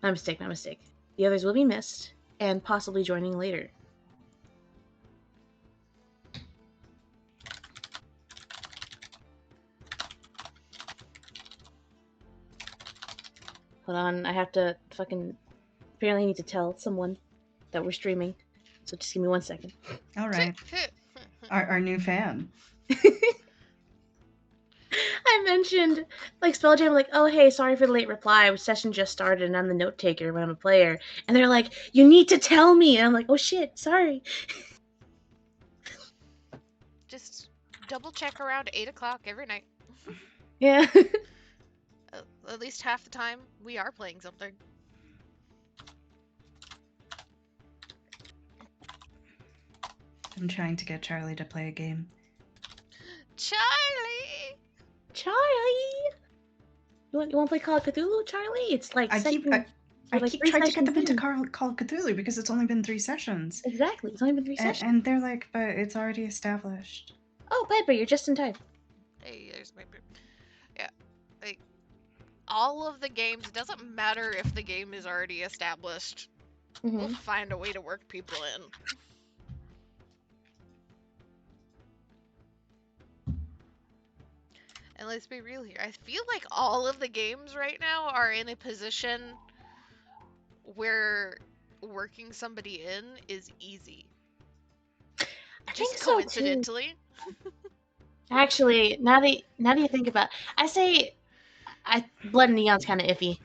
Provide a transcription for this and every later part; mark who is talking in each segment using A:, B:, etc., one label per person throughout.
A: My mistake, my mistake. The others will be missed, and possibly joining later. Hold on, I have to fucking... Apparently I need to tell someone that we're streaming. So just give me 1 second.
B: All right. Our new fan.
A: I mentioned, like, Spelljam, like, oh, hey, sorry for the late reply. Session just started, and I'm the note taker when I'm a player. And they're like, you need to tell me. And I'm like, oh, shit, sorry.
C: Just double check around 8 o'clock every night.
A: Yeah.
C: At least half the time, we are playing something.
B: I'm trying to get Charlie to play a game.
C: Charlie!
A: Charlie! You want to play Call of Cthulhu, Charlie? It's like
B: I keep trying to get them into Call of Cthulhu because it's only been 3 sessions.
A: Exactly, it's only been 3 sessions.
B: And they're like, but it's already established.
A: Oh, Piper, you're just in time.
C: Hey, there's my... Yeah. Like, all of the games, it doesn't matter if the game is already established.
A: Mm-hmm.
C: We'll find a way to work people in. And let's be real here. I feel like all of the games right now are in a position where working somebody in is easy. Just coincidentally.
A: So too. Actually, now that you think about it, I say Blood and Neon's kind of iffy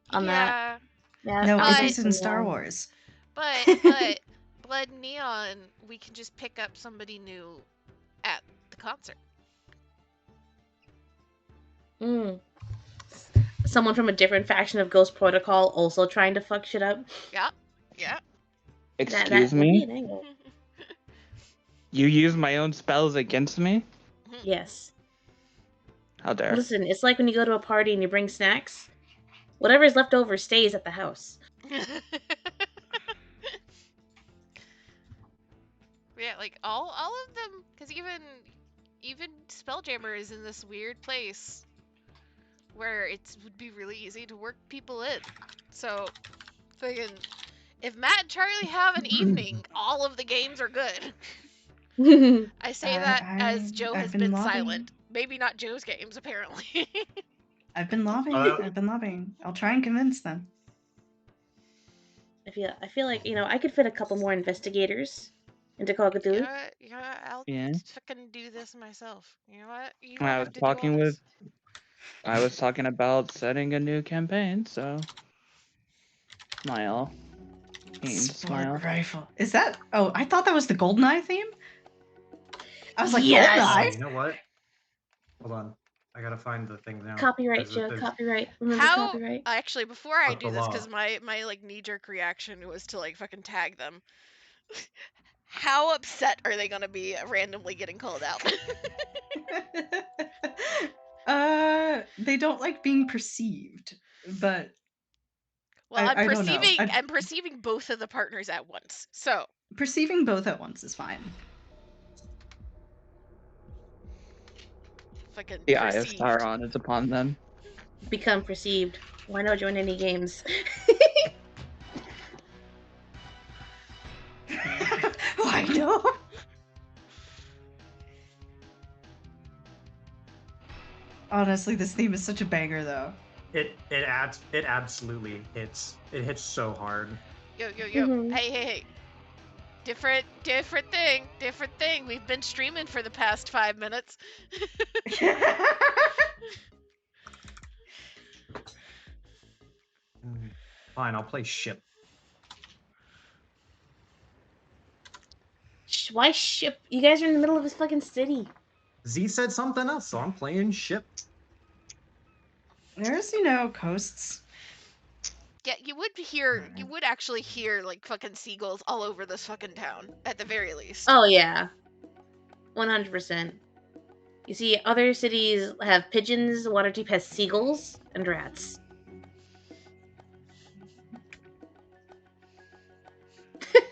A: on that.
B: Yeah, no, because it's in Star Wars.
C: But Blood and Neon, we can just pick up somebody new at the concert.
A: Someone from a different faction of Ghost Protocol also trying to fuck shit up.
C: Yeah.
D: Excuse me? You use my own spells against me?
A: Yes.
D: How dare.
A: Listen, it's like when you go to a party and you bring snacks. Whatever's left over stays at the house.
C: Yeah, like all of them, because even Spelljammer is in this weird place where it would be really easy to work people in. So, if Matt and Charlie have an evening, all of the games are good. I say that as Joe has been silent. Maybe not Joe's games, apparently.
B: I've been lobbying. I'll try and convince them.
A: I feel like, I could fit a couple more investigators into Call of Cthulhu.
C: I'll fucking do this myself. You know what?
D: I was talking about setting a new campaign, so smile.
B: Smile. Rifle. Is that? Oh, I thought that was the GoldenEye theme. I was like,
A: yes!
B: GoldenEye.
E: You know what? Hold on. I gotta find the thing now.
A: Copyright, Joe. Copyright. Remember copyright.
C: Actually, before I do this, because my like knee-jerk reaction was to like fucking tag them. How upset are they gonna be randomly getting called out?
B: They don't like being perceived, but
C: well, I'm perceiving both of the partners at once. So
B: perceiving both at once is fine.
C: Fucking
D: the eye of Sauron is upon them.
A: Become perceived. Why not join any games?
B: Why no? Honestly, this theme is such a banger, though.
E: It absolutely hits. It hits so hard.
C: Yo. Mm-hmm. Hey. Different thing. We've been streaming for the past 5 minutes.
E: Fine, I'll play ship.
A: Why ship? You guys are in the middle of this fucking city.
E: Z said something else, so I'm playing ship.
B: There's, coasts.
C: Yeah, you would actually hear, like, fucking seagulls all over this fucking town, at the very least.
A: Oh, yeah. 100%. You see, other cities have pigeons, Waterdeep has seagulls, and rats.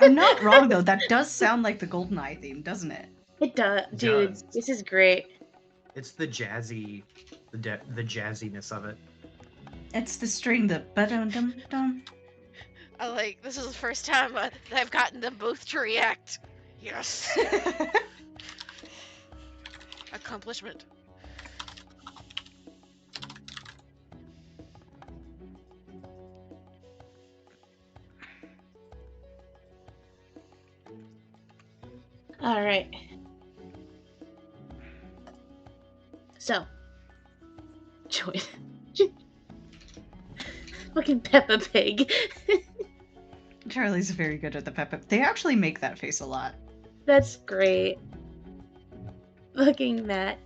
B: I'm not wrong, though. That does sound like the GoldenEye theme, doesn't it?
A: It does. Dude, this is great.
E: It's the jazzy... the jazziness of it.
B: It's the string, the ba-dum-dum-dum.
C: I like, this is the first time that I've gotten them both to react. Yes. Accomplishment.
A: All right. So, Joy. Fucking Peppa Pig.
B: Charlie's very good at the pepper. They actually make that face a lot.
A: That's great. Fucking Matt.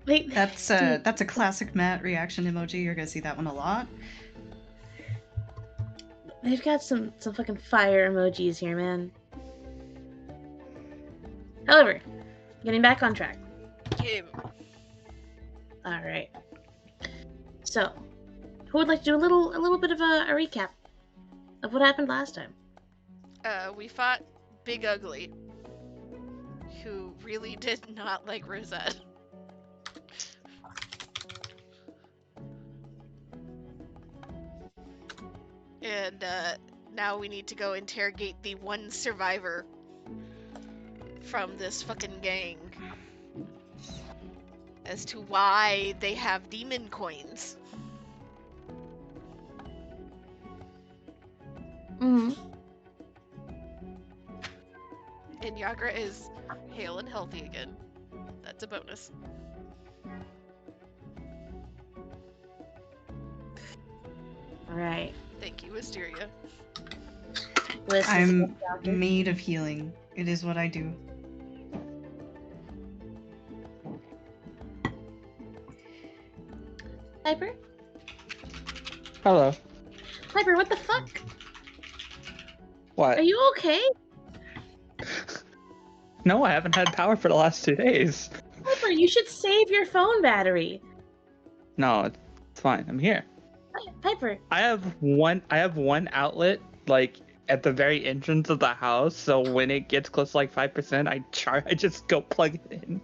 A: Wait,
B: That's a classic Matt reaction emoji. You're gonna see that one a lot.
A: they've got some fucking fire emojis here, man. However, getting back on track.
C: Game.
A: All right. So, who would like to do a little bit of a recap of what happened last time?
C: We fought Big Ugly, who really did not like Rosette. And now we need to go interrogate the one survivor from this fucking gang as to why they have demon coins.
A: Mm-hmm.
C: And Yagra is hale and healthy again. That's a bonus.
A: All right.
C: Thank you, Wisteria.
A: Listen,
B: I'm
A: doctor.
B: made of healing. It is what I do.
A: Piper?
D: Hello.
A: Piper, what the fuck?
D: What?
A: Are you okay?
D: No, I haven't had power for the last 2 days.
A: Piper, you should save your phone battery.
D: No, it's fine. I'm here.
A: Piper.
D: I have one outlet like at the very entrance of the house, so when it gets close to like 5%, I just go plug it in.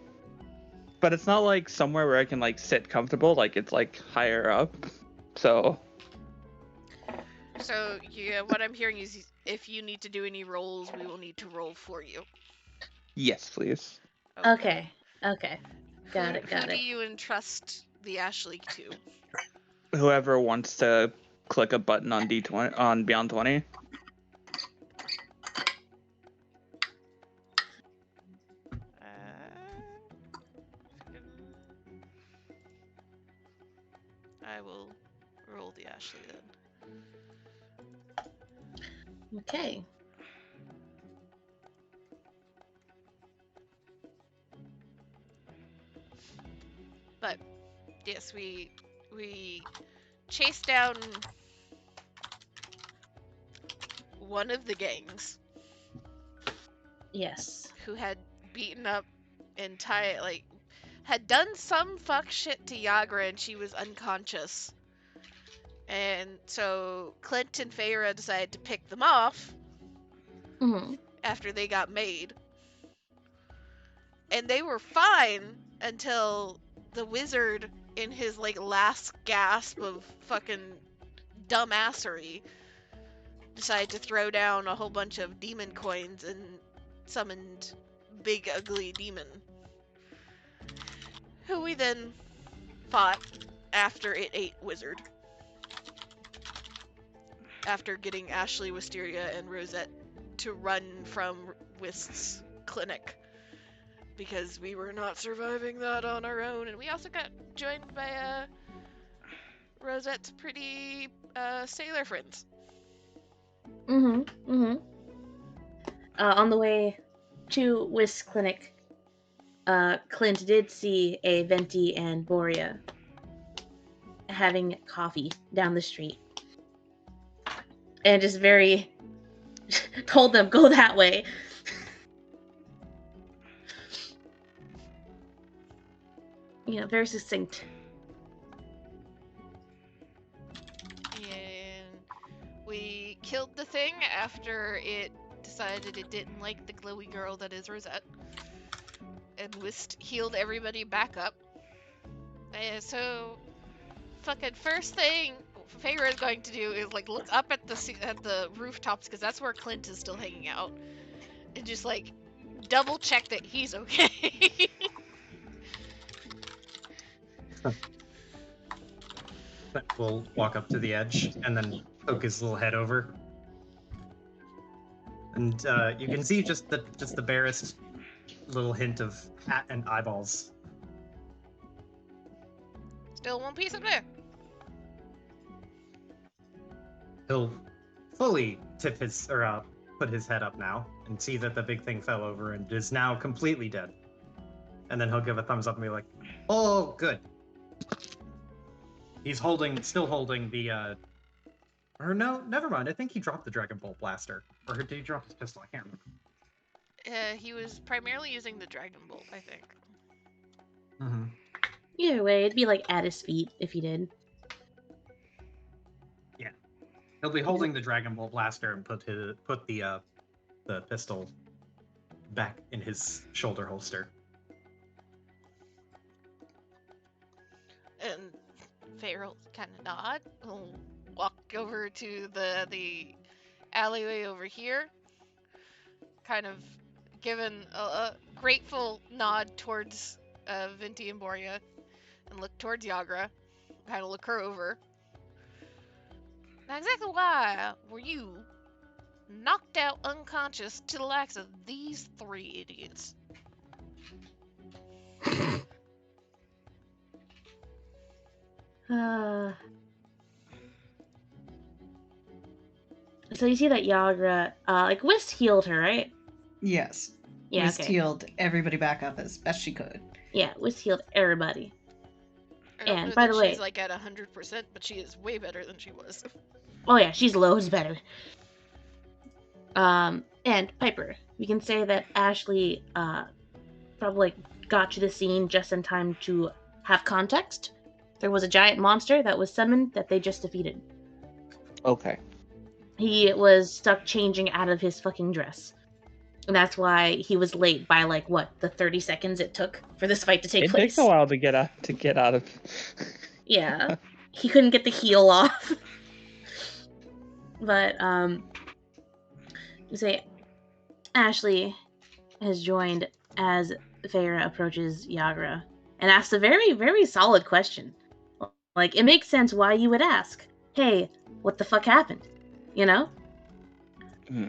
D: But it's not like somewhere where I can like sit comfortable, like it's like higher up. So
C: So, yeah, what I'm hearing is if you need to do any rolls, we will need to roll for you.
D: yes, please.
A: Okay. Okay. Got
C: Who
A: it.
C: do you entrust the Ashley to?
D: Whoever wants to click a button on D20 on Beyond 20.
C: I will roll the Ashley then.
A: Okay.
C: But yes, we chased down one of the gangs
A: Yes.
C: who had beaten up and had done some fuck shit to Yagra and she was unconscious. And so Clint and Feyre decided to pick them off
A: Mm-hmm.
C: after they got made. And they were fine until the wizard, in his like last gasp of fucking dumbassery, decided to throw down a whole bunch of demon coins and summoned Big Ugly Demon, who we then fought after it ate Wizard. After getting Ashley, Wisteria, and Rosette to run from Whist's clinic. Because we were not surviving that on our own. And we also got joined by Rosette's pretty sailor friends.
A: Mm-hmm. Mm-hmm. On the way to Whist's clinic, Clint did see a Venti and Borea having coffee down the street. And just very told them, go that way. You know, very succinct.
C: And we killed the thing after it decided it didn't like the glowy girl that is Rosette. And Whist healed everybody back up. So fucking first thing Feyre is going to do is like look up at the rooftops because that's where Clint is still hanging out, and just like double check that he's okay.
E: We'll walk up to the edge and then poke his little head over, and you can see just the barest little hint of fat and eyeballs.
C: Still one piece up there.
E: He'll fully tip his or put his head up now and see that the big thing fell over and is now completely dead. And then he'll give a thumbs up and be like, "Oh, good." He's still holding the. Or no, never mind. I think he dropped the Dragon Bolt blaster, or did he drop his pistol? I can't remember.
C: He was primarily using the Dragon Bolt, I think.
E: Mm-hmm.
A: Either way, it'd be like at his feet if he did.
E: Yeah, he'll be holding the Dragon Bolt blaster and put the pistol back in his shoulder holster.
C: And Feyre will kind of nod. He'll walk over to the alleyway over here, kind of giving a grateful nod towards Vinti and Boria, and look towards Yagra, kind of look her over. Now, exactly why were you knocked out unconscious to the likes of these three idiots?
A: So you see that Yagra, like Whist healed her, right?
B: Yes.
A: Yeah,
B: Whist
A: okay.
B: healed everybody back up as best she could.
A: Yeah, Whist healed everybody.
C: I don't
A: And
C: know
A: by
C: that
A: the way-
C: she's like at 100%, but she is way better than she was.
A: Oh yeah, she's loads better. And Piper, we can say that Ashley probably got to the scene just in time to have context. There was a giant monster that was summoned that they just defeated.
D: Okay.
A: He was stuck changing out of his fucking dress. And that's why he was late by like what, the 30 seconds it took for this fight to take
D: It
A: place.
D: takes a while to get out of.
A: Yeah. He couldn't get the heel off. But say Ashley has joined as Feyre approaches Yagra and asks a very, very solid question. Like, it makes sense why you would ask, hey, what the fuck happened? You know?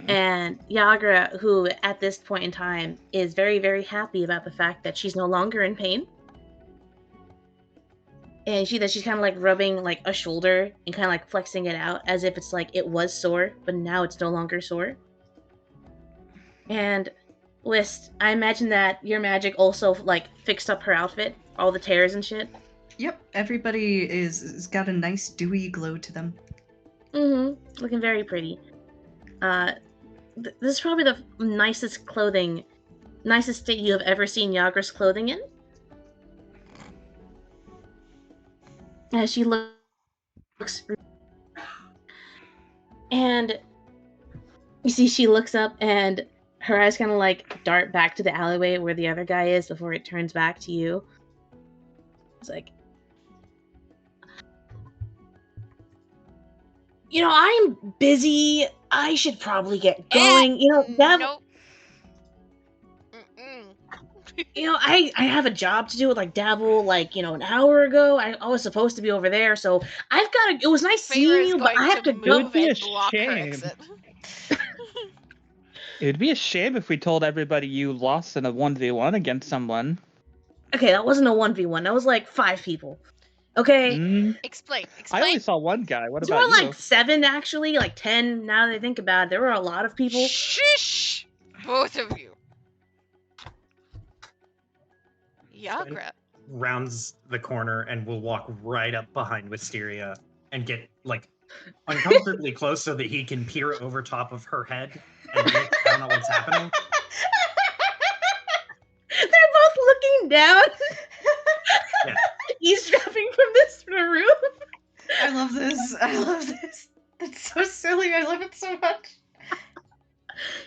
A: And Yagra, who at this point in time is very, very happy about the fact that she's no longer in pain. And she's kind of like rubbing like a shoulder and kind of like flexing it out as if it's like it was sore, but now it's no longer sore. And Whist, I imagine that your magic also like fixed up her outfit, all the tears and shit.
B: Yep, everybody is got a nice dewy glow to them.
A: Mm-hmm. Looking very pretty. This is probably the nicest state you have ever seen Yagra's clothing in. As she looks, and you see she looks up and her eyes kind of like dart back to the alleyway where the other guy is before it turns back to you. It's like, I'm busy. I should probably get going. That.
C: Nope.
A: I have a job to do with like Dabble an hour ago. I was supposed to be over there, so it was nice seeing you, but I have to
D: It would
A: go.
D: be a
C: block her
D: shame.
C: exit.
D: It would be a shame if we told everybody you lost in a 1v1 against someone.
A: Okay, that wasn't a 1v1. That was like 5 people. Okay?
C: Explain.
D: I only saw one guy. What
A: There
D: about
A: were
D: you?
A: like 7 actually, like 10 now that I think about it. There were a lot of people.
C: Shush! Both of you. Yagra.
E: Rounds the corner and will walk right up behind Wisteria and get like uncomfortably close so that he can peer over top of her head and look down at what's happening.
A: They're both looking down.
E: Yeah.
A: Eavesdropping from the roof.
B: I love this. It's so silly. I love it so much.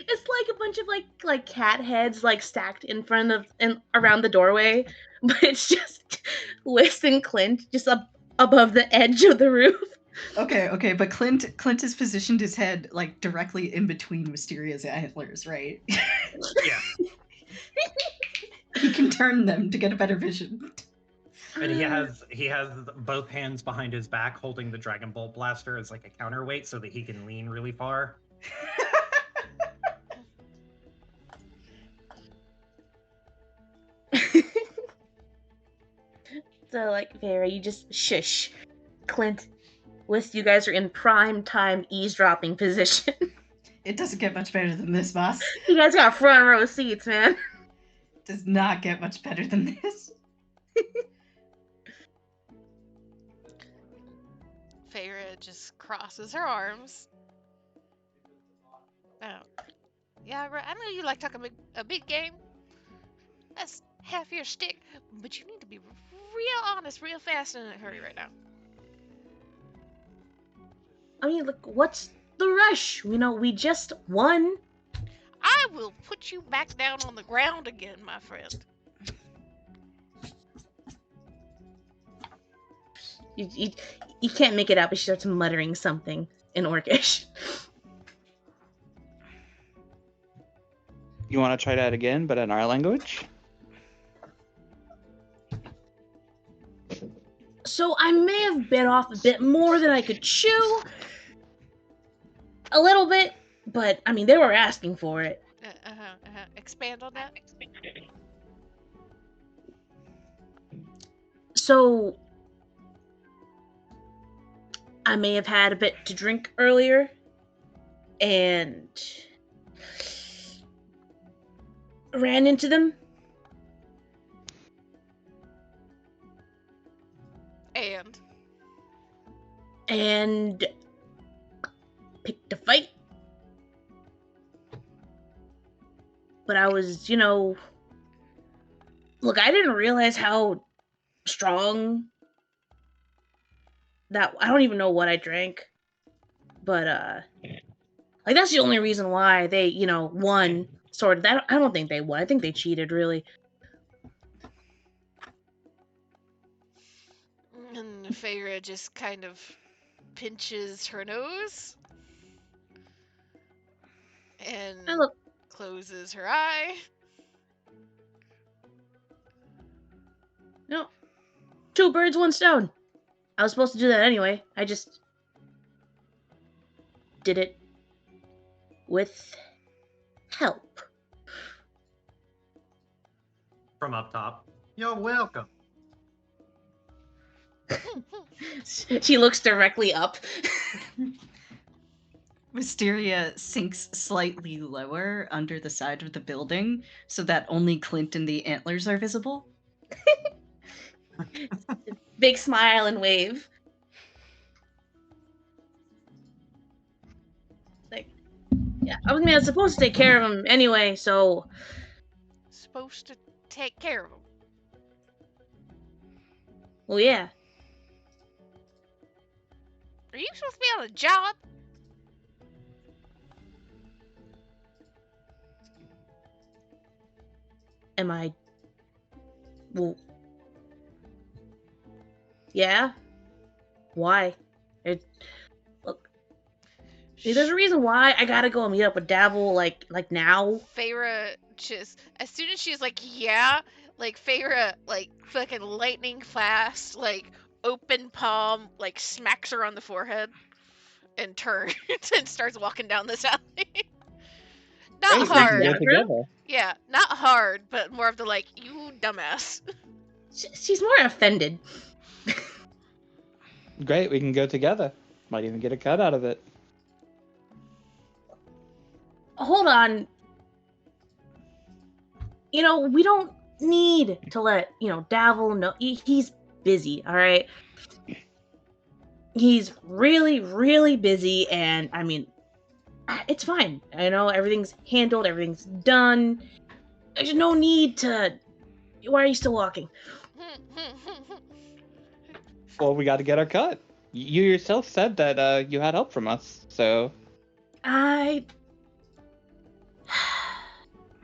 A: It's like a bunch of like cat heads like stacked in front of and around the doorway, but it's just Whist and Clint just up above the edge of the roof.
B: Okay, but Clint has positioned his head like directly in between Wisteria's antlers, right?
E: Yeah.
B: He can turn them to get a better vision.
E: And he has both hands behind his back holding the Dragon Bolt blaster as like a counterweight so that he can lean really far.
A: So, like, Vera, you just shush. Clint, you guys are in prime time eavesdropping position.
B: It doesn't get much better than this, boss.
A: You guys got front row seats, man.
B: Does not get much better than this.
C: Feyre just crosses her arms. Oh. Yeah, right. I know you like talking a big game. That's half your shtick, but you need to be real honest, real fast, and in a hurry right now.
A: I mean, look, what's the rush? We just won.
C: I will put you back down on the ground again, my friend.
A: You can't make it out, but she starts muttering something in Orcish.
D: You want to try that again, but in our language?
A: So I may have bit off a bit more than I could chew. A little bit, but I mean, they were asking for it.
C: Expand on that.
A: So I may have had a bit to drink earlier, and ran into them. And picked a fight. But I was, look, I didn't realize how strong that, I don't even know what I drank. But, like, that's the only reason why they, won. Sort of. I don't think they won. I think they cheated, really.
C: And Feyre just kind of pinches her nose and closes her eye.
A: No, 2 birds, 1 stone. I was supposed to do that anyway. I just did it with help.
E: From up top. You're welcome.
A: She looks directly up.
B: Wisteria sinks slightly lower under the side of the building so that only Clint and the antlers are visible.
A: Big smile and wave. Like, yeah, I was supposed to take care of him anyway, so.
C: Supposed to take care of him?
A: Well, yeah.
C: Are you supposed to be on a job?
A: Am I? Well. Yeah. Why? Look. There's a reason why I gotta go and meet up with Dabble, like now.
C: Feyre just, as soon as she's like, yeah, like Feyre, like fucking lightning fast, like open palm, like smacks her on the forehead and turns and starts walking down this alley. Not hard. Yeah, not hard, but more of the like, you dumbass.
A: She's more offended.
D: Great, we can go together. Might even get a cut out of it.
A: Hold on. We don't need to let, Davil know. He's busy, all right? He's really, really busy, and, I mean, it's fine. I know everything's handled, everything's done. There's no need to... Why are you still walking?
D: Well, we got to get our cut. You yourself said that you had help from us, so...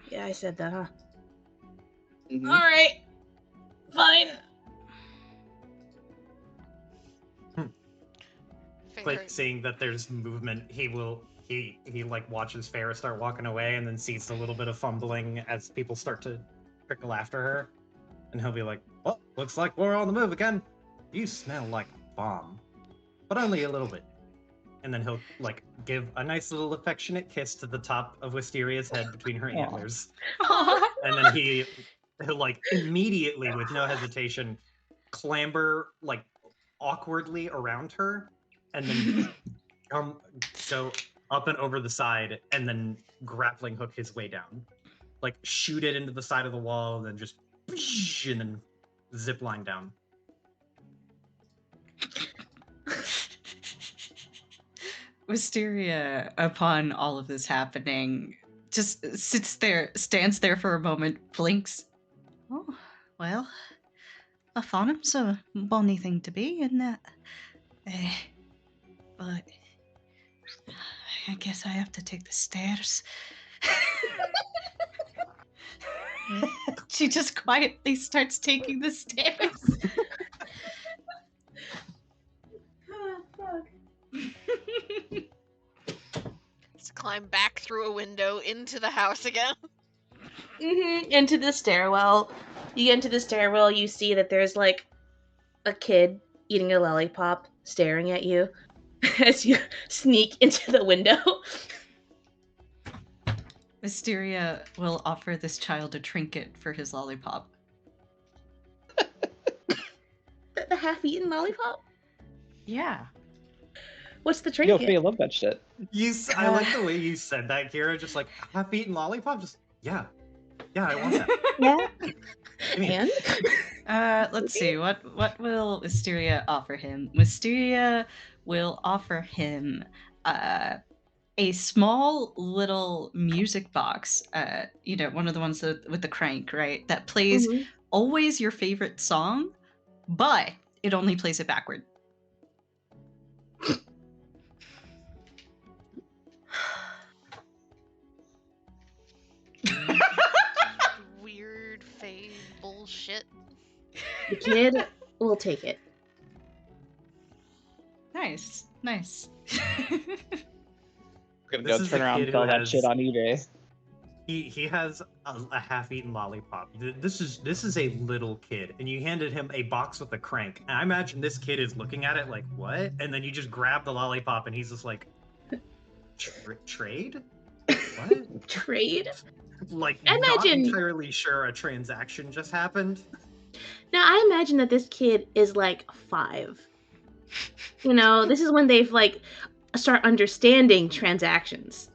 A: Yeah, I said that, huh?
D: Mm-hmm.
A: Alright. Fine.
C: finger.
E: but seeing that there's movement, he like watches Farah start walking away, and then sees a little bit of fumbling as people start to trickle after her, and he'll be like, "Well, looks like we're on the move again. You smell like a bomb, but only a little bit." And then he'll like give a nice little affectionate kiss to the top of Wisteria's head between her
D: Aw.
E: antlers, and then he'll like immediately, with no hesitation, clamber like awkwardly around her, and then go up and over the side, and then grappling hook his way down, like shoot it into the side of the wall, and then just and then zip line down.
B: Wisteria, upon all of this happening, just stands there for a moment, blinks. Oh, well, I thought him's a bonny thing to be, and that. But I guess I have to take the stairs. She just quietly starts taking the stairs.
A: Oh, fuck.
C: Let's climb back through a window into the house again.
A: Into the stairwell. You get into the stairwell, you see that there's like a kid eating a lollipop staring at you as you sneak into the window.
B: Wisteria will offer this child a trinket for his lollipop.
A: The half-eaten lollipop?
B: Yeah.
A: What's the
D: Yo,
A: trinket?
D: Faye, I love that shit.
E: I like the way you said that, Kira. Just like half-eaten lollipop. Just yeah, I want that.
A: Yeah.
E: Give me it.
A: And?
B: Let's see. What will Wisteria offer him? Wisteria will offer him a small little music box. One of the ones with the crank, right? That plays
A: Mhm.
B: always your favorite song, but it only plays it backward.
C: Weird fave bullshit.
A: The kid will take it.
B: Nice.
D: We're gonna
E: This
D: go
E: is
D: turn
E: the
D: around
E: kid
D: and sell
E: who
D: that
E: has-
D: shit on eBay.
E: He has a half-eaten lollipop. This is a little kid, and you handed him a box with a crank. And I imagine this kid is looking at it like, what? And then you just grab the lollipop, and he's just like, trade? What?
A: Trade?
E: Like,
A: I
E: not
A: imagine-
E: entirely sure a transaction just happened.
A: Now, I imagine that this kid is like 5. You know, this is when they've like start understanding transactions.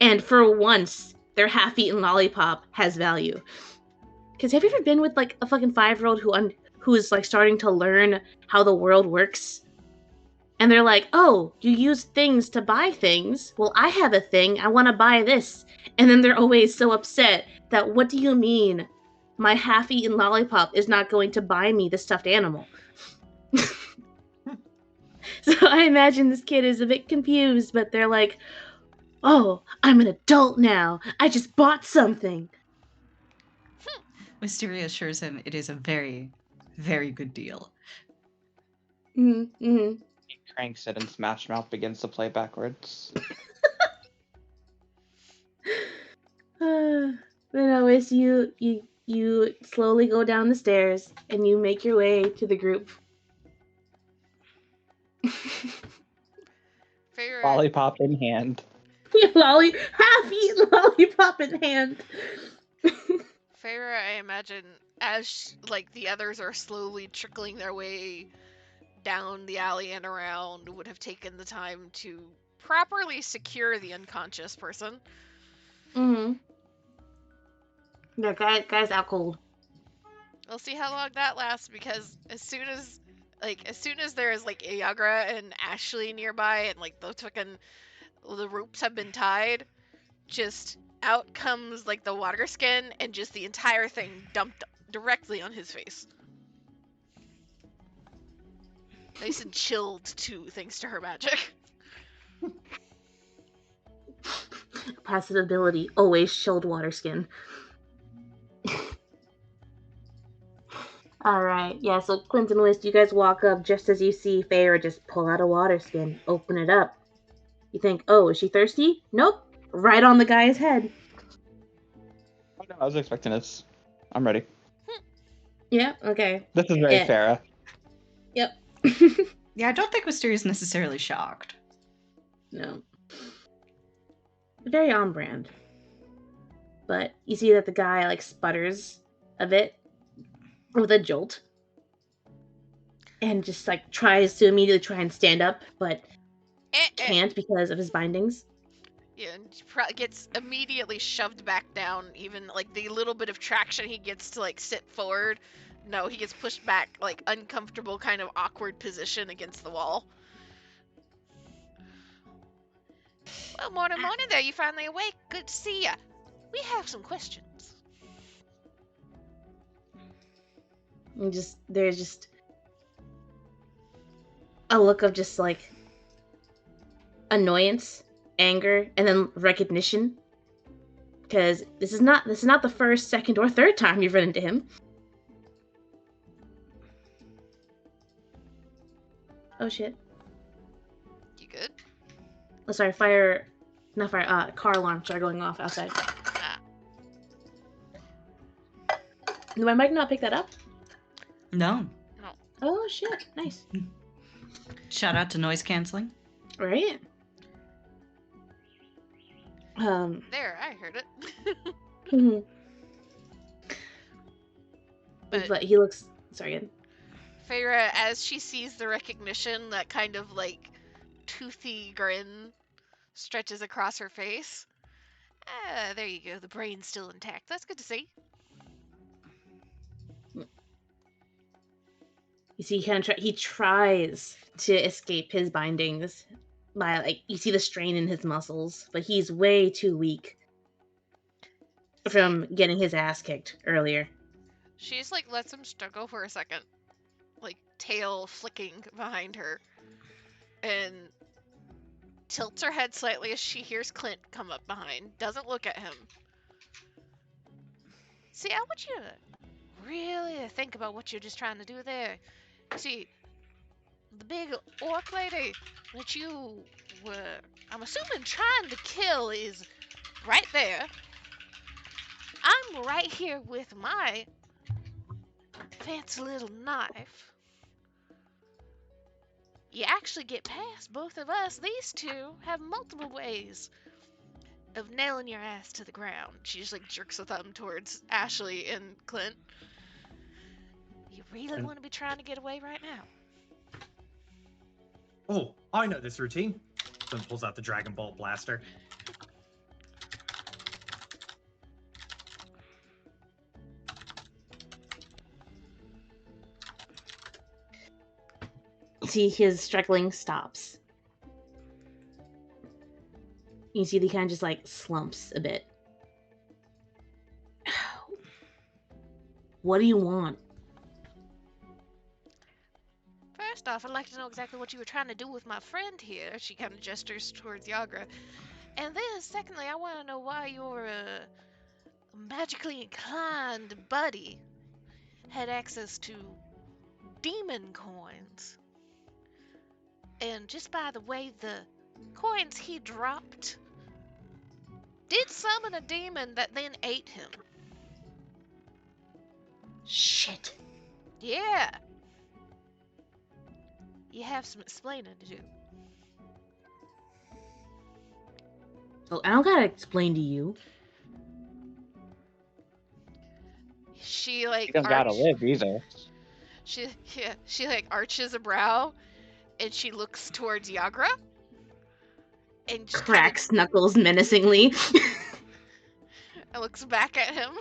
A: And for once, their half-eaten lollipop has value. Because have you ever been with like a fucking 5-year-old who is like starting to learn how the world works? And they're like, "Oh, you use things to buy things. Well, I have a thing. I want to buy this." And then they're always so upset that, "What do you mean? My half-eaten lollipop is not going to buy me the stuffed animal." So I imagine this kid is a bit confused, but they're like, "Oh, I'm an adult now. I just bought something."
B: Wisteria assures him it is a very, very good deal.
A: Mm-hmm.
D: He cranks it and Smash Mouth begins to play backwards.
A: But always you slowly go down the stairs and you make your way to the group.
C: Favorite.
D: Lollipop in hand.
A: Half-eaten lollipop in hand.
C: Feyre, I imagine, as like the others are slowly trickling their way down the alley and around, would have taken the time to properly secure the unconscious person.
A: Mm-hmm. Yeah, guy's out cold.
C: We'll see how long that lasts, because as soon as there is like Iagra and Ashley nearby, and like the ropes have been tied, just out comes like the water skin and just the entire thing dumped directly on his face. Nice and chilled too, thanks to her magic.
A: Passive ability, always chilled water skin. All right. Yeah, so Clinton Wist, you guys walk up just as you see Feyre just pull out a water skin, open it up. You think, oh, is she thirsty? Nope. Right on the guy's head.
D: Oh, no, I was expecting this. I'm ready.
A: Yeah, okay.
D: This is very
A: Yeah.
D: Farah.
A: Yep.
B: Yeah, I don't think Wisteria's necessarily shocked.
A: No. Very on brand. But you see that the guy, like, sputters a bit with a jolt. And just, like, tries to immediately try and stand up, but can't because of his bindings.
C: Yeah, and gets immediately shoved back down. Even like the little bit of traction he gets to like sit forward, no, he gets pushed back, like uncomfortable, kind of awkward position against the wall. Well, morning, there. You finally awake. Good to see ya. We have some questions.
A: And there's just a look of just like annoyance, anger, and then recognition. Because this is not the first, second, or third time you've run into him. Oh shit.
C: You good?
A: Oh, sorry, car alarms are going off outside.
C: Ah.
A: Did my mic not pick that up?
B: No.
A: Oh shit, nice.
B: Shout out to noise canceling.
A: Right?
C: There, I heard it.
A: Mhm.
C: But
A: But he looks sorry again.
C: Feyre, as she sees the recognition, that kind of like toothy grin stretches across her face. Ah, there you go. The brain's still intact. That's good to see.
A: You see, he tries to escape his bindings by like you see the strain in his muscles, but he's way too weak from getting his ass kicked earlier.
C: She just like lets him struggle for a second, like tail flicking behind her, and tilts her head slightly as she hears Clint come up behind. Doesn't look at him. See, I want you to really think about what you're just trying to do there. See, the big orc lady that you were, I'm assuming, trying to kill is right there. I'm right here with my fancy little knife. You actually get past both of us. These two have multiple ways of nailing your ass to the ground. She just like jerks a thumb towards Ashley and Clint. You really want to be trying to get away right now?
E: Oh, I know this routine. Clint pulls out the Dragon Ball blaster.
A: See, his struggling stops. You see, he kind of just like slumps a bit. What do you want?
C: First off, I'd like to know exactly what you were trying to do with my friend here. She kind of gestures towards Yagra. And then, secondly, I want to know why your magically inclined buddy had access to demon coins. And just by the way, the coins he dropped did summon a demon that then ate him.
A: Shit.
C: Yeah. You have some explaining to do.
A: Oh, I don't gotta explain to you.
C: She like
D: You don't gotta live either.
C: She like arches a brow and she looks towards Yagra and just
A: Cracks knuckles menacingly.
C: and looks back at him.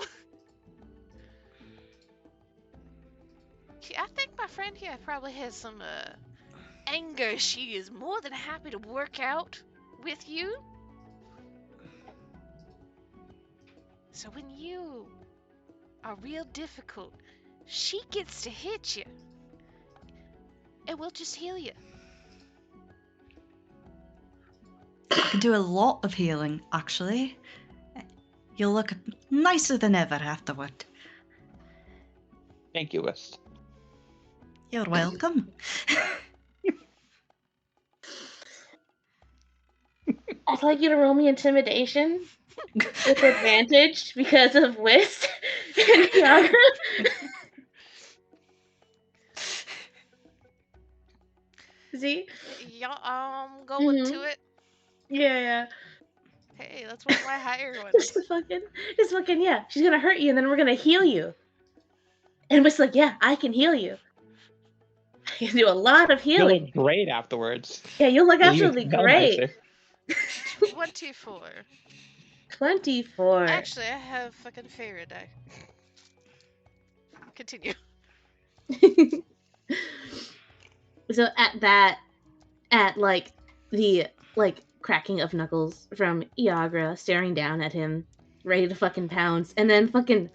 C: I think my friend here probably has some anger she is more than happy to work out with you. So when you are real difficult, she gets to hit you. And we'll just heal you.
B: I can do a lot of healing, actually. You'll look nicer than ever afterward.
D: Thank you, West.
B: You're welcome.
A: I'd like you to roll me intimidation with advantage because of Whist and Yagra. See?
C: Yeah, go
A: Mhm.
C: into it.
A: Yeah.
C: Hey, that's one of my higher ones.
A: Just fucking, yeah. She's gonna hurt you and then we're gonna heal you. And Whist's like, yeah, I can heal you. I can do a lot of
D: You'll
A: healing.
D: look great afterwards.
A: Yeah, you'll look
D: You'll even
A: absolutely
D: smell
A: great.
D: nicer.
C: 24.
A: 24.
C: Actually, I have fucking fairy die. Continue.
A: So at like the cracking of knuckles from Iagra staring down at him, ready to fucking pounce, and then fucking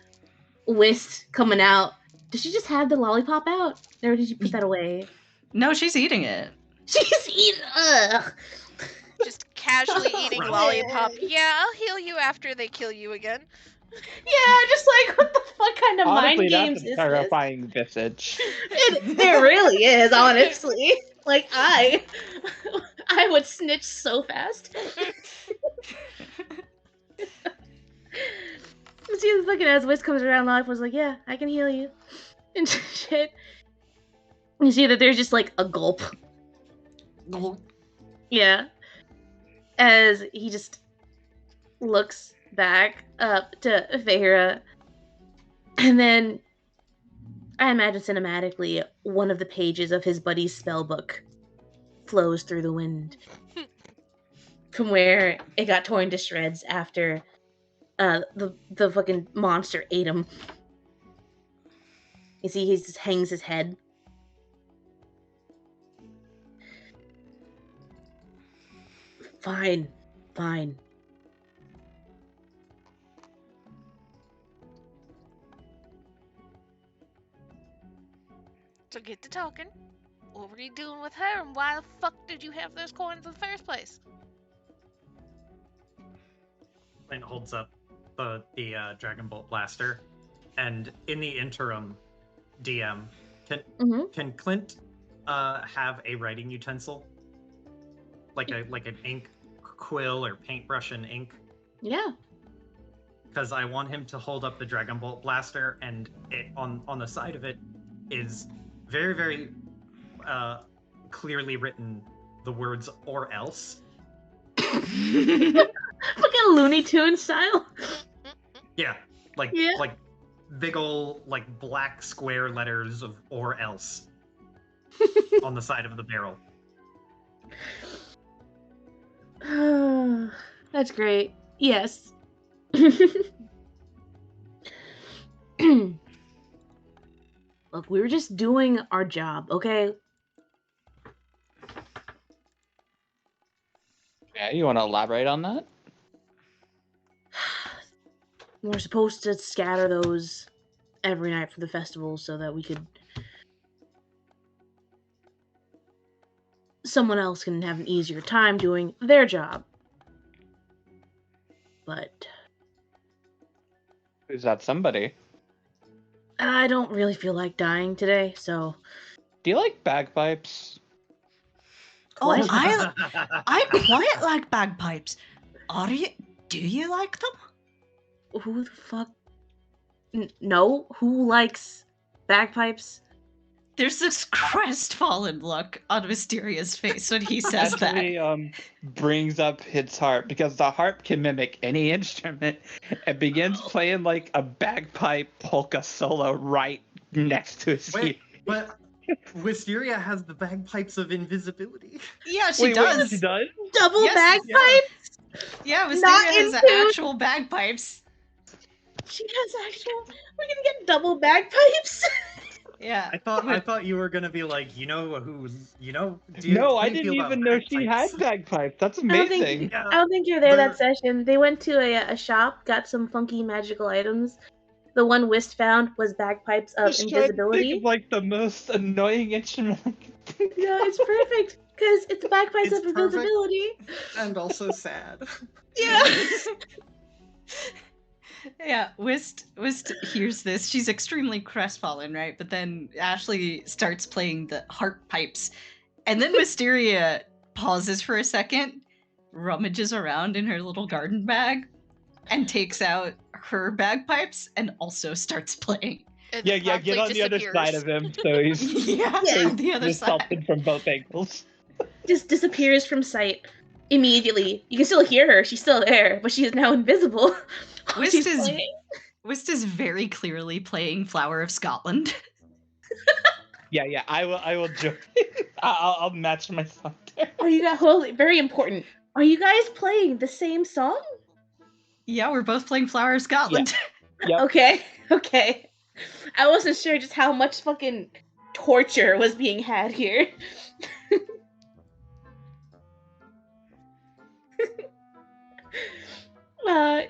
A: Whist coming out. Did she just have the lollipop out? Or did you put that away?
B: No, she's eating it.
A: She's eating. Ugh.
C: Just casually eating
E: Right.
C: lollipop. Yeah, I'll heal you after they kill you again.
A: Yeah, just like what the fuck kind of
D: Honestly,
A: mind games
D: that's a
A: is this?
D: terrifying visage.
A: It really is, honestly. Like I would snitch so fast. See the fucking as Whis comes around, Lollipop was like, yeah, I can heal you. And shit. You see that there's just like a gulp. Yeah. As he just looks back up to Feyre. And then I imagine cinematically one of the pages of his buddy's spell book flows through the wind. From where it got torn to shreds after the fucking monster ate him. You see, he just hangs his head. Fine.
C: So get to talking. What were you doing with her, and why the fuck did you have those coins in the first place?
E: Clint holds up the Dragon Bolt blaster, and in the interim, DM, can Clint have a writing utensil, like an ink quill or paintbrush and ink?
A: Yeah.
E: Because I want him to hold up the Dragon Bolt blaster, and it on the side of it is very, very clearly written the words "or else."
A: Fucking Looney Tunes style.
E: Yeah, like
A: Yeah.
E: like big ol' like black square letters of "or else" on the side of the barrel.
A: That's great. Yes. Look, we were just doing our job, okay?
D: Yeah, you want to elaborate on that?
A: We're supposed to scatter those every night for the festival so that we could... someone else can have an easier time doing their job. But
D: Who's that somebody?
A: I don't really feel like dying today, so...
D: Do you like bagpipes?
B: Oh,
A: What?
B: I quite like bagpipes. Do you like them?
A: Who the fuck... No? Who likes bagpipes?
B: There's this crestfallen look on Mysteria's face when he says that.
D: Actually, brings up his harp because the harp can mimic any instrument and begins playing like a bagpipe polka solo right next to his
E: Wait,
D: ear.
E: but Wisteria has the bagpipes of invisibility.
B: Yeah, she
D: Wait,
B: does.
D: she does?
A: Double
B: Yes,
A: bagpipes?
B: Yeah,
A: Not
B: Wisteria has
A: into-
B: actual bagpipes.
A: She has actual... We're gonna get double bagpipes?
B: Yeah.
E: I thought you were gonna be like, you know who, you know?
D: No,
E: how
D: I
E: do you
D: didn't
E: feel about
D: even know she had
E: bagpipes?
D: bagpipes. That's
A: I don't think-
D: amazing.
E: Yeah.
A: I don't think you're there that
E: They're-
A: session. They went to a shop, got some funky magical items. The one Whist found was bagpipes of
D: Just trying to think
A: invisibility.
D: of, like the most annoying instrument.
A: Yeah, it's perfect because it's bagpipes
E: It's
A: of
E: perfect.
A: invisibility.
E: And also sad.
A: Yeah.
B: Yeah, Wist hears this. She's extremely crestfallen, right? But then Ashley starts playing the harp pipes. And then Wisteria pauses for a second, rummages around in her little garden bag, and takes out her bagpipes and also starts playing.
C: And
D: Yeah, get
C: promptly
D: on the other side
C: disappears.
D: of him so he's
B: Yeah,
A: Yeah.
B: on the other
D: just
B: side.
D: helping from both angles.
A: Just disappears from sight immediately. You can still hear her. She's still there, but she is now invisible. while she's playing.
B: Wist is very clearly playing Flower of Scotland.
D: Yeah, I will join. I'll match my song there.
A: Are you guys very important? Are you guys playing the same song?
B: Yeah, we're both playing Flower of Scotland.
D: Yep.
A: Okay. I wasn't sure just how much fucking torture was being had here.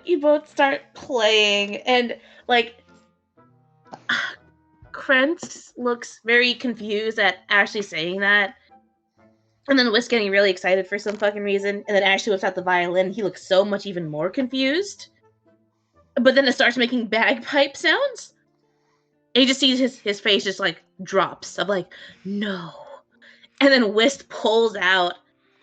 A: You both start playing, and like Krentz looks very confused at Ashley saying that. And then Whisk getting really excited for some fucking reason, and then Ashley whips out the violin. He looks so much even more confused. But then it starts making bagpipe sounds. And you just see his face just like drops of like, no. And then Wisp pulls out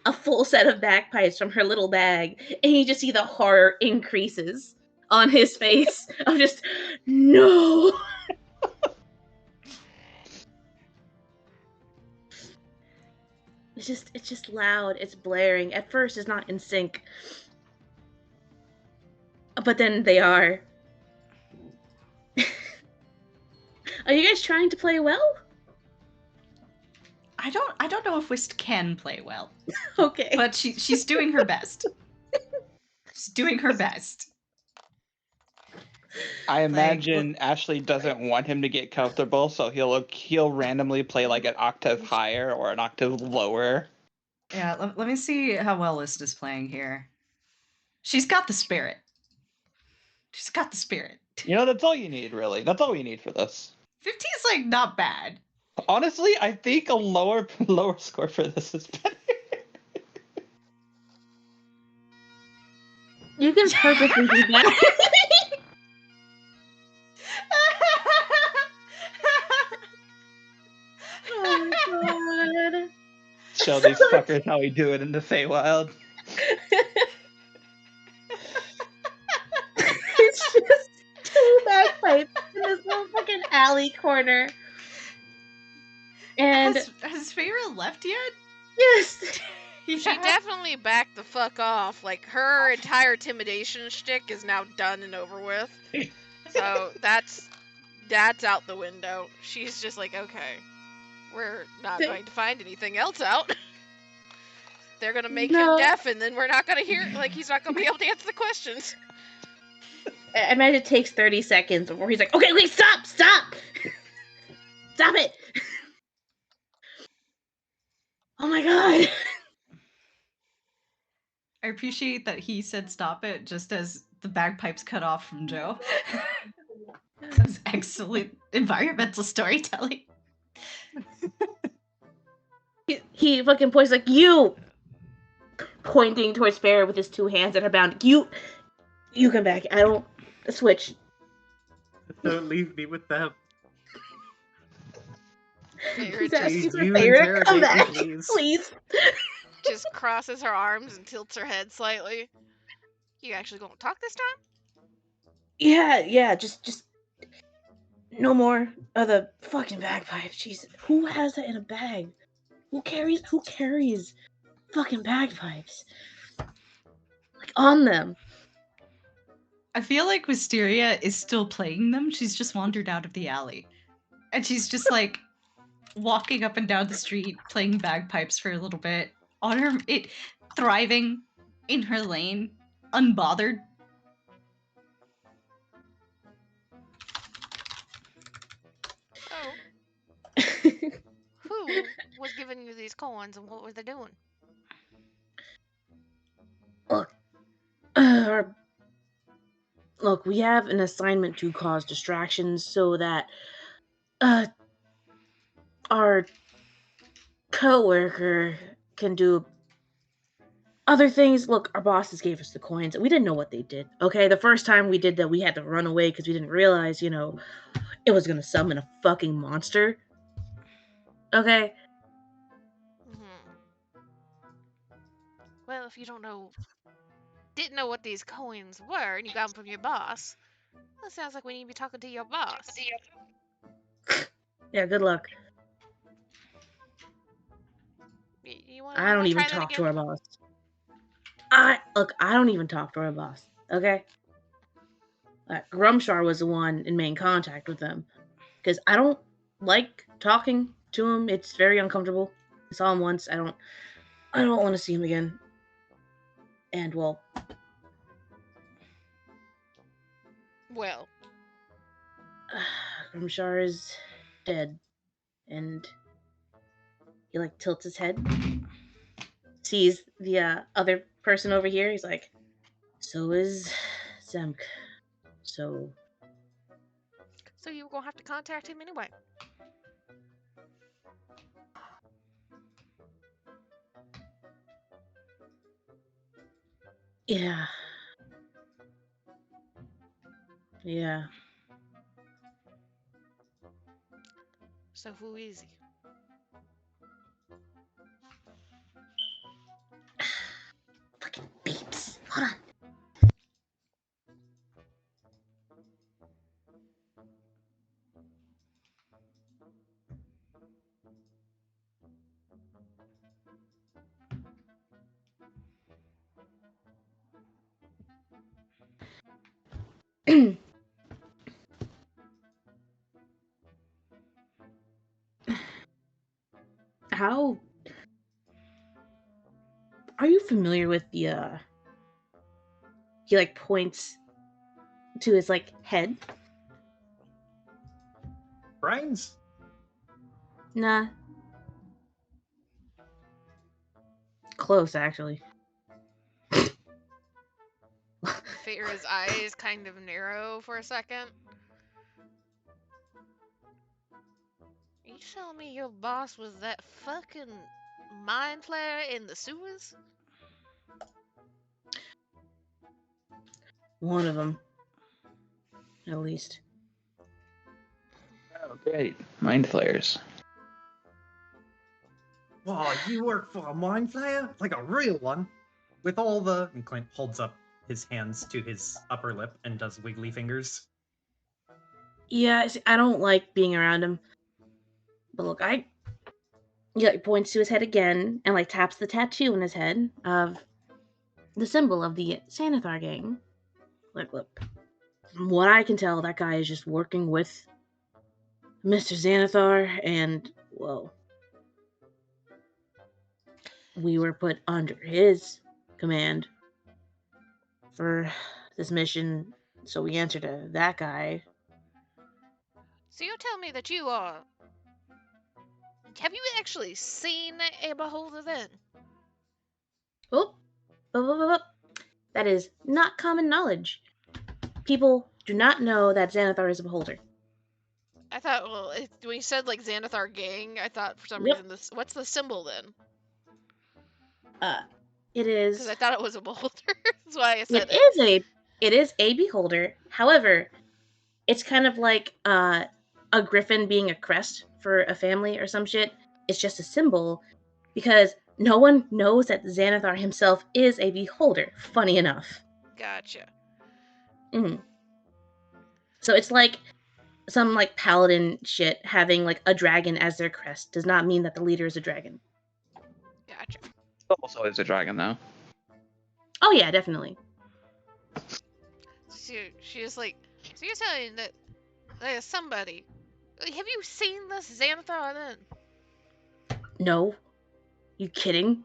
A: a full set of bagpipes from her little bag, and you just see the horror increases on his face of just, no. It's just loud. It's blaring. At first, it's not in sync, but then they are. Are you guys trying to play well?
B: I don't know if Wist can play well,
A: Okay.
B: but she's doing her best. She's doing her best.
D: I imagine Ashley doesn't want him to get comfortable, so he'll randomly play like an octave higher or an octave lower.
B: Yeah, let me see how well Wist is playing here. She's got the spirit. She's got the spirit.
D: You know, that's all you need, really. That's all we need for this.
B: 15 is like not bad.
D: Honestly, I think a lower score for this is better.
A: You can purposely do that. Oh my god.
D: Show these fuckers how we do it in the Feywild.
A: It's just two bagpipes in this little fucking alley corner. And
B: has Feyre left yet?
A: yes.
C: She definitely backed the fuck off. Like, her entire intimidation shtick is now done and over with. So that's out the window. She's just like, okay, we're not going to find anything else out. They're gonna make him deaf, and then we're not gonna hear. Like, he's not gonna be able to answer the questions.
A: I imagine it takes 30 seconds before he's like, okay, stop! Stop it! Oh my god.
B: I appreciate that he said stop it just as the bagpipes cut off from Joe. That's excellent environmental storytelling.
A: He fucking points like, you! Pointing towards Farrah with his two hands that are bound. You come back. I don't switch.
E: Don't leave me with them.
A: He's
C: Just,
A: asking for
E: You
A: Farrah to come
E: interrogate
A: back,
E: me, please.
A: please.
C: just crosses her arms and tilts her head slightly. You actually gonna talk this time?
A: Yeah, just no more of the fucking bagpipes. Jesus, who has that in a bag? Who carries fucking bagpipes? Like, on them.
B: I feel like Wisteria is still playing them. She's just wandered out of the alley. And she's just like walking up and down the street, playing bagpipes for a little bit. Thriving in her lane, unbothered.
C: Oh. Who was giving you these coins, and what were they doing?
A: Look, we have an assignment to cause distractions so that our coworker can do other things, look, our bosses gave us the coins. We didn't know what they did. Okay, the first time we did that, we had to run away because we didn't realize, it was gonna summon a fucking monster. Okay.
C: Hmm. Well, if you didn't know what these coins were, and you got them from your boss, that sounds like we need to be talking to your boss.
A: Yeah, good luck.
C: You want
A: I don't
C: to
A: even
C: try that
A: talk
C: again?
A: to our boss. I don't even talk to our boss. Okay. Grumshar was the one in main contact with them because I don't like talking to him. It's very uncomfortable. I saw him once. I don't want to see him again. And well,
C: Well,
A: Grumshar is dead, and he like tilts his head, sees the other person over here. He's like, "So is Zemk. So
C: so you were gonna have to contact him anyway.
A: yeah, yeah."
C: So who is he?
A: Fucking beeps. Hold on. How are you familiar with the he like points to his like head?
E: Brains?
A: Nah. Close actually.
C: Feyre's eyes kind of narrow for a second. Are you telling me your boss was that fucking mind flayer in the sewers?
A: One of them. At least.
D: Oh, great. Mind flayers.
E: Wow, you work for a mind flayer? Like a real one? With all the... And Clint holds up his hands to his upper lip and does wiggly fingers.
A: Yeah, see, I don't like being around him. But look, he like points to his head again and like taps the tattoo on his head of the symbol of the Xanathar gang. Like, look, from what I can tell, that guy is just working with Mr. Xanathar, and well, we were put under his command for this mission, so we answered to that guy.
C: So you're telling me that you are. Have you actually seen a beholder then?
A: Oh, that is not common knowledge. People do not know that Xanathar is a beholder.
C: I thought, well, when you said like Xanathar gang, I thought for some
A: Yep.
C: reason this. What's the symbol then?
A: It
C: Because
A: is.
C: I thought it was a beholder. That's why I said
A: It
C: it.
A: is a. It is a beholder. However, it's kind of like a griffin being a crest for a family or some shit. It's just a symbol because no one knows that Xanathar himself is a beholder. Funny enough.
C: Gotcha.
A: Mhm. So it's like some like paladin shit having like a dragon as their crest does not mean that the leader is a dragon.
C: Gotcha.
D: Also is a dragon, though.
A: Oh yeah, definitely.
C: She's like, so you're telling that there's somebody. Have you seen this Xanathar then?
A: No, you kidding?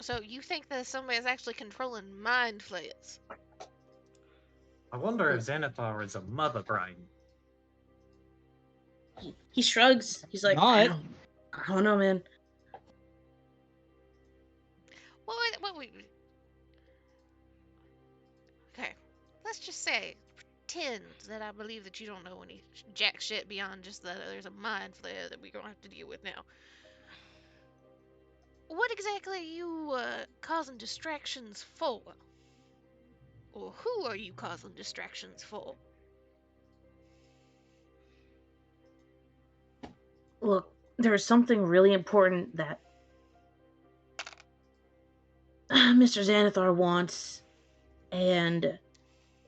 C: So you think that somebody is actually controlling mind flayers?
E: I wonder if Xanathar is a mother brain.
A: He shrugs. He's like,
D: Not.
A: I don't know, man.
C: Wait. Okay, let's just say, pretend that I believe that you don't know any jack shit beyond just that there's a mind flare that we're gonna have to deal with now. what exactly are you causing distractions for? Or who are you causing distractions for?
A: Look, there's something really important that Mr. Xanathar wants, and,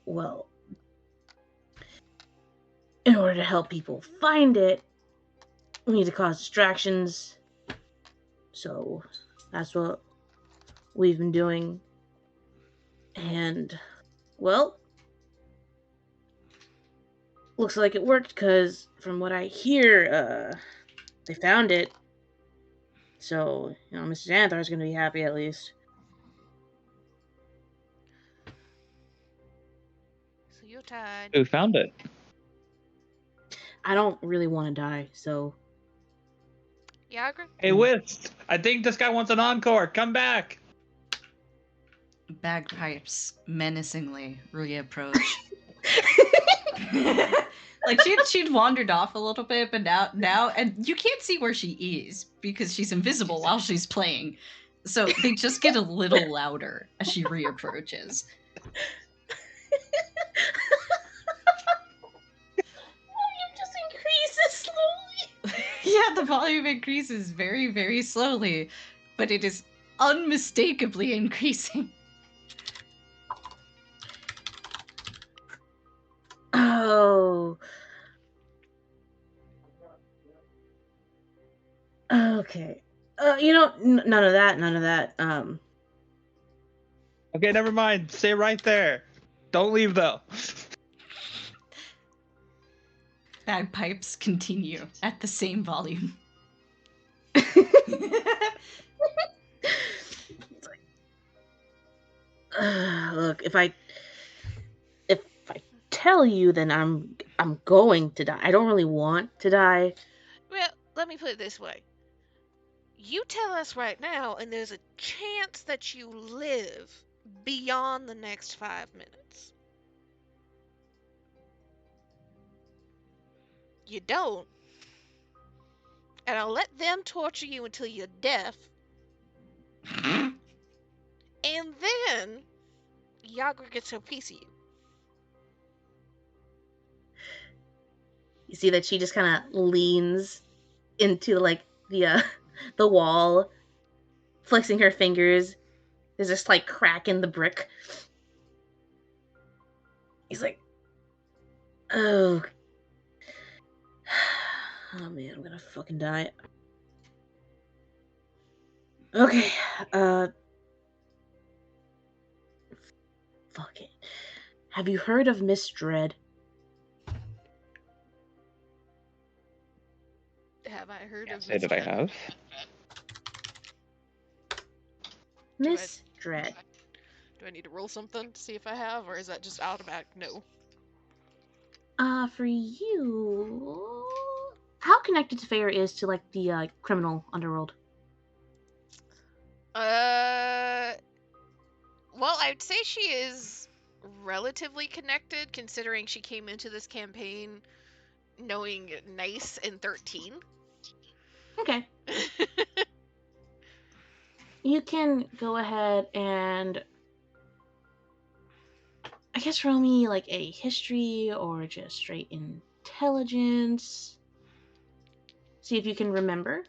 A: well, in order to help people find it, we need to cause distractions. So that's what we've been doing. And, well, looks like it worked because from what I hear, they found it. So, Mr. Xanathar's going to be happy at least.
C: So you're tired.
D: Who found it?
A: I don't really want to die, so.
C: Yagra?
D: Hey, Wisp, I think this guy wants an encore. Come back.
B: Bagpipes menacingly reapproach. Like she'd wandered off a little bit, but now and you can't see where she is because she's invisible while she's playing. So they just get a little louder as she reapproaches.
A: Volume just increases slowly.
B: Yeah, the volume increases very, very slowly, but it is unmistakably increasing.
A: Oh. Okay. None of that.
D: Okay, never mind. Stay right there. Don't leave though.
B: Bagpipes continue at the same volume.
A: Look, if I tell you, then I'm going to die. I don't really want to die.
C: Well, let me put it this way. You tell us right now, and there's a chance that you live beyond the next 5 minutes. You don't, and I'll let them torture you until you're deaf, and then Yagra gets her piece of you.
A: You see that she just kind of leans into the wall, flexing her fingers. There's this crack in the brick. He's like, oh man, I'm gonna fucking die. Okay, fuck it. Have you heard of Miss Dread?
C: Have I heard
D: Can't
C: of
D: say that I have.
A: Miss Dread.
C: Do I need to roll something to see if I have, or is that just automatic no?
A: For you, how connected Fair is to the criminal underworld?
C: Well, I'd say she is relatively connected, considering she came into this campaign knowing Nice in 13.
A: Okay. You can go ahead and I guess roll me a history or just straight intelligence. See if you can remember.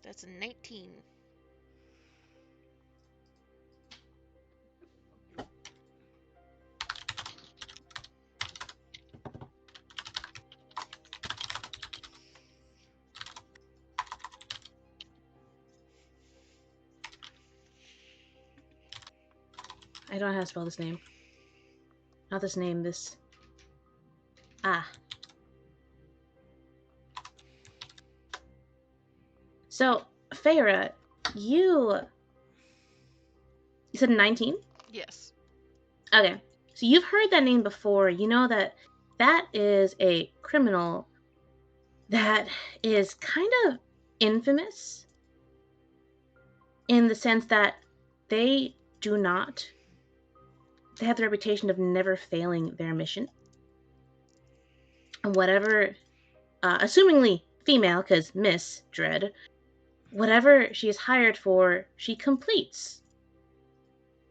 C: That's a 19.
A: I don't know how to spell this name. Not this name, this. Ah. So, Feyre, you said 19?
C: Yes.
A: Okay. So you've heard that name before. You know that is a criminal that is kind of infamous in the sense that they have the reputation of never failing their mission. And whatever, assumingly female, because Miss Dread, whatever she is hired for, she completes.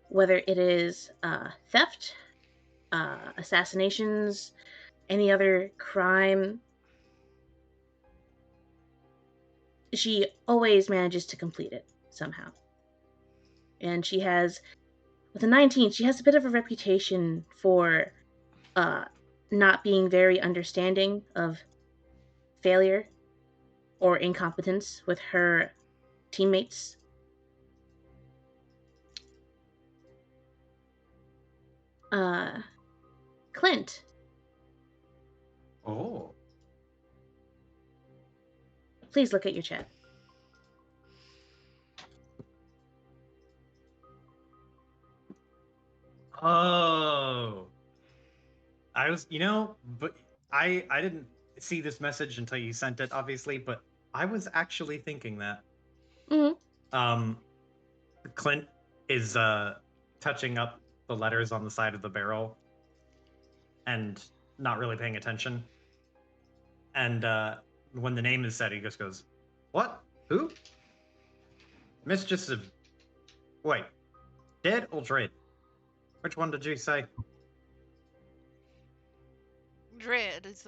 A: Whether it is theft, assassinations, any other crime, she always manages to complete it somehow. And she has, with a 19, she has a bit of a reputation for not being very understanding of failure or incompetence with her teammates. Clint,
E: Oh.
A: please look at your chat.
E: Oh. I was, but I didn't see this message until you sent it, obviously, but I was actually thinking that.
A: Mm-hmm.
E: Clint is touching up the letters on the side of the barrel and not really paying attention. And when the name is said, he just goes, "What? Who? Mistress of... Wait, dead or dread? Which one did you say?"
C: Dread is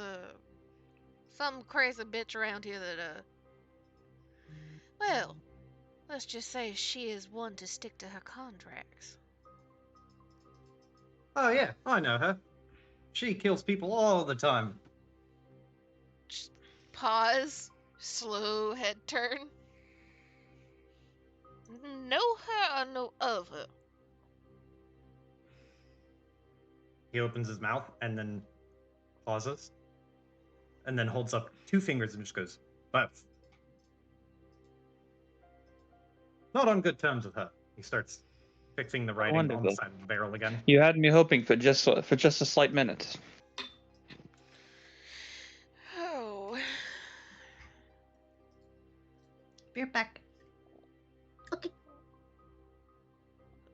C: some crazy bitch around here that well, let's just say she is one to stick to her contracts.
E: Oh yeah, I know her. She kills people all the time.
C: Just pause, slow head turn. Know her or know of her?
E: He opens his mouth and then pauses, and then holds up two fingers and just goes, "Both. Not on good terms with her." He starts fixing the writing on the
D: Wonderful.
E: side of the barrel again.
D: You had me hoping for just a slight minute.
C: Oh.
B: Be right back.
A: Okay.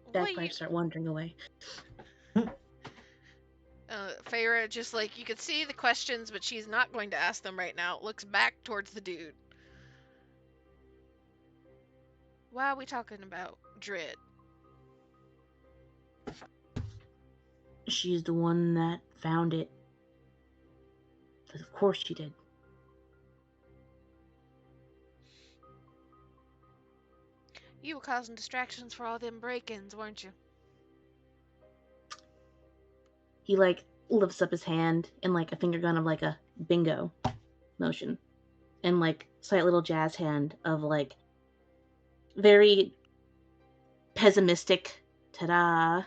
C: What
A: Bagpipes start wandering away.
C: Feyre just like, you could see the questions, but she's not going to ask them right now. Looks back towards the dude. Why are we talking about Dread?
A: She's the one that found it. But of course she did.
C: You were causing distractions for all them break-ins, weren't you?
A: He like lifts up his hand in like a finger gun of like a bingo motion. And like slight little jazz hand of like very pessimistic ta-da.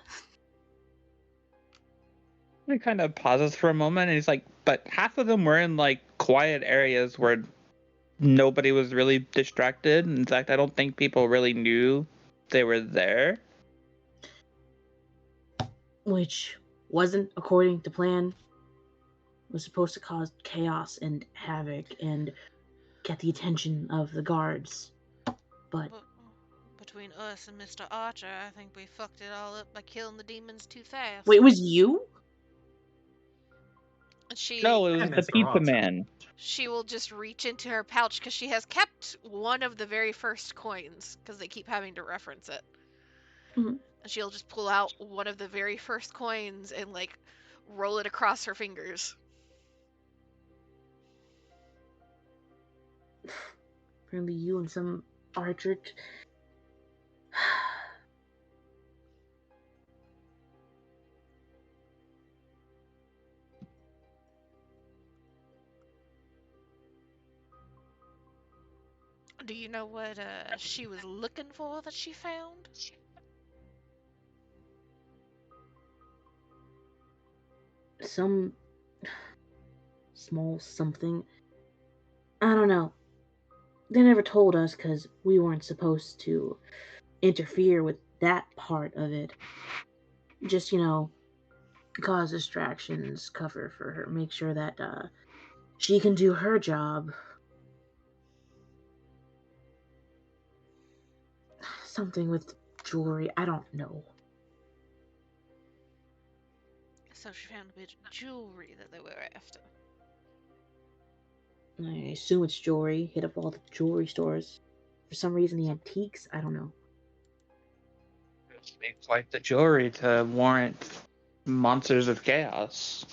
D: He kind of pauses for a moment and he's like, but half of them were in like quiet areas where nobody was really distracted. In fact, I don't think people really knew they were there.
A: Which wasn't according to plan. It was supposed to cause chaos and havoc and get the attention of the guards. But
C: between us and Mr. Archer, I think we fucked it all up by killing the demons too fast.
A: wait, it was you?
D: No, it was
E: And
D: the
E: Mr.
D: pizza
E: Roger.
D: man.
C: She will just reach into her pouch because she has kept one of the very first coins because they keep having to reference it.
A: Mhm.
C: And she'll just pull out one of the very first coins and like roll it across her fingers.
A: Apparently you and some Archer.
C: Do you know what she was looking for that she found?
A: Some small something. I don't know. They never told us because we weren't supposed to interfere with that part of it. Just, cause distractions, cover for her, make sure that she can do her job. Something with jewelry, I don't know.
C: So she found a bit of jewelry that they were after.
A: I assume it's jewelry. Hit up all the jewelry stores. for some reason the antiques. I don't know.
D: Just make quite the jewelry to warrant monsters of chaos.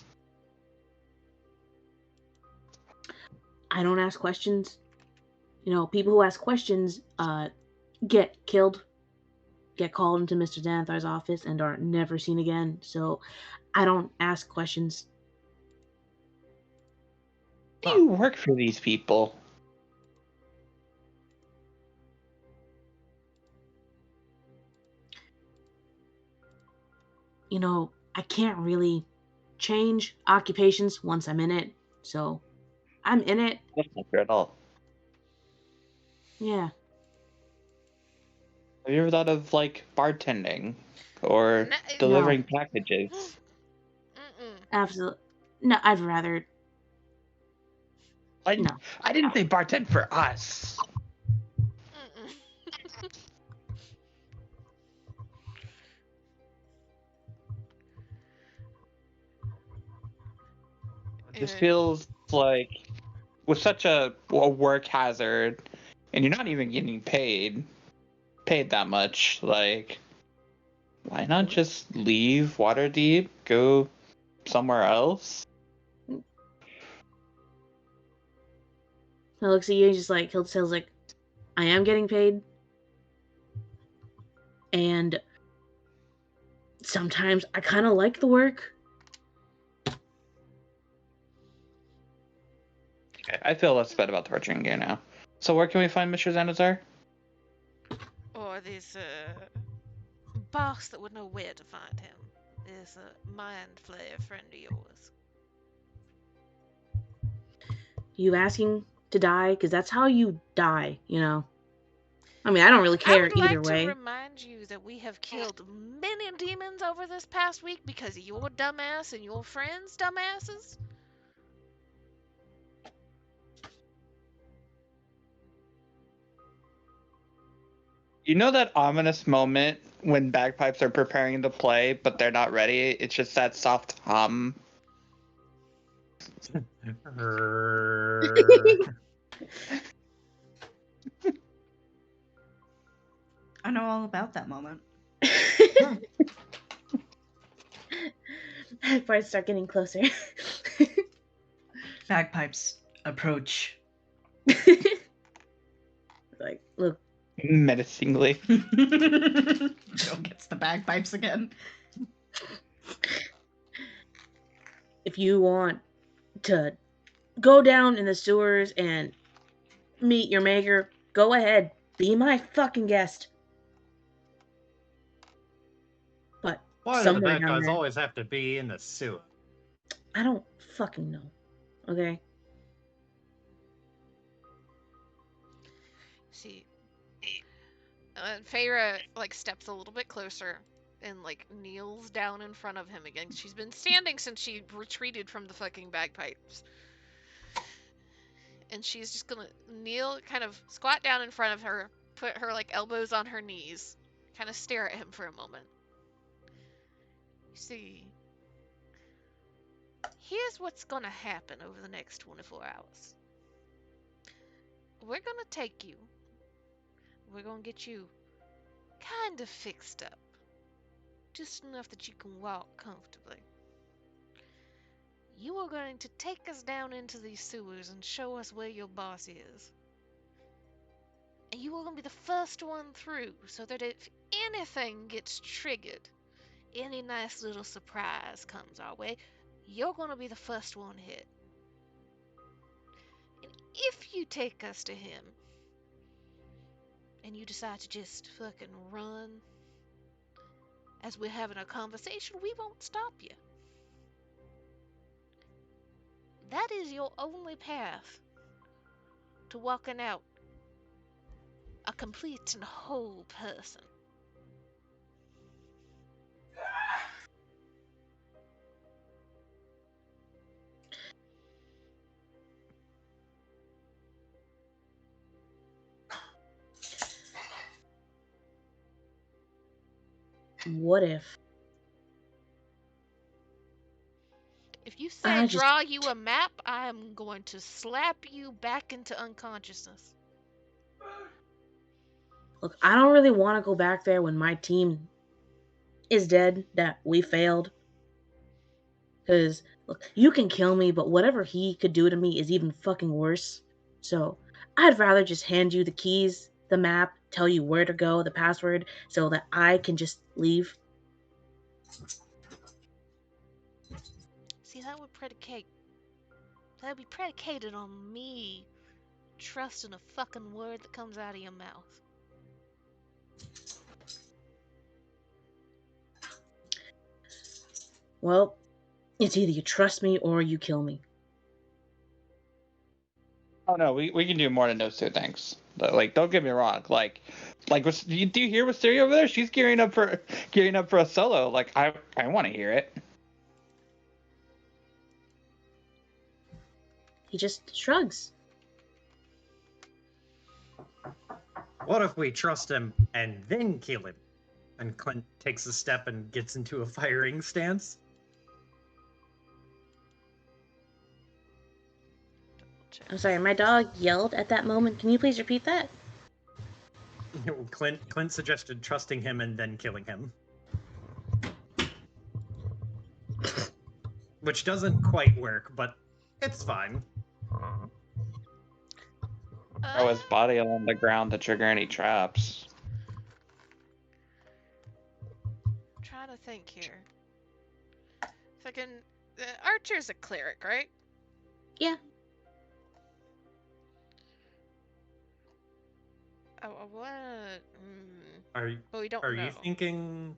A: I don't ask questions. People who ask questions get killed, get called into Mr. Xanathar's office, and are never seen again. So I don't ask questions.
D: Do you work for these people?
A: I can't really change occupations once I'm in it. So I'm in it.
D: That's not fair at all.
A: Yeah.
D: Have you ever thought of like bartending or
C: No.
D: delivering packages?
C: Mm-mm.
A: Absolutely. No, I'd rather.
D: I
A: No.
D: I didn't say bartend for us.
C: Mm-mm.
D: It just
C: Yeah.
D: feels like with such a work hazard, and you're not even getting paid that much. Like, why not just leave Waterdeep, go somewhere else?
A: He looks at you and just like he'll say like, I am getting paid, and sometimes I kind of like the work.
D: Okay, I feel less bad about torturing you now. So where can we find Mr. Xanathar?
C: Or this boss that would know where to find him. This mind flayer friend of yours.
A: You asking to die because that's how you die. I mean, I don't really
C: I
A: care
C: would
A: either
C: like
A: way.
C: to remind you that we have killed many demons over this past week because of your dumbass and your friends' dumbasses.
D: You know that ominous moment when bagpipes are preparing to play, but they're not ready? It's just that soft hum.
B: I know all about that moment.
A: Parts start getting closer.
B: Bagpipes approach.
A: Like, look,
D: Menacingly.
B: Joe gets the bagpipes again.
A: if you want to go down in the sewers and meet your maker, go ahead. Be my fucking guest. But
E: Why do the
A: somewhere
E: bad
A: down
E: guys
A: there,
E: always have to be in the sewer?
A: I don't fucking know. Okay?
C: See, Feyre steps a little bit closer and kneels down in front of him again. She's been standing since she retreated from the fucking bagpipes. And she's just gonna kneel, kind of squat down in front of her, put her elbows on her knees, kind of stare at him for a moment. You see, here's what's gonna happen over the next 24 hours. We're gonna take you. We're gonna get you kind of fixed up. Just enough that you can walk comfortably. You are going to take us down into these sewers and show us where your boss is. And you are going to be the first one through, so that if anything gets triggered, any nice little surprise comes our way, you're going to be the first one hit. And if you take us to him, and you decide to just fucking run as we're having a conversation, we won't stop you. That is your only path to walking out a complete and whole person.
A: What if?
C: If you say draw you a map, I am going to slap you back into unconsciousness.
A: Look, I don't really want to go back there when my team is dead, that we failed. Because, look, you can kill me, but whatever he could do to me is even fucking worse. So, I'd rather just hand you the keys, the map, tell you where to go, the password, so that I can just leave.
C: See, that would be predicated on me trusting a fucking word that comes out of your mouth.
A: Well, it's either you trust me or you kill me.
D: Oh no, we can do more than those two things. But, like, don't get me wrong. Like, do you hear Wisteria over there? She's gearing up for a solo. Like, I want to hear it.
A: He just shrugs.
E: What if we trust him and then kill him? And Clint takes a step and gets into a firing stance.
A: I'm sorry, my dog yelled at that moment. Can you please repeat that?
E: Clint suggested trusting him and then killing him. Which doesn't quite work, but it's fine.
D: Throw his body along the ground to trigger any traps.
C: I'm trying to think here. Fucking Archer's a cleric, right?
A: Yeah.
C: Oh, what?
E: Are
C: we don't
E: Are
C: know.
E: you thinking?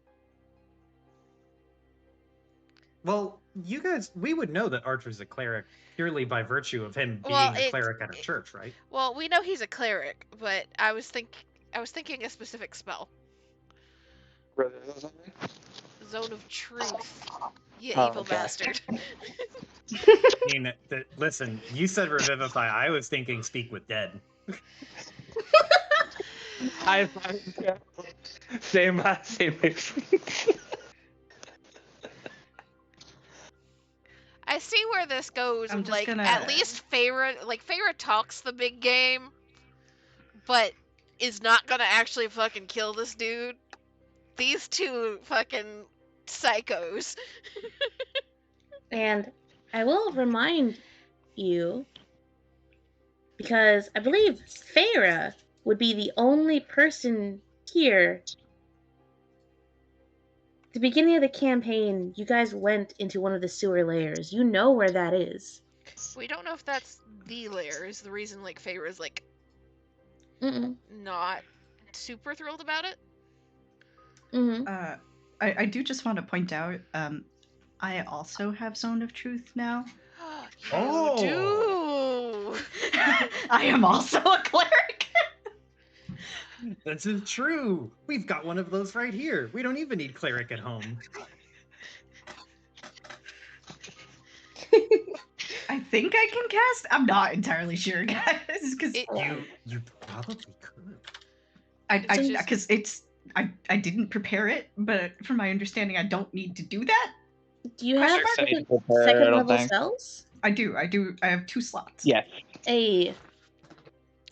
E: Well, you guys, we would know that Archer's a cleric purely by virtue of him being a cleric at a church, right?
C: Well, we know he's a cleric, but I was thinking a specific spell. Zone of Truth. You evil bastard.
E: I mean, listen, you said revivify. I was thinking speak with dead.
D: Same.
C: I see where this goes.
B: I'm just
C: Like,
B: gonna-
C: at least Feyre talks the big game, but is not gonna actually fucking kill this dude. These two fucking psychos.
A: And I will remind you, because I believe Feyre would be the only person here. At the beginning of the campaign, you guys went into one of the sewer layers. You know where that is.
C: We don't know if that's the lair. Is the reason like Feyre's like not super thrilled about it.
B: I do just want to point out, I also have Zone of Truth now.
C: You do.
B: I am also a cleric.
E: This is true. We've got one of those right here. We don't even need cleric at home.
B: I think I can cast. I'm not entirely sure, guys, because
E: you probably could.
B: Because I didn't prepare it, but from my understanding, I don't need to do that.
A: Do you have second level spells?
B: I do. I have 2 slots.
D: Yes.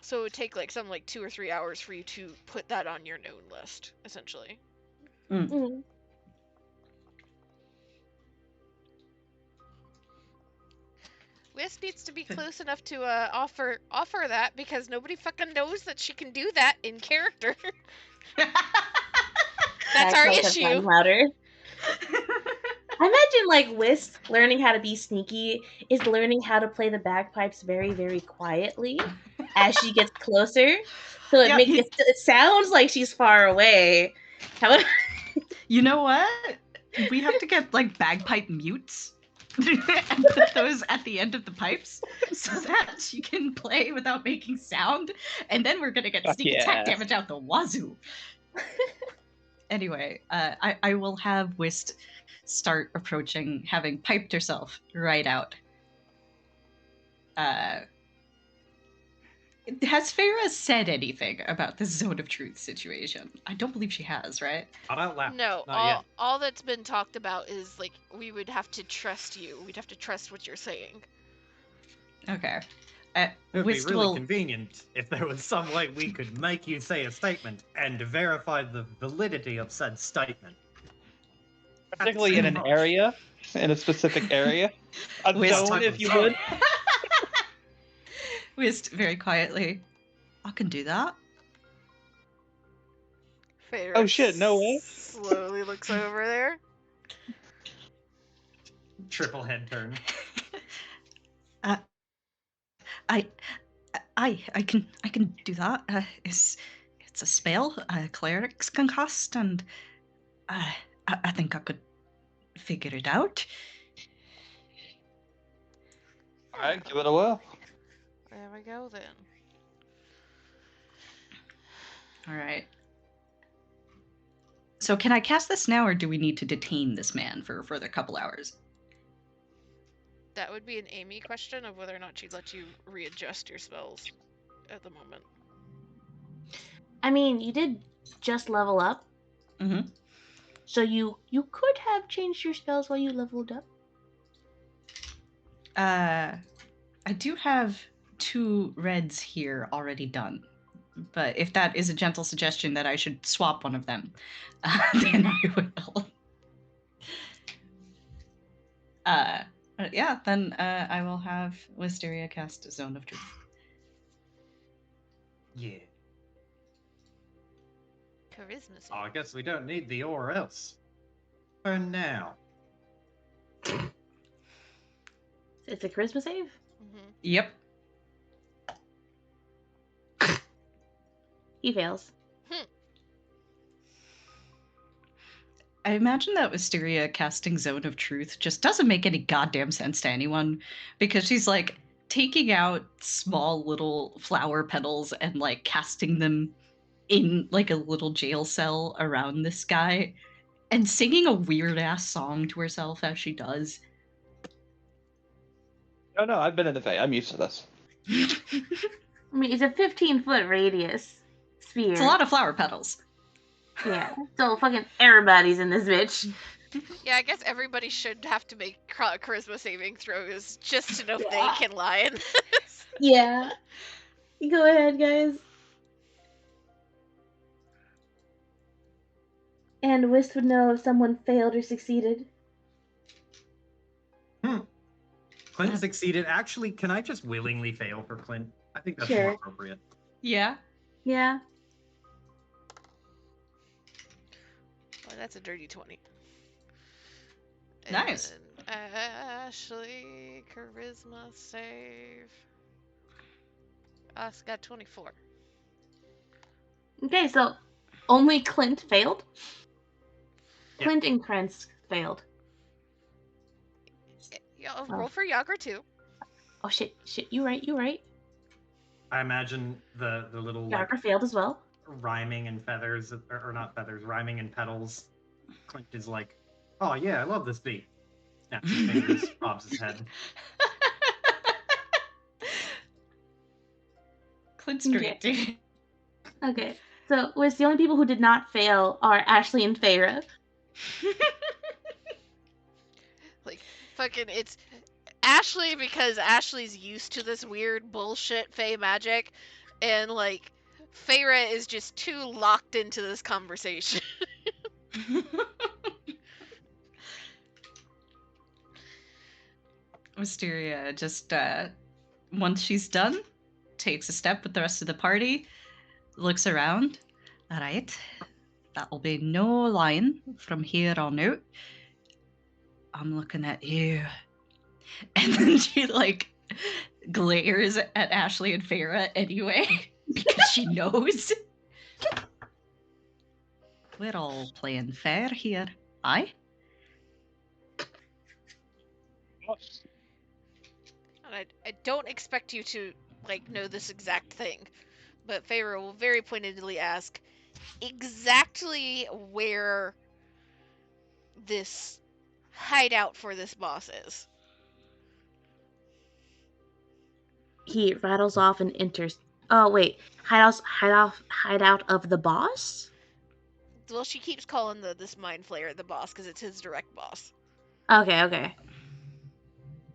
C: So it would take like 2 or 3 hours for you to put that on your known list, essentially. Liz needs to be close enough to offer that, because nobody fucking knows that she can do that in character. That's our issue.
A: Louder. I imagine like Whist learning how to be sneaky is learning how to play the bagpipes very, very quietly as she gets closer. So it sounds like she's far away. However,
B: you know what? We have to get like bagpipe mutes and put those at the end of the pipes so that she can play without making sound, and then we're gonna get sneak attack damage out the wazoo. Anyway, I will have Whist start approaching, having piped herself right out. Has Feyre said anything about the Zone of Truth situation? I don't believe she has, right?
E: Not out loud.
C: No,
E: Not yet.
C: all that's been talked about is like we would have to trust you. We'd have to trust what you're saying.
B: Okay.
E: It would be
B: Whist
E: really
B: will
E: convenient if there was some way we could make you say a statement and verify the validity of said statement.
D: Particularly in an area, in a specific area. A
B: Whist-
D: zone, if you would.
B: Whist very quietly. I can do that.
C: Feyre
D: Oh shit, no way.
C: slowly looks over there.
E: Triple head turn.
B: I can do that. It's a spell clerics can cast, and I think I could figure it out.
D: Alright, give it a whirl.
C: There we go then.
B: All right. So can I cast this now, or do we need to detain this man for a further couple hours?
C: That would be an Amy question of whether or not she'd let you readjust your spells at the moment.
A: I mean, you did just level up,
B: Mm-hmm.
A: so you could have changed your spells while you leveled up.
B: I do have 2 reds here already done, but if that is a gentle suggestion that I should swap one of them, then I will. Yeah, then I will have Wisteria cast Zone of Truth.
E: Yeah.
C: Charisma save.
E: Oh, I guess we don't need the or else. For now.
A: It's a charisma save.
C: Mm-hmm.
B: Yep.
A: He fails.
B: I imagine that Wisteria casting Zone of Truth just doesn't make any goddamn sense to anyone, because she's like taking out small little flower petals and like casting them in like a little jail cell around this guy and singing a weird ass song to herself as she does.
D: No, I've been in the Fae. I'm used to this.
A: I mean, it's a 15-foot radius sphere.
B: It's a lot of flower petals.
A: Yeah. So fucking everybody's in this bitch.
C: Yeah, I guess everybody should have to make charisma saving throws just to know if
A: Yeah.
C: they can lie in this.
A: Yeah. Go ahead, guys. And Wisp would know if someone failed or succeeded.
E: Clint succeeded. Actually, can I just willingly fail for Clint? I think that's
A: Sure.
E: more appropriate.
B: Yeah.
A: Yeah.
C: Well, that's a dirty 20.
B: Nice.
C: And Ashley, charisma save. Us got 24.
A: Okay, so only Clint failed?
E: Yeah.
A: Clint and Krentz failed.
C: Yeah, roll for Yagra too.
A: Oh shit, you right.
E: I imagine the little like
A: Yagra failed as well.
E: rhyming and feathers, or not feathers, rhyming and petals. Clint is like, oh yeah, I love this beat. Snaps his fingers, bobs his head.
B: Clint's great, dude.
A: Okay, so Wisp, the only people who did not fail are Ashley and Feyre.
C: Like, fucking, it's Ashley because Ashley's used to this weird bullshit Fey magic, and like, Feyre is just too locked into this conversation.
B: Wisteria just, once she's done, takes a step with the rest of the party, looks around. All right, that'll be no lying from here on out. I'm looking at you. And then she, like, glares at Ashley and Feyre anyway, because she knows. We're all playing fair here, aye?
C: And I don't expect you to, like, know this exact thing, but Feyre will very pointedly ask exactly where this hideout for this boss is.
A: He rattles off and enters. Oh wait, hideout of the boss?
C: Well, she keeps calling this mind flayer the boss because it's his direct boss.
A: Okay.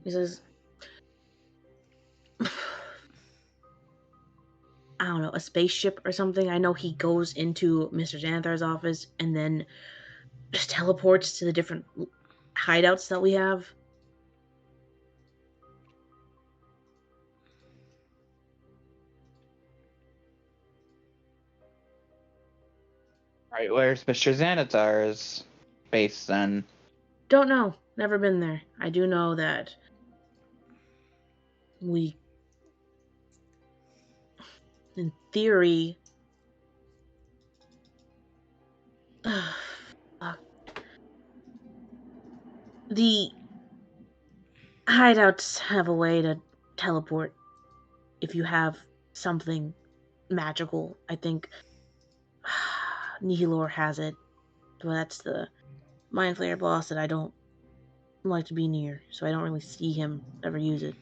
A: This is I don't know, a spaceship or something. I know he goes into Mr. Xanathar's office and then just teleports to the different hideouts that we have.
D: Right, where's Mr. Xanathar's base then?
A: Don't know. Never been there. I do know that we, in theory, fuck. The hideouts have a way to teleport if you have something magical. I think Nihilor has it. But that's the Mind Flayer boss that I don't like to be near, so I don't really see him ever use it.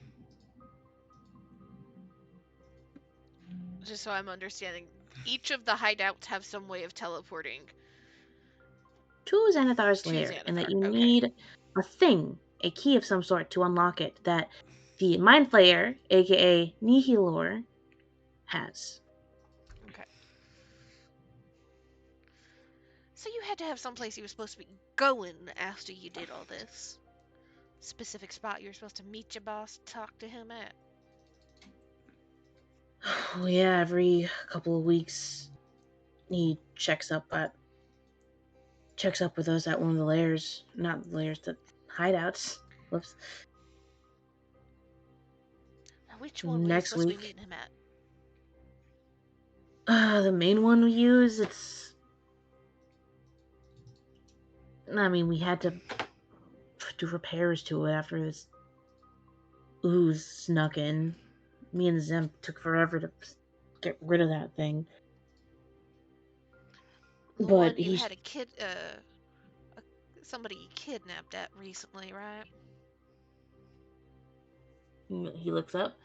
C: Just so I'm understanding, each of the hideouts have some way of teleporting
A: To Xanathar's
C: to
A: lair, and that
C: Xanathar.
A: you
C: Okay.
A: need a thing, a key of some sort to unlock it that the Mind Flayer, aka Nihilor, has.
C: Okay. So you had to have someplace you were supposed to be going after you did all this. Specific spot you were supposed to meet your boss, talk to him at.
A: Oh yeah, every couple of weeks he checks up with us at one of the lairs. Not the lairs, the hideouts. Whoops.
C: Now, which one were you
A: Next
C: supposed to be
A: week,
C: meeting him at?
A: the main one we use, we had to do repairs to it after this ooze snuck in. Me and Zem took forever to get rid of that thing.
C: The
A: But
C: one you
A: he
C: had somebody kidnapped at recently, right?
A: looks up.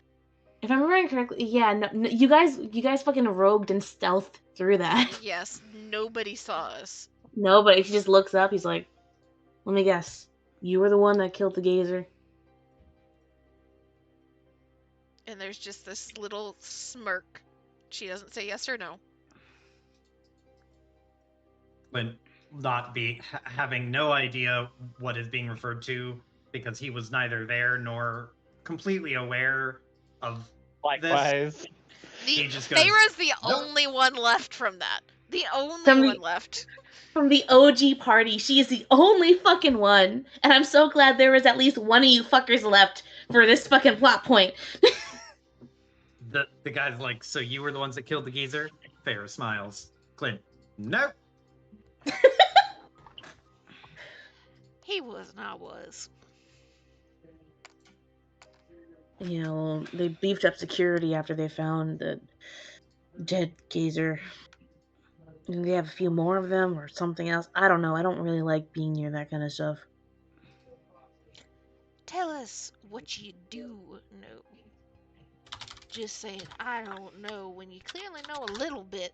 A: If I'm remembering correctly, yeah, no, you guys fucking rogued and stealthed through that.
C: Yes, nobody saw us.
A: No, but he just looks up. He's like, "Let me guess, you were the one that killed the gazer."
C: And there's just this little smirk. She doesn't say yes or no.
E: When having no idea what is being referred to because he was neither there nor completely aware of
D: Likewise.
C: The
E: He just goes,
C: Feyre's the
E: "Nope."
C: only one left from that. The only
A: From
C: one
A: the
C: left.
A: from the OG party, she is the only fucking one, and I'm so glad there was at least one of you fuckers left for this fucking plot point.
E: The guy's like, "So you were the ones that killed the geezer?" Farrah smiles. Clint, nope.
C: He was and I was.
A: You know, they beefed up security after they found the dead gazer. And they have a few more of them or something else. I don't know. I don't really like being near that kind of stuff.
C: Tell us what you do know. Just saying I don't know when you clearly know a little bit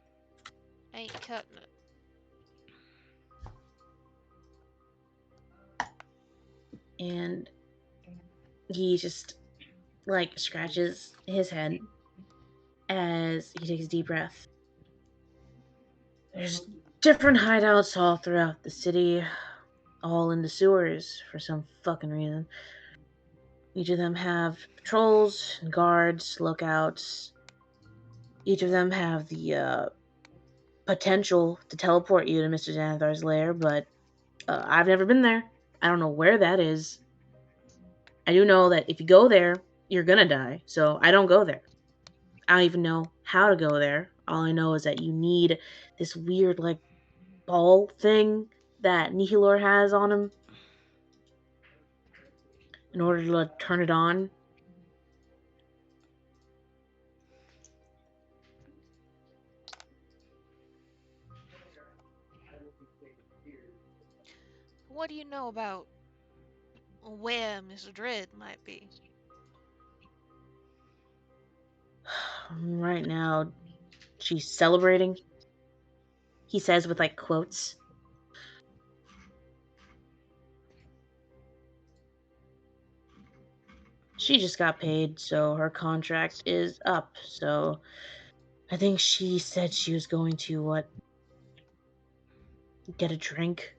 C: ain't cutting it.
A: And he just like scratches his head as he takes a deep breath. There's different hideouts all throughout the city, all in the sewers for some fucking reason. Each of them have patrols and guards, lookouts. Each of them have the potential to teleport you to Mr. Xanathar's lair, but I've never been there. I don't know where that is. I do know that if you go there, you're gonna die, so I don't go there. I don't even know how to go there. All I know is that you need this weird, like, ball thing that Nihilor has on him in order to turn it on.
C: What do you know about where Mr. Dread might be?
A: Right now, she's celebrating. He says with like quotes. She just got paid, so her contract is up. So I think she said she was going to, get a drink.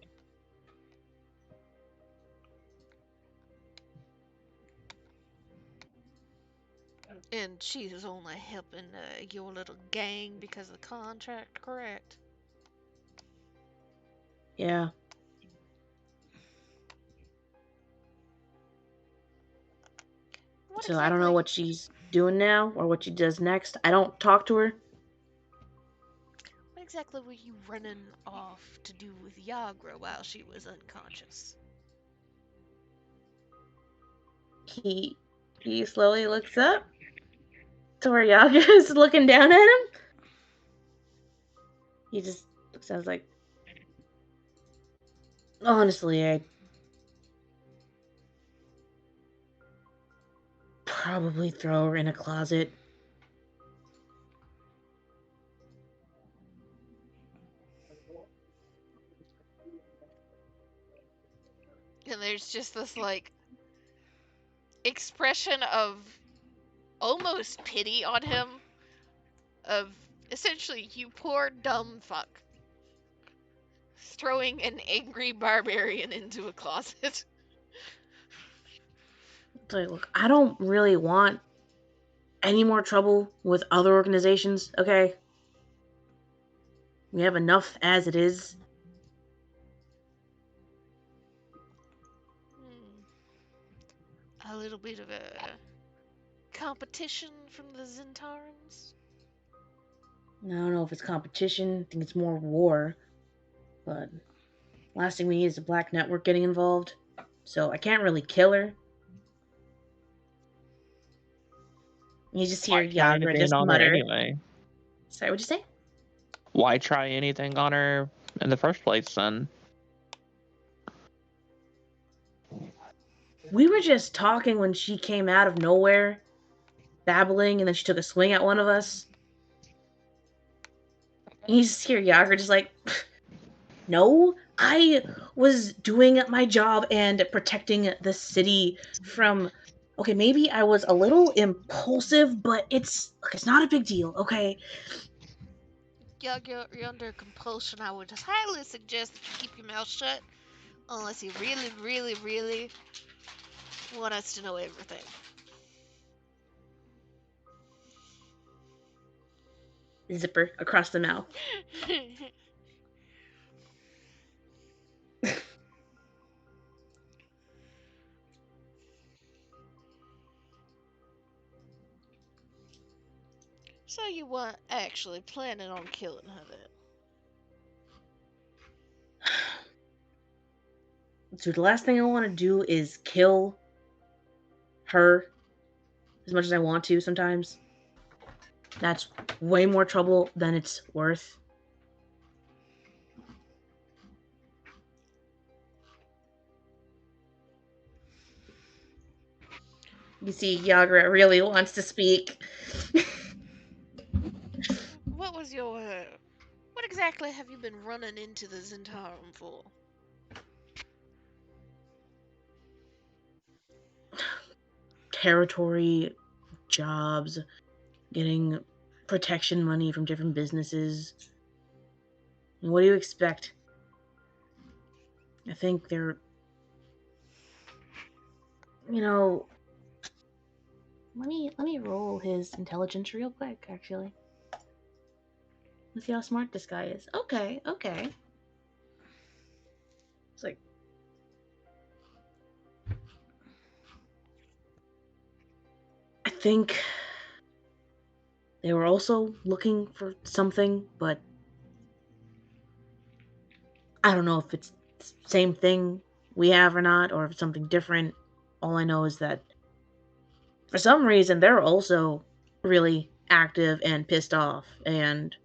C: And she's only helping your little gang because of the contract, correct?
A: Yeah.
C: What
A: So I don't know
C: exactly?
A: what she's doing now or what she does next. I don't talk to her.
C: What exactly were you running off to do with Yagra while she was unconscious?
A: He slowly looks up to where Yaga is looking down at him. He just looks at us like, honestly, I'd probably throw her in a closet.
C: And there's just this like expression of almost pity on him, of essentially, you poor dumb fuck, throwing an angry barbarian into a closet.
A: It's like, look, I don't really want any more trouble with other organizations, okay? We have enough as it is.
C: A little bit of a competition from the Zentarans?
A: I don't know if it's competition. I think it's more war. But last thing we need is the Black Network getting involved. So I can't really kill her. You just hear
D: Why try
A: Yagra
D: anything
A: just
D: on her
A: mutter.
D: anyway?
A: Sorry, what'd you say?
D: Why try anything on her in the first place then?
A: We were just talking when she came out of nowhere, babbling, and then she took a swing at one of us. And you just hear Yagra just like, no, I was doing my job and protecting the city from. Okay, maybe I was a little impulsive, but it's not a big deal, okay?
C: You're under compulsion. I would highly suggest that you keep your mouth shut unless you really, really, really want us to know everything.
A: Zipper across the mouth.
C: So you weren't actually planning on killing her then?
A: So the last thing I want to do is kill her as much as I want to sometimes. That's way more trouble than it's worth. You see, Yagra really wants to speak.
C: What was your, what exactly have you been running into the Zentarum for?
A: Territory, jobs, getting protection money from different businesses. What do you expect? I think they're, you know, let me roll his intelligence real quick, actually. Let's see how smart this guy is. Okay. It's like, I think they were also looking for something, but I don't know if it's the same thing we have or not, or if it's something different. All I know is that for some reason they're also really active and pissed off and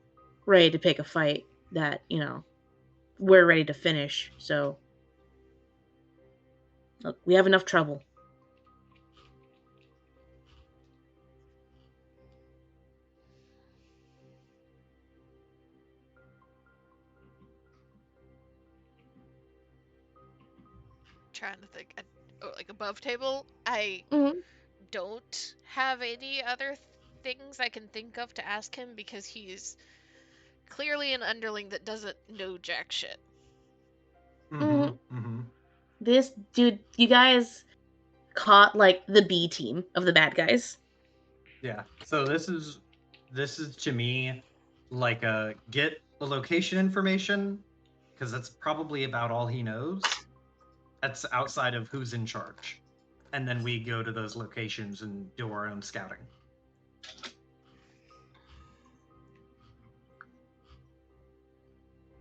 A: ready to pick a fight that, we're ready to finish. So, look, we have enough trouble.
C: Trying to think. Like above table, I
A: Mm-hmm.
C: don't have any other things I can think of to ask him because he's clearly an underling that doesn't know jack shit.
A: This dude, you guys caught like the B team of the bad guys.
E: Yeah. So this is to me like a get the location information because that's probably about all he knows. That's outside of who's in charge. And then we go to those locations and do our own scouting.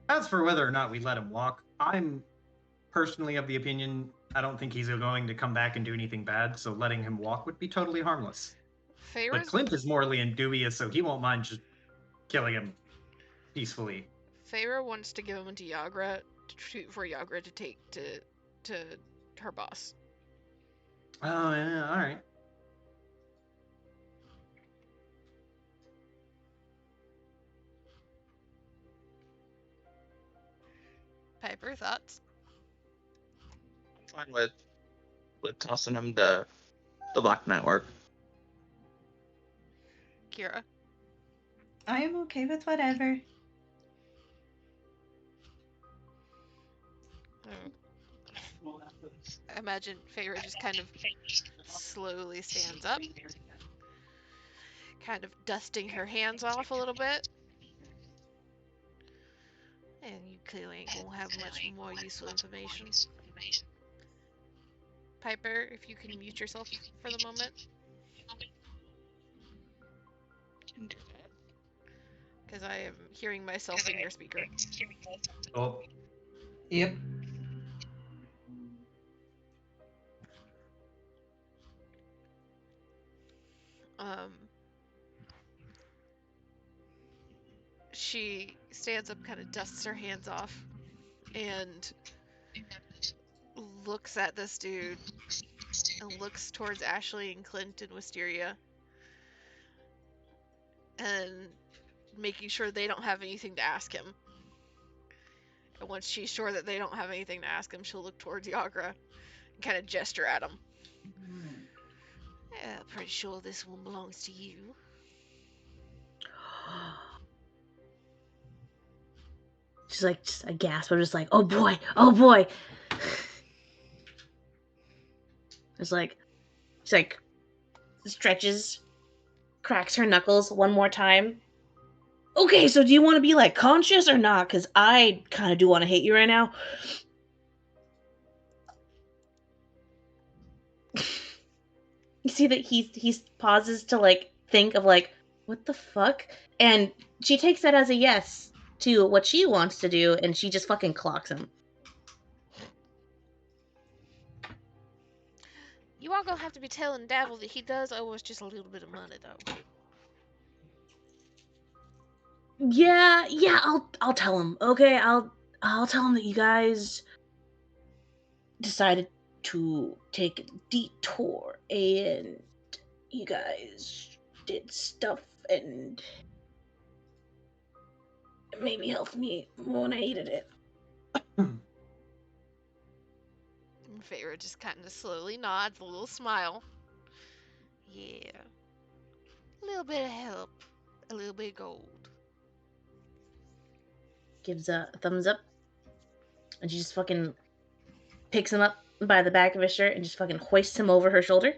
E: As for whether or not we let him walk, I'm personally of the opinion I don't think he's going to come back and do anything bad, so letting him walk would be totally harmless. But
C: Feyre's
E: Clint is morally dubious, so he won't mind just killing him peacefully.
C: Feyre wants to give him to Yagra for Yagra to take to her boss.
E: Oh yeah, all right.
C: Piper, thoughts?
D: I'm fine with tossing him the Black Network.
C: Kira?
B: I am okay with whatever.
C: I imagine Feyre just kind of slowly stands up, kind of dusting her hands off a little bit. And you clearly ain't gonna have much more useful information. Piper, if you can mute yourself for the moment. Because I am hearing myself in your speaker.
E: Oh,
B: Yep.
C: She stands up, kind of dusts her hands off, and looks at this dude, and looks towards Ashley and Clint and Wisteria, and making sure they don't have anything to ask him. And once she's sure that they don't have anything to ask him, she'll look towards Yagra and kind of gesture at him. Yeah, pretty sure this one belongs to you.
A: She's like, just a gasp. I'm just like, oh boy, oh boy. It's like, she's like, stretches, cracks her knuckles one more time. Okay, so do you want to be like conscious or not? Because I kind of do want to hate you right now. You see that he pauses to like think of like, what the fuck? And she takes that as a yes to what she wants to do, and she just fucking clocks him.
C: You are gonna have to be telling Davil that he does owe us just a little bit of money, though.
A: Yeah, I'll tell him. Okay, I'll tell him that you guys decided to take a detour and you guys did stuff and maybe helped me when I needed it.
C: Feyre just kind of slowly nods, a little smile. Yeah. A little bit of help. A little bit of gold.
A: Gives a thumbs up. And she just fucking picks him up by the back of his shirt and just fucking hoists him over her shoulder.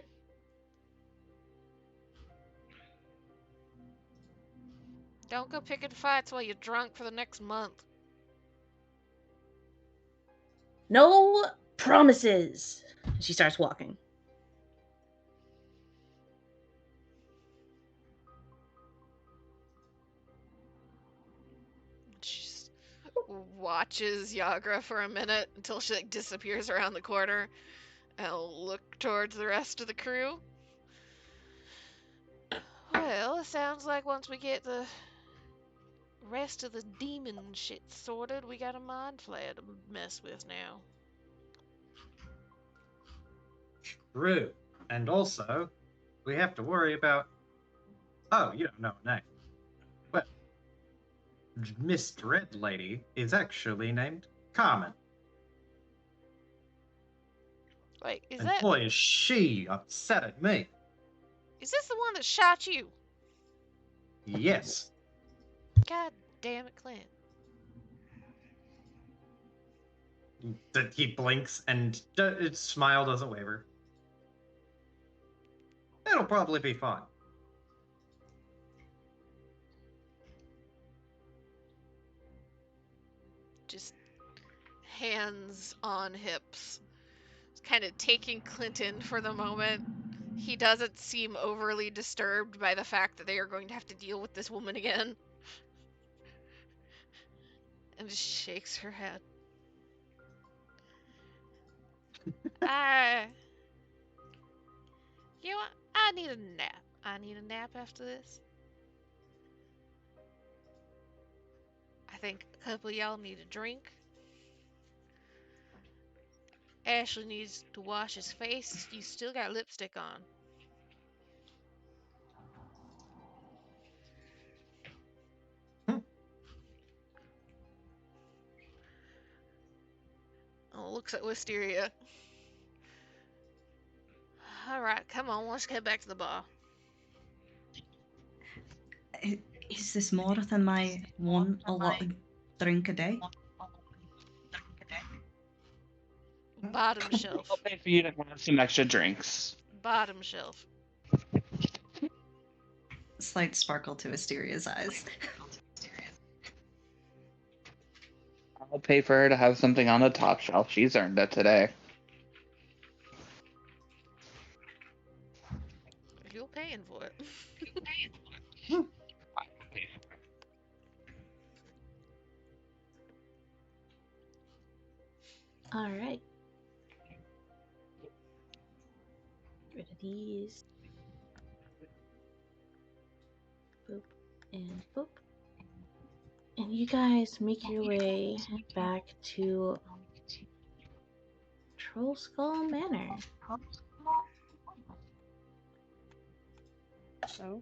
C: Don't go picking fights while you're drunk for the next month.
A: No promises. And she starts walking.
C: She just watches Yagra for a minute until she like disappears around the corner. And I'll look towards the rest of the crew. Well, it sounds like once we get the rest of the demon shit sorted, we got a mind flare to mess with now.
E: true. And also, we have to worry about. Oh, you don't know her name. Well, Miss Dread Lady is actually named Carmen.
C: Wait, is
E: And
C: that
E: boy, is she upset at me.
C: is this the one that shot you?
E: Yes.
C: God damn it, Clint.
E: He blinks and its smile doesn't waver. It'll probably be fun.
C: Just hands on hips. Kind of taking Clinton for the moment. He doesn't seem overly disturbed by the fact that they are going to have to deal with this woman again. And just shakes her head. You know what? I need a nap. I need a nap after this. I think a couple of y'all need a drink. Ashley needs to wash his face. You still got lipstick on. Oh, looks at Wisteria. Alright, come on, let's get back to the bar.
B: Is this more than my one allotted drink a day?
C: Bottom shelf.
D: I'll pay for you to have some extra drinks.
C: Bottom shelf.
B: Slight sparkle to Asteria's eyes.
D: I'll pay for her to have something on the top shelf. She's earned it today.
C: You're paying for it.
A: All right. Get rid of these. Boop and boop. And you guys make your way back to Troll Skull Manor.
F: So,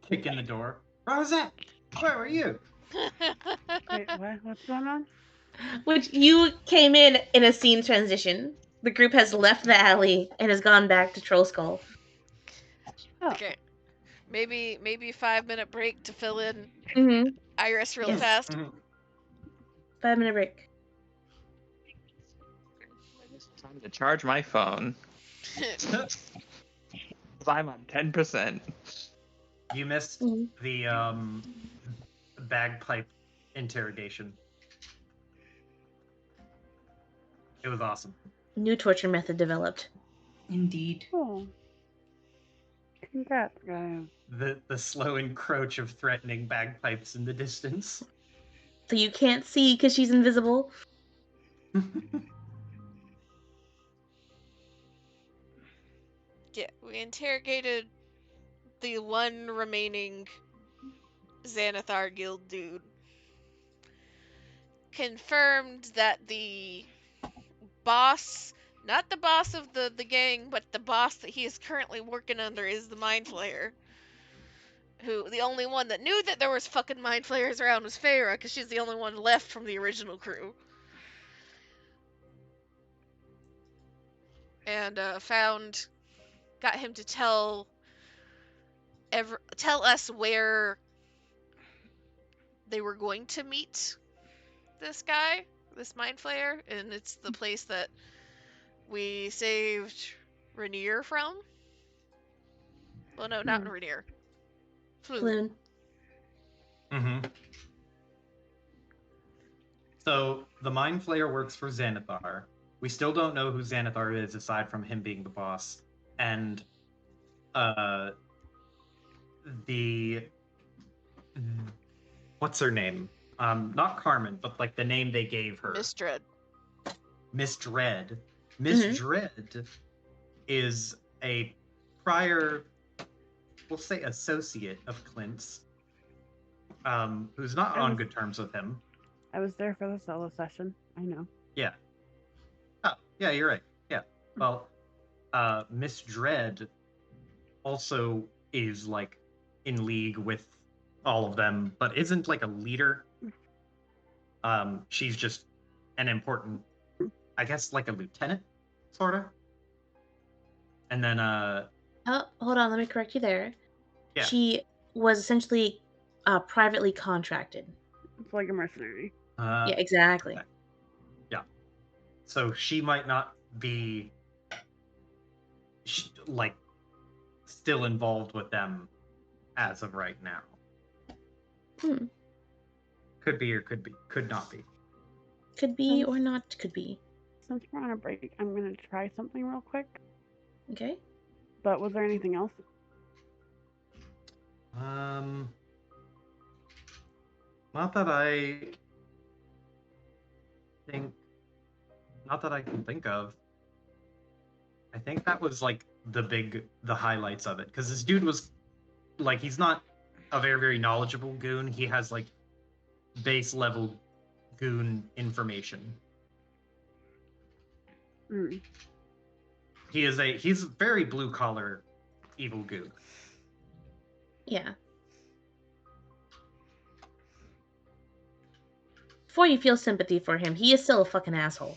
E: Kick in the door. Rosette, where were you?
F: wait, what? What's going on?
A: Which you came in a scene transition. The group has left the alley and has gone back to Troll Skull.
F: Oh,
C: Okay. Maybe 5-minute break to fill in
A: Mm-hmm.
C: Iris really
A: Yes.
C: fast.
E: Mhm.
A: 5-minute break.
D: It's time to charge my phone. I'm on 10%.
E: You missed
A: Mhm.
E: the bagpipe interrogation. It was awesome.
A: New torture method developed.
B: Indeed.
F: cool. Congrats, guys.
E: The slow encroach of threatening bagpipes in the distance.
A: So you can't see because she's invisible.
C: Yeah, we interrogated the one remaining Xanathar Guild dude. Confirmed that the boss, not the boss of the gang, but the boss that he is currently working under is the Mind Flayer. Who, the only one that knew that there was fucking Mind Flayers around was Feyre, because she's the only one left from the original crew. And got him to tell us where they were going to meet this guy, this Mind Flayer, and it's the place that we saved Rainier from. Well, no, not Rainier. Flood.
A: Floon.
E: Mm-hmm. So the Mind Flayer works for Xanathar. We still don't know who Xanathar is aside from him being the boss. And the what's her name? Not Carmen, but like the name they gave her.
C: Miss Dread.
E: Miss Dread. Miss
A: Mhm.
E: Dread is a prior, we'll say, associate of Clint's, who's not on good terms with him.
F: I was there for the solo session. I know.
E: Yeah. Oh, yeah, you're right. Yeah. Well, Miss Dread also is like in league with all of them, but isn't like a leader. She's just an important, I guess, like a lieutenant, sorta. And then
A: Oh, hold on, let me correct you there.
E: Yeah.
A: She was essentially privately contracted.
F: It's like a mercenary.
A: Yeah, exactly.
E: Yeah. So she might not be like still involved with them as of right now.
A: Hmm.
E: Could be or could not be.
A: Could be or not could be.
F: Since we're on a break, I'm gonna try something real quick.
A: Okay.
F: But was there anything else?
E: Not that I think. Not that I can think of. I think that was like the highlights of it, because this dude was like, he's not a very knowledgeable goon. He has like base level goon information.
F: Mm.
E: He's a very blue collar evil goon.
A: Yeah. Before you feel sympathy for him, he is still a fucking asshole.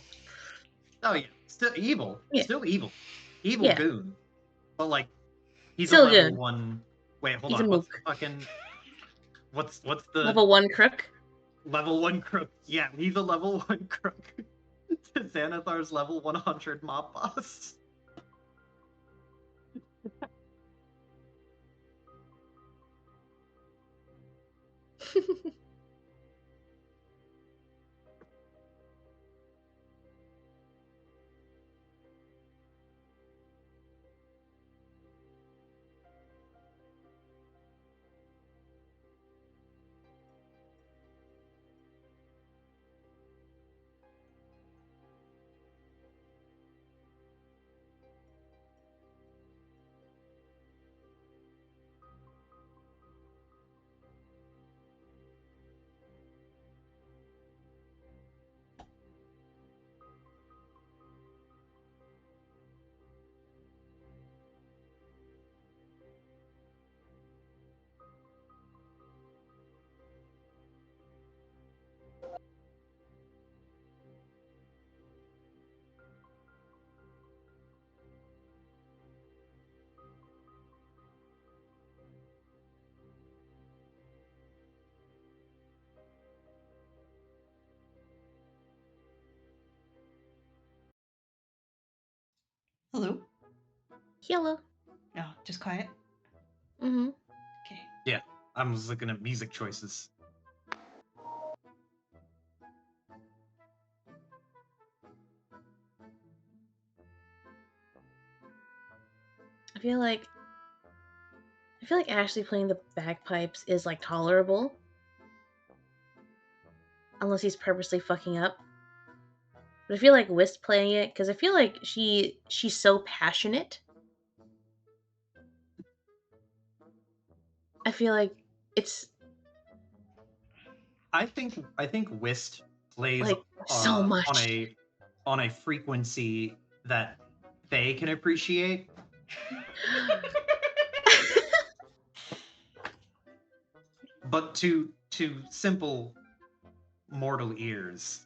E: Oh yeah, still evil.
A: Yeah.
E: Still evil. Evil
A: Yeah.
E: goon. But like, he's
A: Still
E: a level
A: good.
E: 1. Wait, hold
A: He's a
E: on. What's
A: mook.
E: the fucking? What's the
A: Level 1 crook.
E: level 1 crook? Yeah, he's a level 1 crook. To Xanathar's level 100 mob boss.
B: Hello?
A: Hello.
B: No, just quiet.
A: Mm-hmm.
B: Okay.
E: Yeah, I was looking at music choices.
A: I feel like Ashley playing the bagpipes is like tolerable. Unless he's purposely fucking up. But I feel like Wisp playing it, because I feel like she's so passionate. I feel like it's
E: I think Whist plays
A: like so much.
E: on a frequency that they can appreciate. But to simple mortal ears,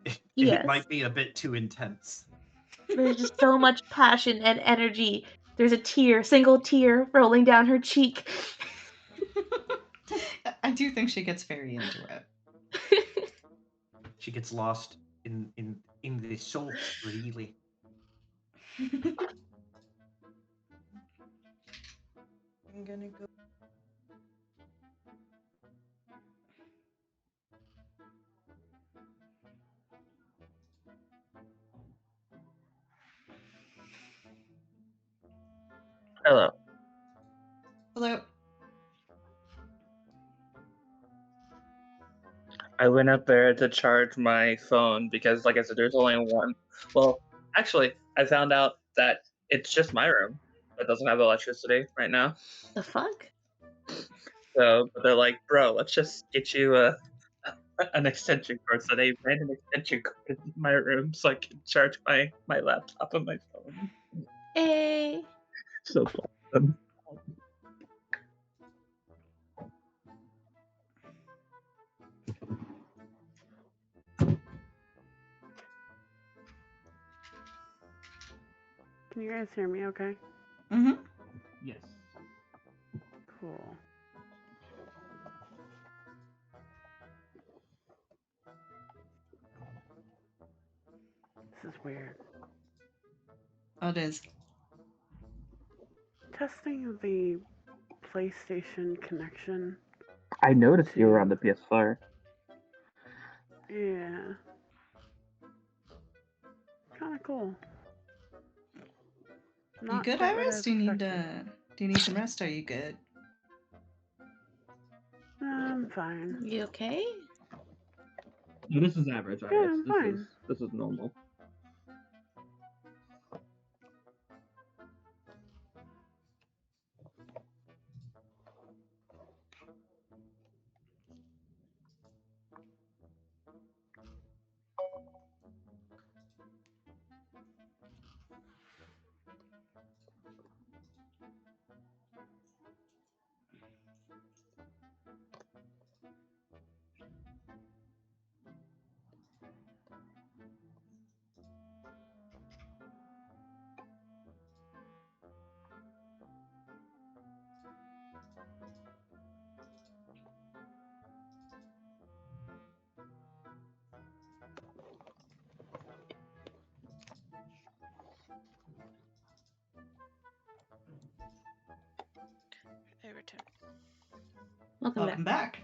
E: it
A: Yes.
E: might be a bit too intense.
A: There's just so much passion and energy. There's a single tear rolling down her cheek.
B: I do think she gets very into it.
E: She gets lost in the soul, really. I'm gonna go.
D: Hello.
B: Hello?
D: I went up there to charge my phone because, like I said, there's only one. Well, actually, I found out that it's just my room that doesn't have electricity right now.
A: The fuck?
D: So, but they're like, bro, let's just get you an extension cord. So they ran an extension cord in my room so I can charge my laptop and my phone.
A: Hey.
D: So awesome.
F: Can you guys hear me okay?
B: Mm-hmm.
D: Yes.
F: Cool. This is weird.
B: Oh, it is.
F: Testing the PlayStation connection.
D: I noticed you were
F: to-
D: on the PS4.
F: Yeah. Kind of cool.
B: You
F: Not
B: good,
F: quite what I
B: Iris?
F: was
B: Do you need
F: expecting.
B: some rest? Are you good?
F: I'm fine.
A: You okay?
D: This is average,
F: Yeah,
D: Iris.
F: I'm fine.
D: This is normal.
C: I return.
A: Welcome
B: Welcome
A: back.
B: back.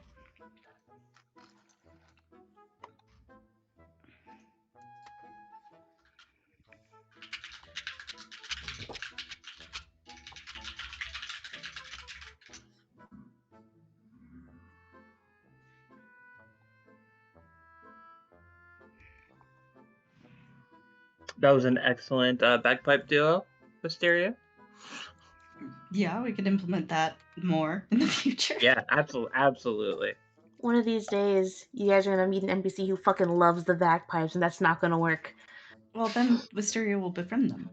D: That was an excellent bagpipe duo, Wisteria.
B: Yeah, we could implement that more in the future.
D: Yeah, absolutely.
A: One of these days, you guys are gonna meet an NPC who fucking loves the bagpipes, and that's not gonna work.
B: Well, then Wisteria will befriend them.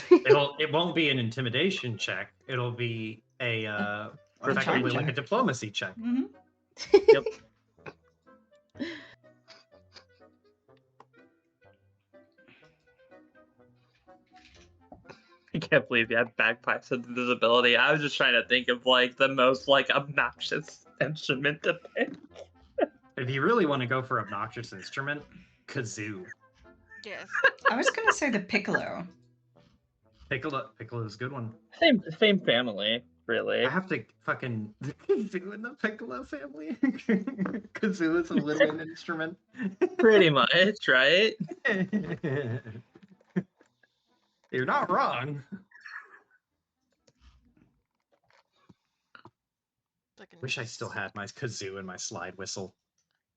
E: It won't be an intimidation check. It'll be a effectively
B: charm
E: like a
B: check.
E: diplomacy check.
B: Mm-hmm.
D: Yep. I can't believe you have bagpipes and invisibility. I was just trying to think of like the most like obnoxious instrument to pick.
E: If you really want to go for obnoxious instrument, kazoo.
C: Yes.
B: I was gonna say the piccolo.
E: Piccolo's a good one.
D: Same family, really.
E: I have to fucking kazoo in the piccolo family. Kazoo is a woodwind instrument.
D: Pretty much, right?
E: You're not wrong.
C: Fucking
E: Wish I still had my kazoo and my slide whistle.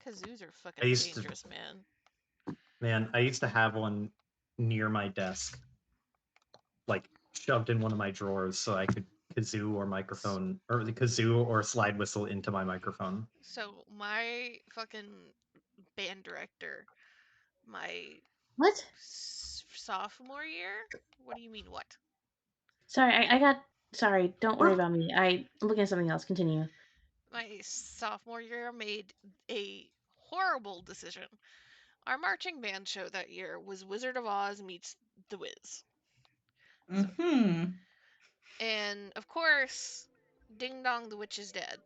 C: kazoos are
E: I
C: fucking
E: used to-
C: dangerous, man.
E: Man, I used to have one near my desk, like shoved in one of my drawers so I could kazoo or microphone or the kazoo or slide whistle into my microphone.
C: So my fucking band director, my
A: What?
C: sophomore year. What do you mean? What?
A: Sorry, I got. Sorry, don't worry about me. I'm looking at something else. Continue.
C: My sophomore year made a horrible decision. Our marching band show that year was Wizard of Oz meets The Wiz.
B: Mm-hmm.
C: And of course, Ding Dong the Witch is Dead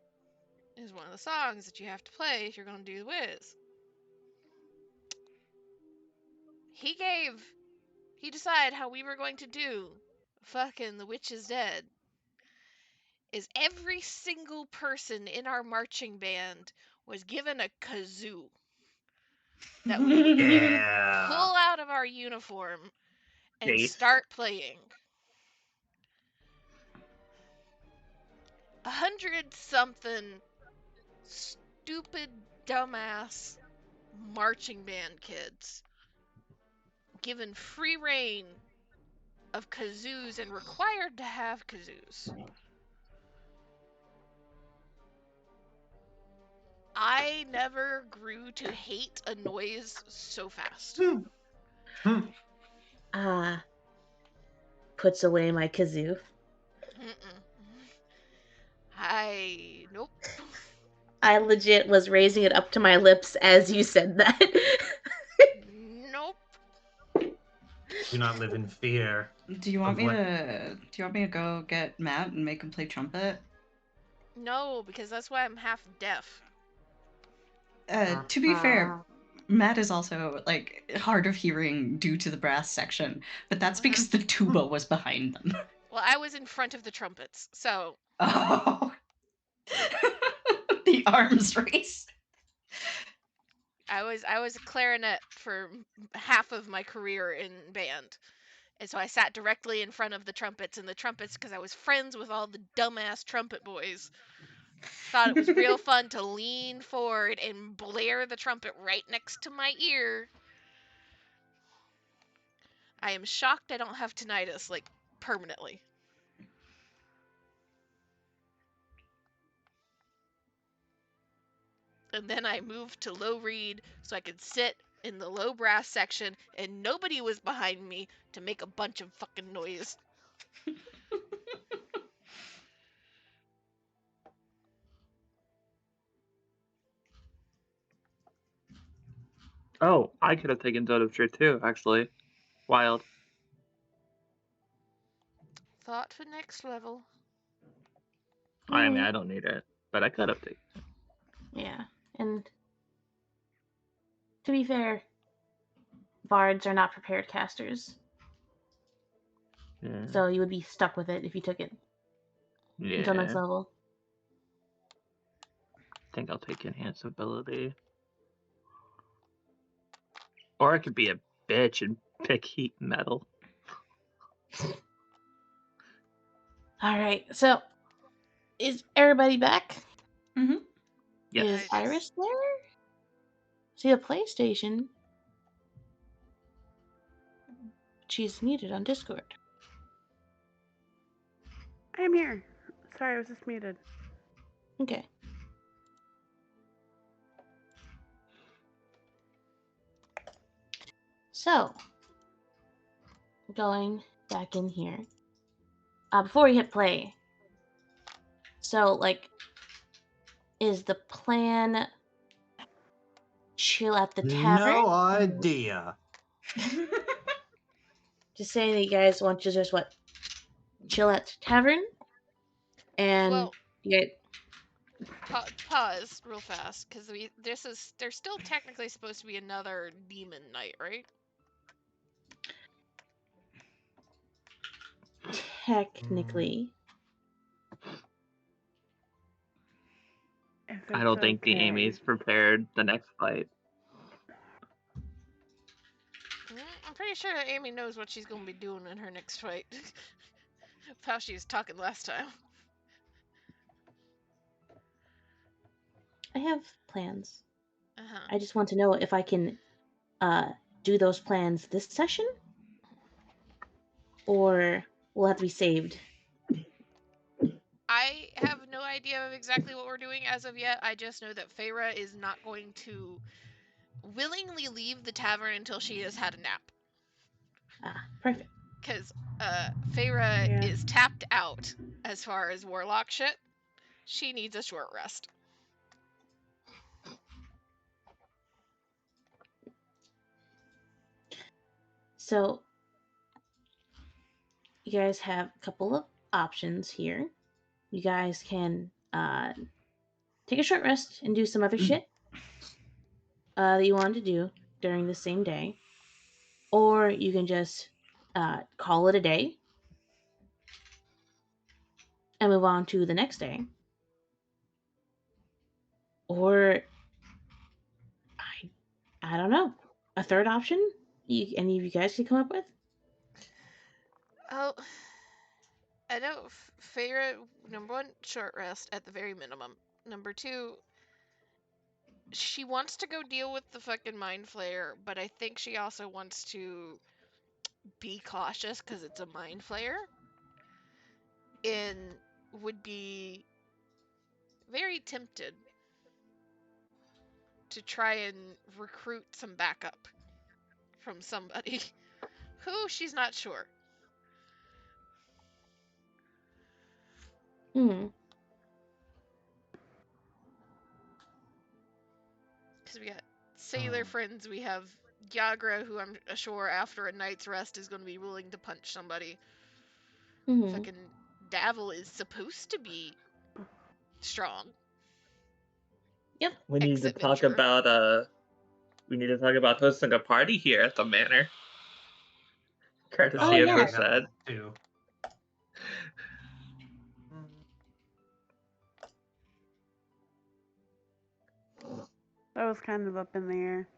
C: is one of the songs that you have to play if you're going to do The Wiz. He decided how we were going to do fucking The Witch is Dead. Is every single person in our marching band was given a kazoo that we were going to
E: Yeah.
C: pull out of our uniform and
D: Nice.
C: start playing. 100-something stupid, dumbass marching band kids given free reign of kazoos and required to have kazoos. I never grew to hate a noise so fast.
A: Puts away my kazoo.
C: Nope.
A: I legit was raising it up to my lips as you said that.
C: Nope.
E: Do not live in fear.
B: Do you want
E: Of
B: me
E: what?
B: to go get Matt and make him play trumpet?
C: No, because that's why I'm half deaf.
B: To be fair, Matt is also like hard of hearing due to the brass section, but that's because the tuba was behind them.
C: Well, I was in front of the trumpets, so
B: Oh. The arms race.
C: I was a clarinet for half of my career in band. And so I sat directly in front of the trumpets, and the trumpets, because I was friends with all the dumbass trumpet boys, thought it was real fun to lean forward and blare the trumpet right next to my ear. I am shocked I don't have tinnitus, like, permanently. And then I moved to low reed so I could sit in the low brass section, and nobody was behind me to make a bunch of fucking noise.
D: Oh, I could have taken Zone of Truth too, actually. Wild.
C: Thought for next level.
D: I mean, I don't need it, but I could have taken it.
A: Yeah, and to be fair, bards are not prepared casters,
D: Yeah.
A: so you would be stuck with it if you took it until next
D: Yeah.
A: level.
D: I think I'll take Enhance Ability. Or I could be a bitch and pick Heat Metal.
A: Alright, so is everybody back?
B: Mm-hmm.
D: Yes.
A: Is Iris there? See a PlayStation? She's muted on Discord.
F: I'm here. Sorry, I was just muted.
A: Okay. So, going back in here. Before we hit play. So, like, is the plan chill at the tavern?
E: No idea.
A: Just saying that you guys want to just what? Chill at the tavern? And
C: Well,
A: you get
C: pause real fast, because there's still technically supposed to be another demon night, right?
A: technically.
F: If
D: I don't
F: it's
D: think the
F: okay.
D: Amy's prepared the next fight.
C: I'm pretty sure that Amy knows what she's going to be doing in her next fight. How she was talking last time.
A: I have plans.
C: Uh-huh.
A: I just want to know if I can do those plans this session, or will have to be saved.
C: I have no idea of exactly what we're doing as of yet. I just know that Feyre is not going to willingly leave the tavern until she has had a nap.
A: Perfect.
C: Because Feyre is tapped out as far as warlock shit. She needs a short rest.
A: So, you guys have a couple of options here. You guys can take a short rest and do some other shit that you want to do during the same day. Or you can just call it a day and move on to the next day. Or I don't know, a third option any of you guys could come up with?
C: Oh, I know Feyre, number one, short rest at the very minimum. Number two, she wants to go deal with the fucking mind flayer, but I think she also wants to be cautious because it's a mind flayer. And would be very tempted to try and recruit some backup from somebody who she's not sure. Because we got sailor friends, we have Yagra, who I'm sure after a night's rest is going to be willing to punch somebody. Fucking Davil is supposed to be strong.
A: Yep.
D: We need to talk about
G: We need to talk about hosting a party here at the manor. Courtesy of
A: yeah.
G: Rosette.
E: Too.
F: That was kind of up in the air.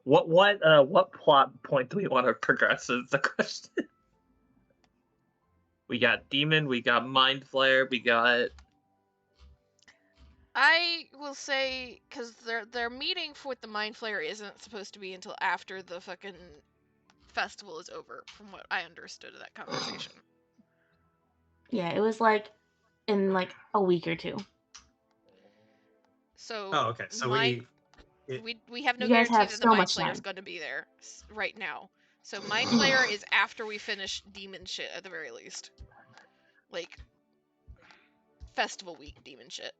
G: What plot point do we want to progress is the question. We got Demon, we got Mind Flayer, we got...
C: I will say, because their meeting with the Mind Flayer isn't supposed to be until after the fucking festival is over, from what I understood of that conversation.
A: Yeah, it was like in like a week or two.
C: So
E: Oh, okay. So
C: we have no
A: You guys
C: guarantee
A: have
C: that the
A: so
C: Mind
A: much
C: Flayer is
A: time.
C: going to be there right now. So Mind Flayer is after we finish demon shit at the very least. Like festival week demon shit.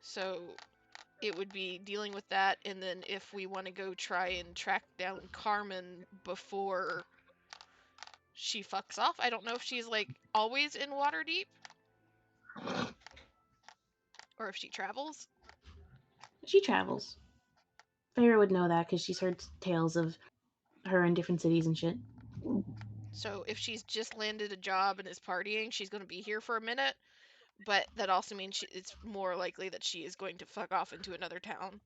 C: So it would be dealing with that, and then if we want to go try and track down Carmen before she fucks off. I don't know if she's like always in Waterdeep or if she travels.
A: She travels. Feyre would know that because she's heard tales of her in different cities and shit.
C: So if she's just landed a job and is partying, she's going to be here for a minute. But that also means it's more likely that she is going to fuck off into another town.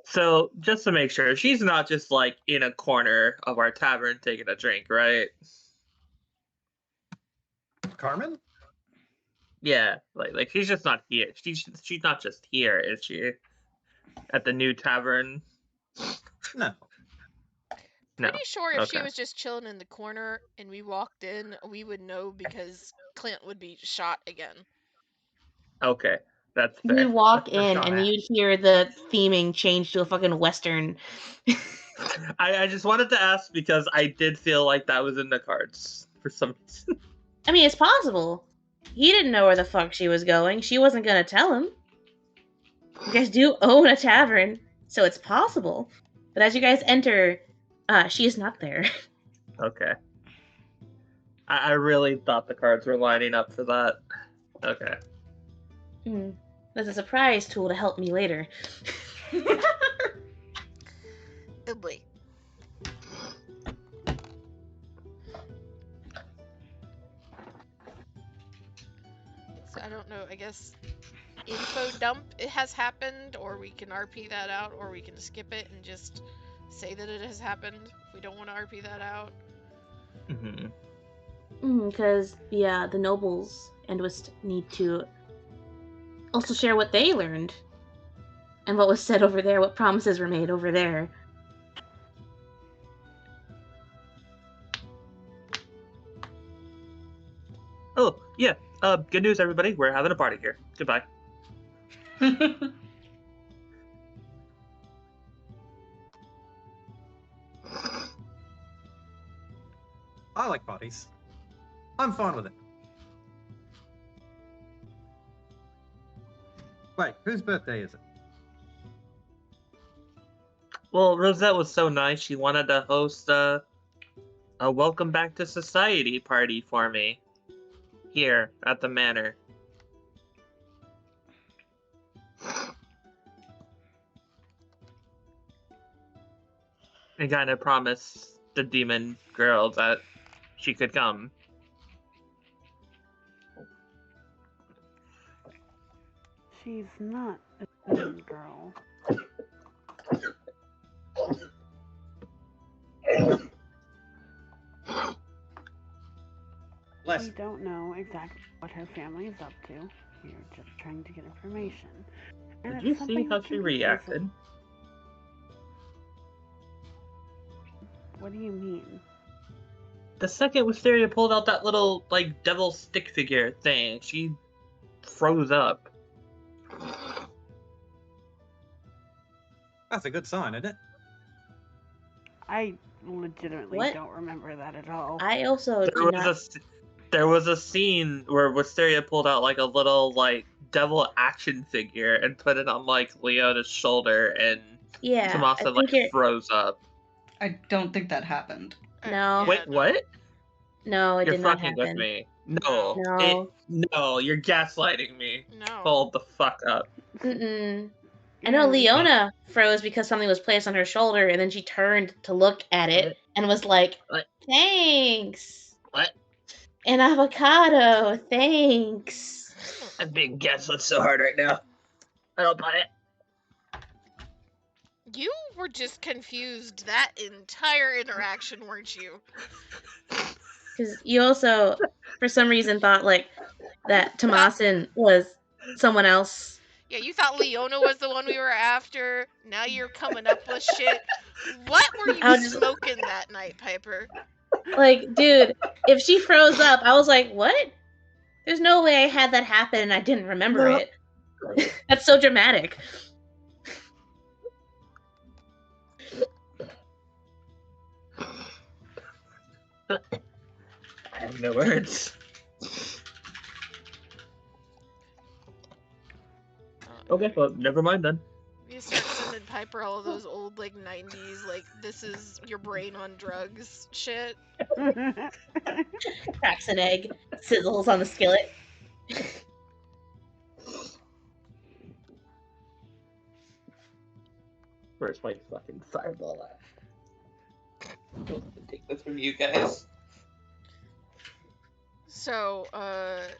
G: So, just to make sure, she's not just like in a corner of our tavern taking a drink, right?
E: Carmen?
G: Yeah, like she's just not here. She's not just here, is she? At the new tavern?
E: No.
G: No.
C: Pretty sure if she
G: Okay.
C: was just chilling in the corner and we walked in, we would know because Clint would be shot again.
G: Okay, that's fair.
A: You'd walk
E: Or
A: in
E: shot
A: and
E: at.
A: you'd hear the theming change to a fucking western.
G: I just wanted to ask because I did feel like that was in the cards for some reason.
A: I mean, it's possible. He didn't know where the fuck she was going. She wasn't gonna tell him. You guys do own a tavern, so it's possible. But as you guys enter, she is not there.
G: Okay. I really thought the cards were lining up for that. Okay.
A: There's a surprise tool to help me later.
C: Oh boy. So I don't know, I guess info dump it has happened, or we can RP that out, or we can skip it and just say that it has happened if we don't want to RP that out.
A: Because the nobles and Wist need to also share what they learned and what was said over there, what promises were made over there.
G: Oh, yeah. Good news, everybody. We're having a party here. Goodbye.
E: I like parties. I'm fine with it. Wait, whose birthday is it?
G: Well, Rosette was so nice. She wanted to host a welcome back to society party for me here at the manor. And kind of promised the demon girl that she could come.
F: She's not a demon girl. We don't know exactly what her family is up to. We're just trying to get information. And
G: Did
F: it's
G: you see
F: something
G: how
F: that
G: she
F: can be
G: reacted?
F: useful. What do you mean?
G: The second Wisteria pulled out that little, like, devil stick figure thing, she froze up.
E: That's a good sign, isn't it?
F: I legitimately
A: What?
F: don't remember that at all.
A: I also do not.
G: There was a scene where Wisteria pulled out, like, a little, like, devil action figure and put it on, like, Leona's shoulder, and
A: Yeah,
G: Tomasa,
A: I
G: like,
A: think
G: froze up.
B: I don't think that happened.
A: No.
G: Wait, what?
A: No, it
G: You're
A: did not
G: fucking with
A: happen.
G: me. No.
A: No.
G: No, you're gaslighting me.
C: No.
G: Hold the fuck up.
A: Mm-mm. I know Leona froze because something was placed on her shoulder, and then she turned to look at it
G: What?
A: and was like,
G: What?
A: "Thanks."
G: What?
A: An avocado, thanks.
G: I'm being gaslit so hard right now. I don't buy it.
C: You were just confused that entire interaction, weren't you?
A: Because you also, for some reason, thought like that Tomasin was someone else.
C: Yeah, you thought Leona was the one we were after. Now you're coming up with shit. What were you
A: I was just
C: smoking that night, Piper?
A: like, dude, if she froze up, I was like, what? There's no way I had that happen and I didn't remember it. That's so dramatic.
G: I have no words. Okay, well, never mind then.
C: You start sending Piper all of those old, like, 90s, like, this is your brain on drugs shit.
A: Cracks an egg, sizzles on the skillet.
G: Where's my fucking fireball at? I'm gonna take this from you guys.
C: So, alright.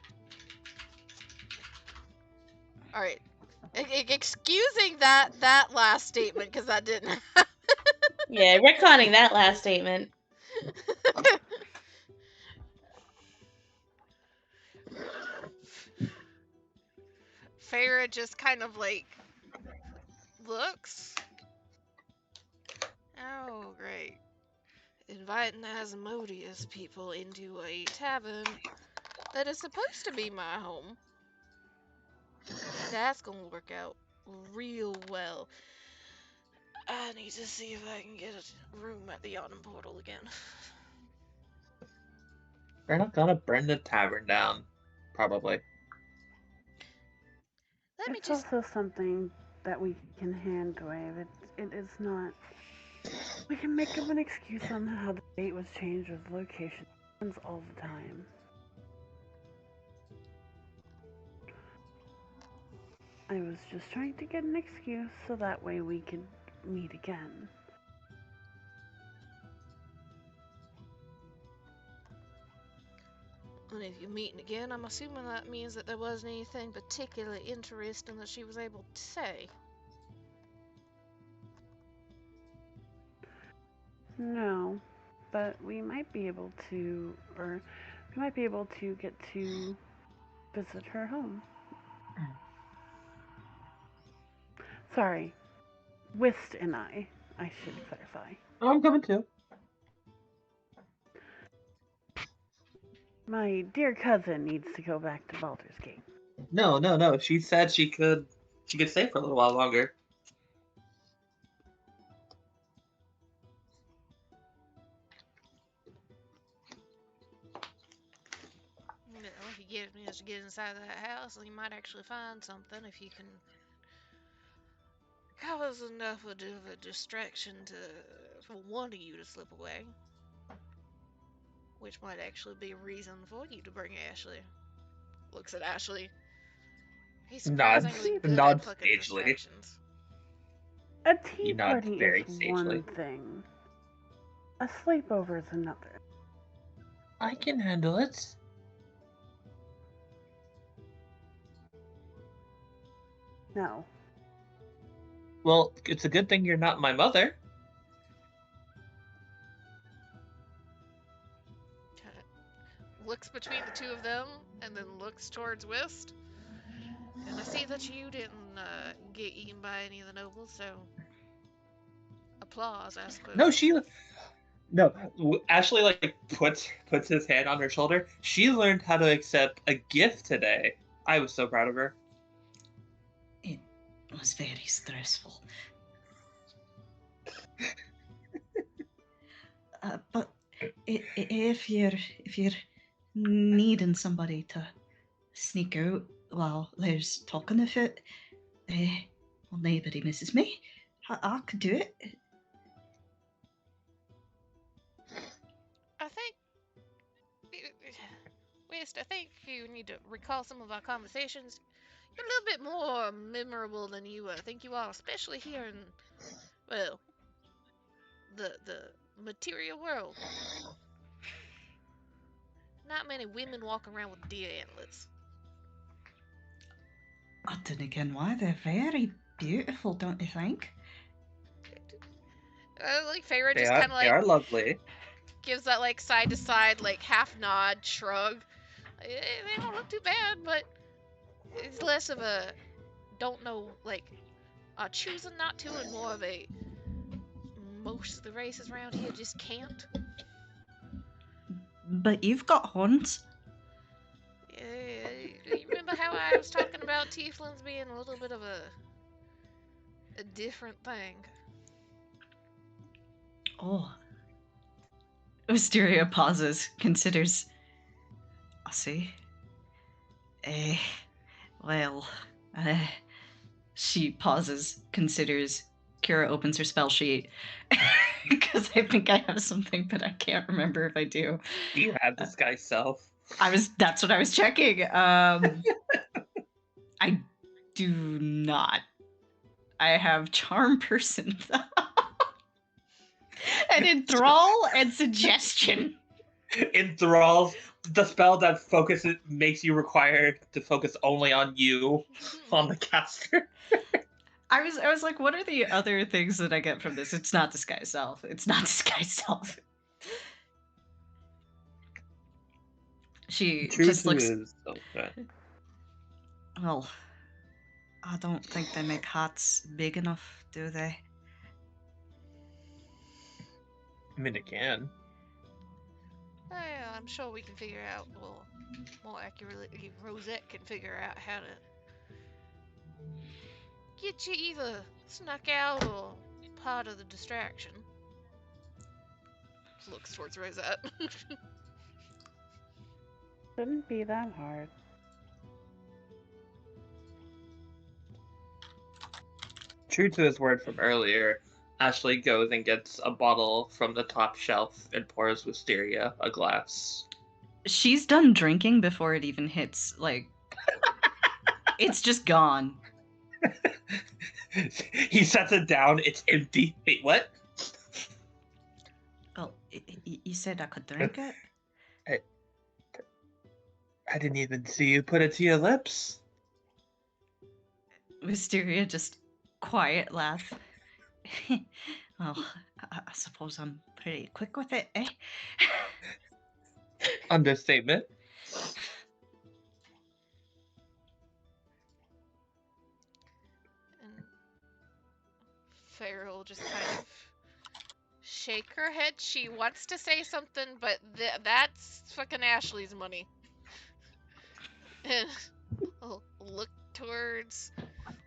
C: Excusing that last statement, because that didn't happen.
A: Yeah, retconning that last statement.
C: Farah just kind of, like, looks. Oh, great. Inviting Asmodeus people into a tavern that is supposed to be my home. That's gonna work out real well. I need to see if I can get a room at the Autumn Portal again.
G: We're not gonna burn the tavern down. Probably.
C: Let me
F: It's
C: just.
F: also something that we can hand wave. It is not. We can make up an excuse on how the date was changed or the location. It happens all the time. I was just trying to get an excuse so that way we could meet again.
C: And if you're meeting again, I'm assuming that means that there wasn't anything particularly interesting that she was able to say.
F: No, but we might be able to, or we might be able to get to visit her home. Sorry, Whist and I should clarify.
G: Oh, I'm coming too.
F: My dear cousin needs to go back to Baldur's Gate.
G: No. She said she could stay for a little while longer.
C: You know, if you manage to get inside that house, you might actually find something if you can cause enough of a distraction for one of you to slip away. Which might actually be a reason for you to bring Ashley. Looks at Ashley. He's
G: Nods.
C: surprisingly good
G: Nods
C: at fucking
G: sagely.
C: distractions.
F: A tea
G: You nod
F: party
G: very
F: is
G: sagely.
F: one thing. A sleepover is another.
G: I can handle it.
F: No.
G: Well, it's a good thing you're not my mother.
C: Looks between the two of them and then looks towards Whist. And I see that you didn't get eaten by any of the nobles, so applause, I suppose.
G: No, Ashley like puts his hand on her shoulder. She learned how to accept a gift today. I was so proud of her.
B: It was very stressful. But if you're needing somebody to sneak out while there's talking of it, well, nobody misses me. I could do it.
C: I think Heist, I think you need to recall some of our conversations. You're a little bit more memorable than you think you are, especially here in, well, the material world. Not many women walk around with deer antlers.
B: Then again, why? They're very beautiful, don't you think?
C: Like Feyre
G: They
C: just
G: are,
C: kind of
G: they
C: like
G: are lovely.
C: gives that like side to side like half nod shrug. They don't look too bad, but it's less of a don't know like choosing not to and more of a most of the races around here just can't.
B: But you've got horns.
C: You remember how I was talking about tieflings being a little bit of a different thing?
B: Oh. Wisteria pauses, considers. I see. Well, she pauses, considers. Kira opens her spell sheet. Because I think I have something, but I can't remember if I do.
G: Do you have this guy's self?
B: That's what I was checking. I do not. I have charm person and enthrall and suggestion.
G: Enthralls, the spell that focuses makes you required to focus only on you, on the caster.
B: I was like, what are the other things that I get from this? It's not disguise self. It's not disguise self. She just looks.
G: Okay.
B: Well, I don't think they make hats big enough, do they?
G: I mean, it can.
C: Yeah, I'm sure we can figure out, well, more accurately, Rosette can figure out how to get you either snuck out or part of the distraction. Looks towards Rosette.
F: Shouldn't be that hard.
G: True to his word from earlier, Ashley goes and gets a bottle from the top shelf and pours Wisteria a glass.
B: She's done drinking before it even hits. Like, it's just gone.
G: He sets it down, it's empty. Wait, what?
B: Well, you said I could drink it?
G: I didn't even see you put it to your lips.
B: Wisteria just quiet laugh. Well, I suppose I'm pretty quick with it, eh?
G: Understatement.
C: And Feyre will just kind of shake her head. She wants to say something, but that's fucking Ashley's money. And look towards,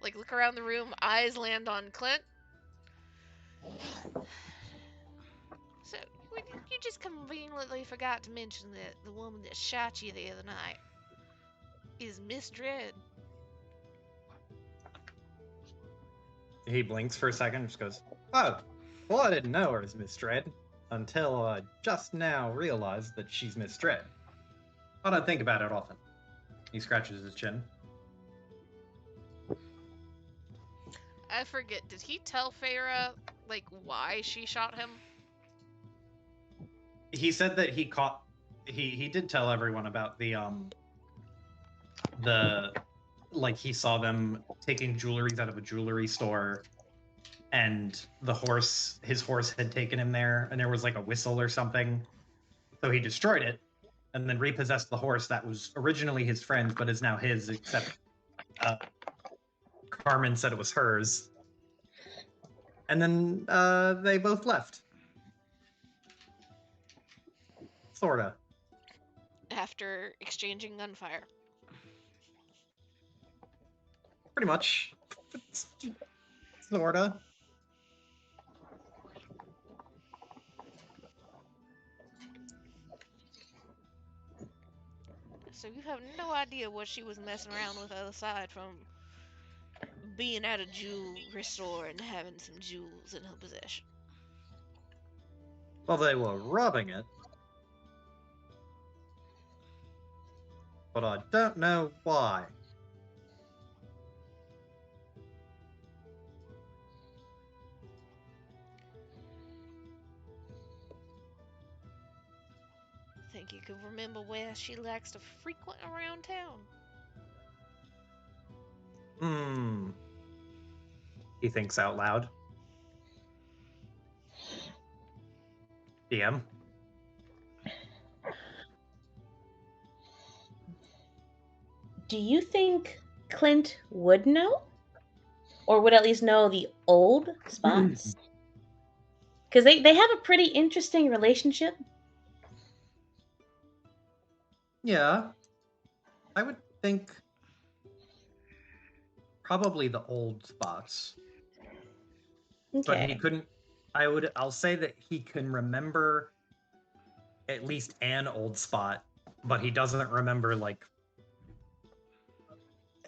C: like, look around the room, eyes land on Clint. So, you just conveniently forgot to mention that the woman that shot you the other night is Miss Dread.
E: He blinks for a second and just goes, "Oh, well, I didn't know her as Miss Dread until I just now realized that she's Miss Dread. I don't think about it often." He scratches his chin.
C: I forget, did he tell Feyre, like, why she shot him?
E: He said that he did tell everyone about the like he saw them taking jewelries out of a jewelry store, and his horse had taken him there, and there was like a whistle or something, so he destroyed it and then repossessed the horse that was originally his friend's but is now his, except Carmen said it was hers, and then they both left. Sorta.
C: After exchanging gunfire.
E: Pretty much. Sorta.
C: So you have no idea what she was messing around with aside from being at a jewelry store and having some jewels in her possession.
E: Well, they were robbing it. but I don't know why.
C: Think you can remember where she likes to frequent around town?
E: He thinks out loud. DM.
A: Do you think Clint would know? Or would at least know the old spots? Because they have a pretty interesting relationship.
E: Yeah. I would think probably the old spots. But he
A: Okay.
E: couldn't I'll say that he can remember at least an old spot, but he doesn't remember like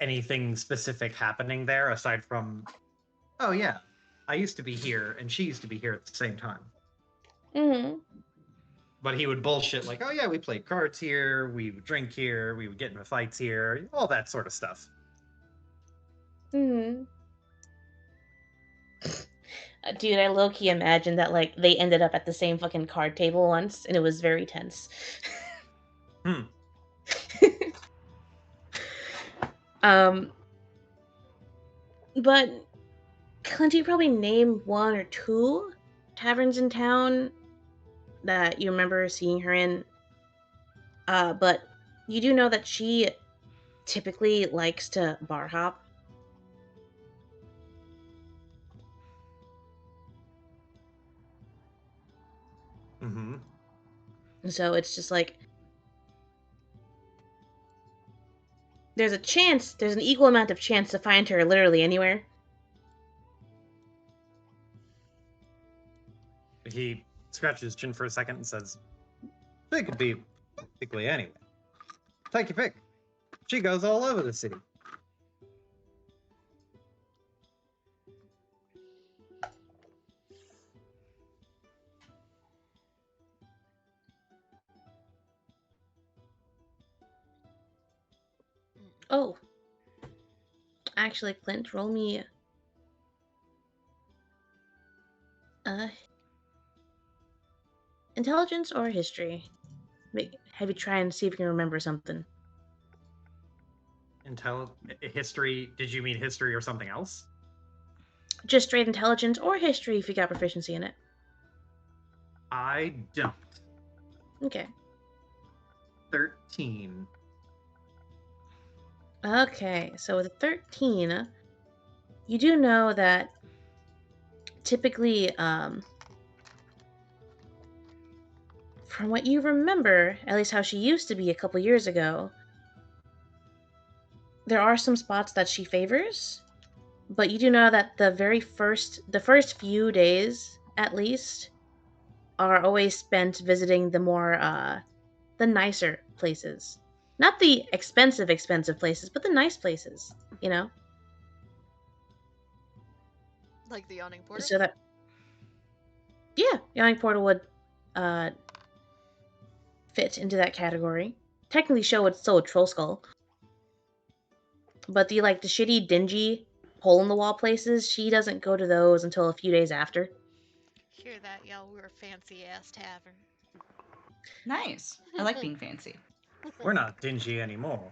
E: anything specific happening there aside from, oh yeah, I used to be here and she used to be here at the same time.
A: Mm-hmm.
E: But he would bullshit like, oh yeah, we played cards here, we would drink here, we would get into fights here, all that sort of stuff.
A: Mm-hmm. Dude, I low-key imagined that like they ended up at the same fucking card table once, and it was very tense.
E: Hmm.
A: But Clint, you probably name one or two taverns in town that you remember seeing her in. But you do know that she typically likes to bar hop.
E: Mm-hmm.
A: So it's just like there's an equal amount of chance to find her literally anywhere.
E: He scratches his chin for a second and says, "They could be basically anywhere. Take your pick. She goes all over the city."
A: Oh, actually, Clint, roll me intelligence or history. Have you try and see if you can remember something.
E: History? Did you mean history or something else?
A: Just straight intelligence or history if you got proficiency in it.
E: I don't.
A: Okay.
E: 13.
A: Okay, so with a 13, you do know that typically, from what you remember, at least how she used to be a couple years ago, there are some spots that she favors, but you do know that the first few days, at least, are always spent visiting the nicer places. Not the expensive places, but the nice places, you know?
C: Like the Yawning Portal?
A: So that, yeah, Yawning Portal would uh, fit into that category. Technically, show it's still a troll skull, but the shitty, dingy, hole in the wall places, she doesn't go to those until a few days after.
C: Hear that, y'all? We're a fancy ass tavern.
B: Nice. I like being fancy.
E: We're not dingy anymore.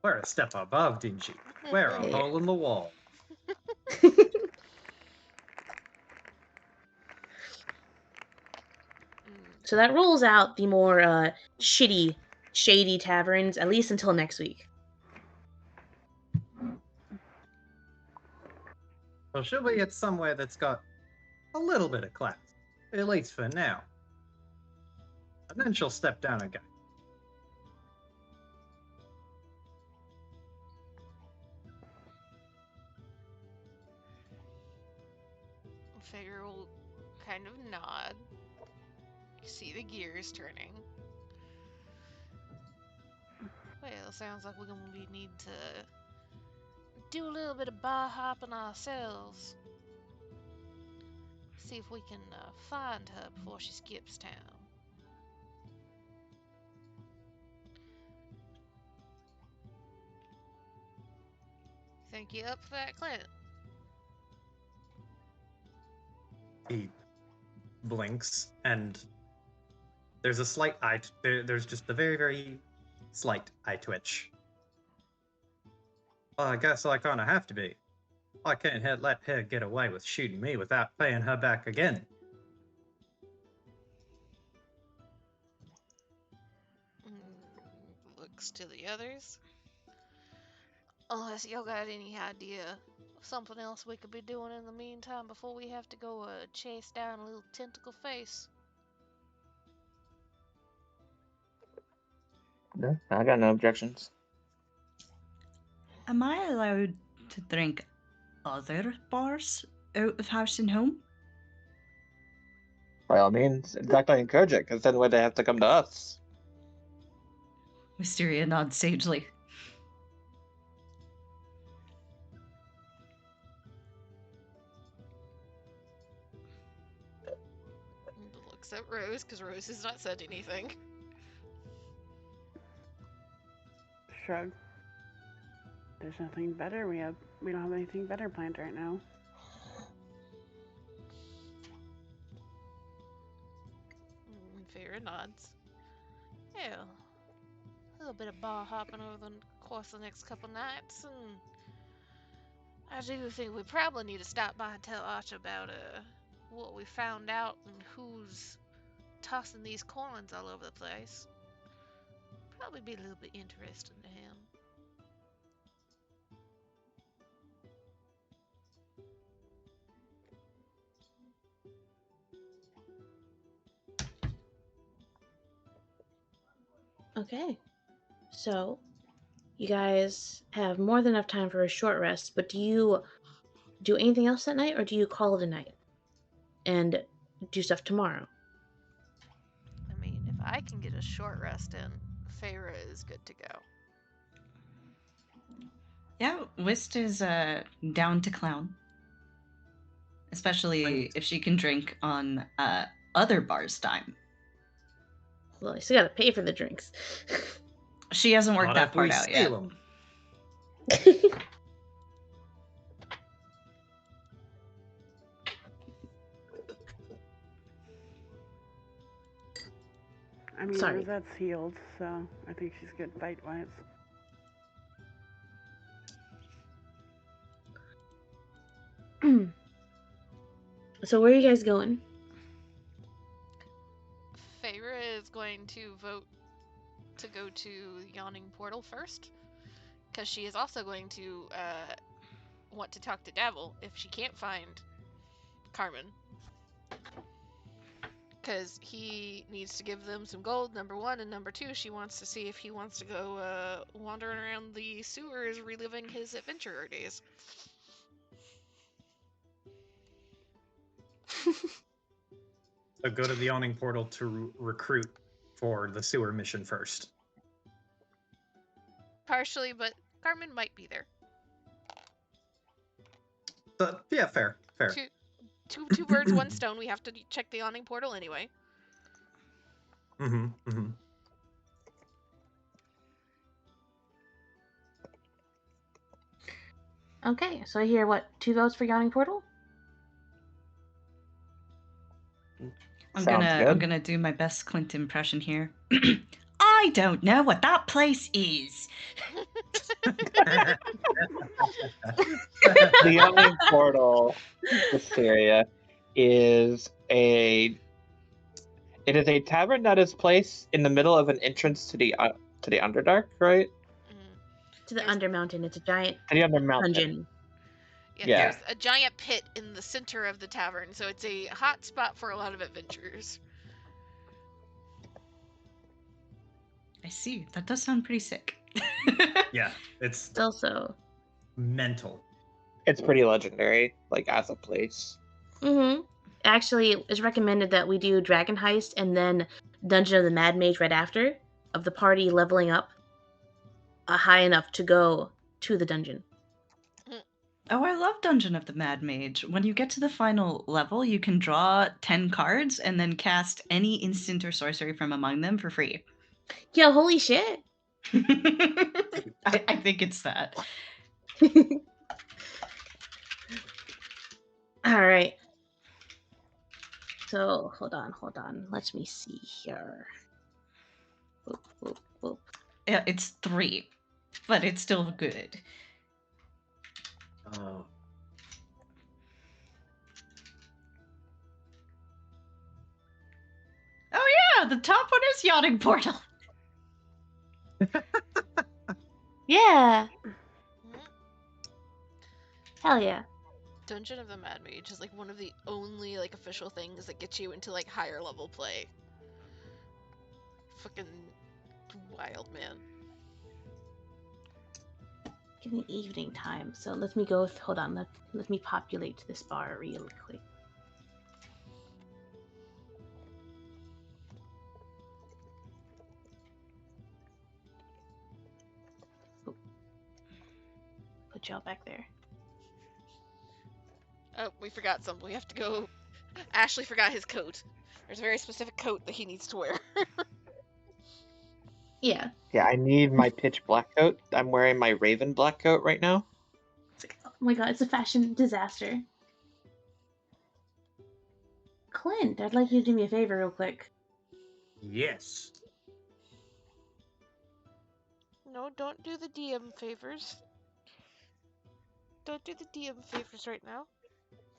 E: We're a step above dingy. We're a
A: Yeah.
E: hole in the wall.
A: So that rules out the more shitty, shady taverns, at least until next week.
E: Well, she'll be at somewhere that's got a little bit of class, at least for now. And then she'll step down again.
C: Figure will kind of nod. You see the gears turning. Well, sounds like we're gonna need to do a little bit of bar hopping ourselves. See if we can find her before she skips town. think you up for that, Clint?
E: He blinks, and there's a slight there's just a very, very slight eye twitch. Well, I guess I kind of have to be. I can't let her get away with shooting me without paying her back again.
C: Looks to the others. Unless y'all got any idea of something else we could be doing in the meantime before we have to go chase down a little tentacle face.
G: No, I got no objections.
B: Am I allowed to drink other bars out of House and Home?
G: By all means, in fact, I encourage it, because then they have to come to us.
B: Mysteria nods sagely.
C: Looks at Rose, because Rose has not said anything.
F: Shrug. There's nothing better. We don't have anything better planned right now.
C: Feyre nods. Yeah. A little bit of bar hopping over the course of the next couple nights, and I do think we probably need to stop by and tell Archer about what we found out and who's tossing these coins all over the place. Probably be a little bit interesting to him.
A: Okay. So, you guys have more than enough time for a short rest, but do you do anything else that night, or do you call it a night and do stuff tomorrow?
C: I mean, if I can get a short rest in, Feyre is good to go.
B: Yeah, Whist is down to clown. Especially if she can drink on other bars' time.
A: Well, you still gotta pay for the drinks.
B: She hasn't worked
E: Not
B: that
E: if we
B: part out
E: steal
B: yet.
E: 'em.
F: I mean,
A: Sorry.
F: Rosette's healed, so I think she's good fight-wise.
A: So where are you guys going?
C: Feyre is going to vote to go to Yawning Portal first, because she is also going to want to talk to Davil if she can't find Carmen. Because he needs to give them some gold, number one, and number two, she wants to see if he wants to go wandering around the sewers reliving his adventurer days.
E: So go to the Yawning Portal to recruit for the sewer mission first.
C: Partially, but Carmen might be there.
E: So, yeah, fair.
C: Two birds, one stone. We have to check the Yawning Portal anyway.
A: Okay, so I hear what, 2 votes for Yawning Portal?
B: I'm
G: Sounds good.
B: gonna do my best Clint impression here. I don't know what that place is.
G: The Yawning Portal, Wisteria, is a tavern that is placed in the middle of an entrance to the Underdark, right?
A: To the
C: There's-
A: Undermountain. It's a giant
G: To the Undermountain.
A: dungeon.
G: Yeah.
C: There's a giant pit in the center of the tavern, so it's a hot spot for a lot of adventurers.
B: I see. That does sound pretty sick.
E: Yeah, it's
A: Still so.
E: mental.
G: It's pretty legendary, like as a place.
A: Mm-hmm. Actually, it's recommended that we do Dragon Heist and then Dungeon of the Mad Mage right after, of the party leveling up high enough to go to the dungeon.
B: Oh, I love Dungeon of the Mad Mage. When you get to the final level, you can draw 10 cards and then cast any instant or sorcery from among them for free.
A: Yo, holy shit!
B: I think it's that.
A: All right. So hold on. Let me see here. Boop, boop, boop.
B: Yeah, it's 3, but it's still good.
E: Oh.
B: Oh yeah, the top one is yachting portal.
A: Yeah.
C: Mhm.
A: Hell yeah.
C: Dungeon of the Mad Mage is like one of the only like official things that gets you into like higher level play. Fucking wild, man.
A: In the evening time. So let me go. Hold on. Let me populate this bar real quick. Oop. Put y'all back there.
C: Oh, we forgot something. We have to go. Ashley forgot his coat. There's a very specific coat that he needs to wear.
A: Yeah.
G: Yeah, I need my pitch black coat. I'm wearing my raven black coat right now.
A: Oh my god, it's a fashion disaster. Clint, I'd like you to do me a favor real quick.
E: Yes.
C: No, don't do the DM favors. Don't do the DM favors right now.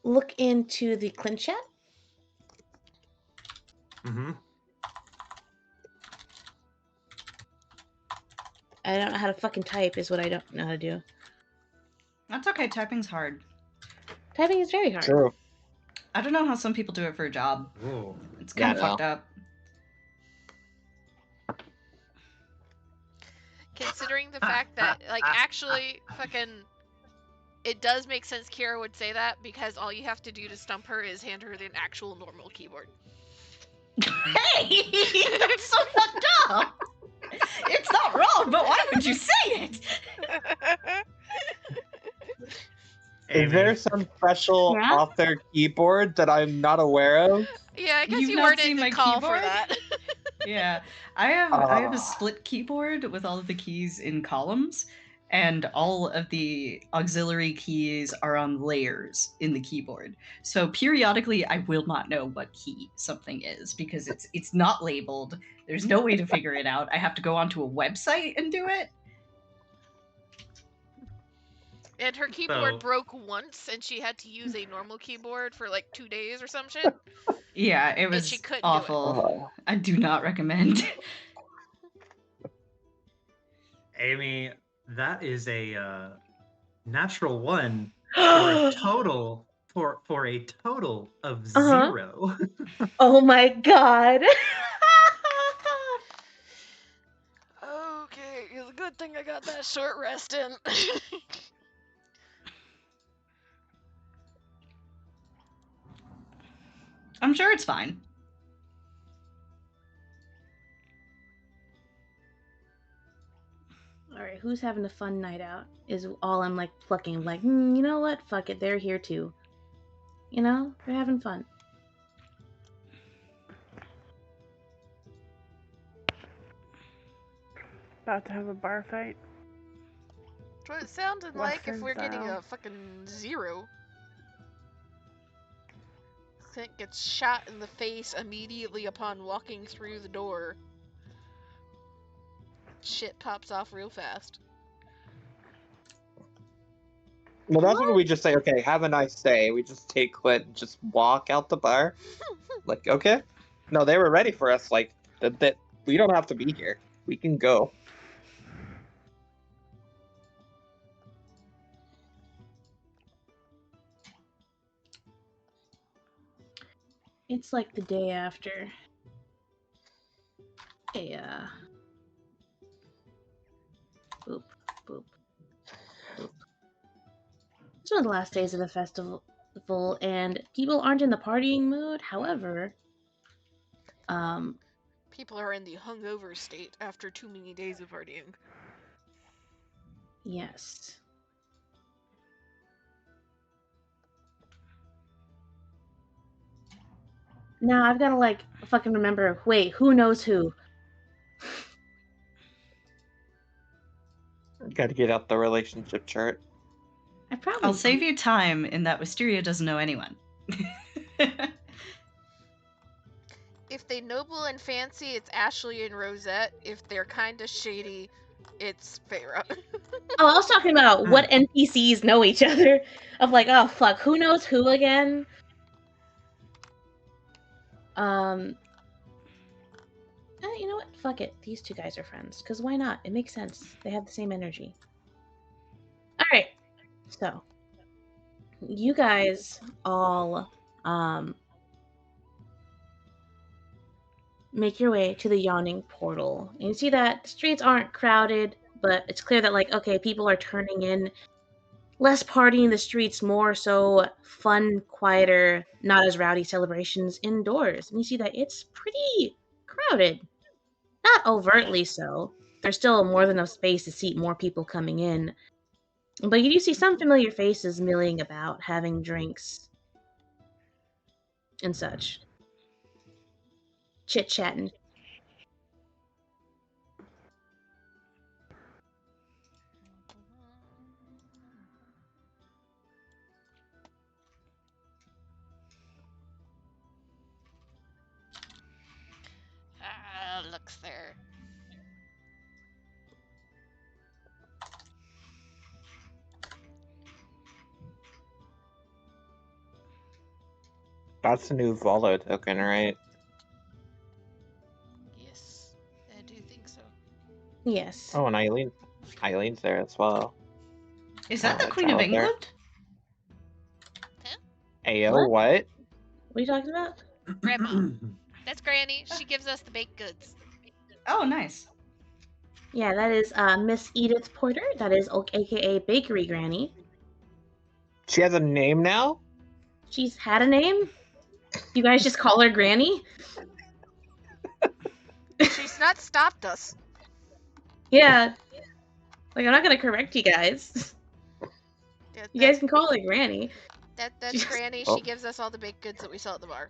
A: Look into the Clint chat.
E: Mm-hmm.
A: I don't know how to fucking type is what I don't know how to do.
B: That's okay, typing's hard.
A: Typing is very hard.
G: True.
B: I don't know how some people do it for a job.
E: Ooh.
B: It's kind of
G: Yeah, no.
B: fucked up.
C: Considering the fact that, like, actually, fucking, it does make sense Kira would say that because all you have to do to stump her is hand her an actual normal keyboard.
B: Hey, that's so fucked up. It's not wrong, but why would you say it?
G: Is there some special
A: Yeah?
G: author keyboard that I'm not aware of?
C: Yeah, I guess
B: You've
C: you
B: not
C: weren't
B: seen
C: in the
B: my
C: call for
B: keyboard?
C: that.
B: Yeah, I have a
G: Ah.
B: split keyboard with all of the keys in columns, and all of the auxiliary keys are on layers in the keyboard. So periodically, I will not know what key something is because it's not labeled. There's no way to figure it out. I have to go onto a website and do it.
C: And her keyboard
E: So-
C: broke once, and she had to use a normal keyboard for like 2 days or some shit.
B: Yeah, it
C: And she
B: was
C: couldn't do it.
B: awful. I do not recommend.
E: Amy, that is a natural one for a total for a total of
A: Uh-huh.
E: 0.
A: Oh my god.
C: Okay, it's a good thing I got that short rest in.
B: I'm sure it's fine.
A: Alright, who's having a fun night out? Is all I'm like plucking. Like, you know what? Fuck it, they're here too. You know? They're having fun.
F: About to have a bar fight.
C: That's what it sounded like if
F: Western
C: we're getting
F: style.
C: a fucking 0. Clint gets shot in the face immediately upon walking through the door. Shit pops off real fast.
G: Well, that's when we just say, okay, have a nice day. We just take Clint and just walk out the bar. Like, okay. No, they were ready for us. Like, that we don't have to be here. We can go.
A: It's like the day after a boop, boop, boop. It's one of the last days of the festival, and people aren't in the partying mood. However,
C: People are in the hungover state after too many days of partying.
A: yes. Now I've got to like fucking remember. Wait, who knows who?
G: Got to get out the relationship chart.
A: I probably
B: I'll save you time in that Wisteria doesn't know anyone.
C: If they noble and fancy, it's Ashley and Rosette. If they're kind of shady, it's Feyre.
A: Oh, I was talking about what NPCs know each other. Of like, oh fuck, who knows who again? You know what? Fuck it. These two guys are friends. Because why not? It makes sense. They have the same energy. Alright. So, you guys all make your way to the yawning portal. And you see that the streets aren't crowded, but it's clear that, like, okay, people are turning in. Less party in the streets, more so fun, quieter, not as rowdy celebrations indoors. And you see that it's pretty crowded. Not overtly so. There's still more than enough space to seat more people coming in. But you do see some familiar faces milling about, having drinks and such. Chit-chatting.
C: Looks there.
G: That's the new Volo token, right?
C: Yes, I do think so.
A: Yes.
G: Oh, and Eileen's there as well.
B: Is that the
G: Oh,
B: Queen of
G: child there.
B: England?
G: Ayo,
A: What?
G: what?
A: What are you talking about?
C: Grandma. That's Granny. She gives us the baked goods.
B: Oh, nice.
A: Yeah, that is Miss Edith Porter. That is aka Bakery Granny.
G: She has a name now?
A: She's had a name? You guys just call her Granny?
C: She's not stopped us.
A: Yeah. Like, I'm not gonna correct you guys. You guys can call her Granny.
C: That's
A: Just-
C: Granny.
G: Oh.
C: She gives us all the baked goods that we sell at the bar.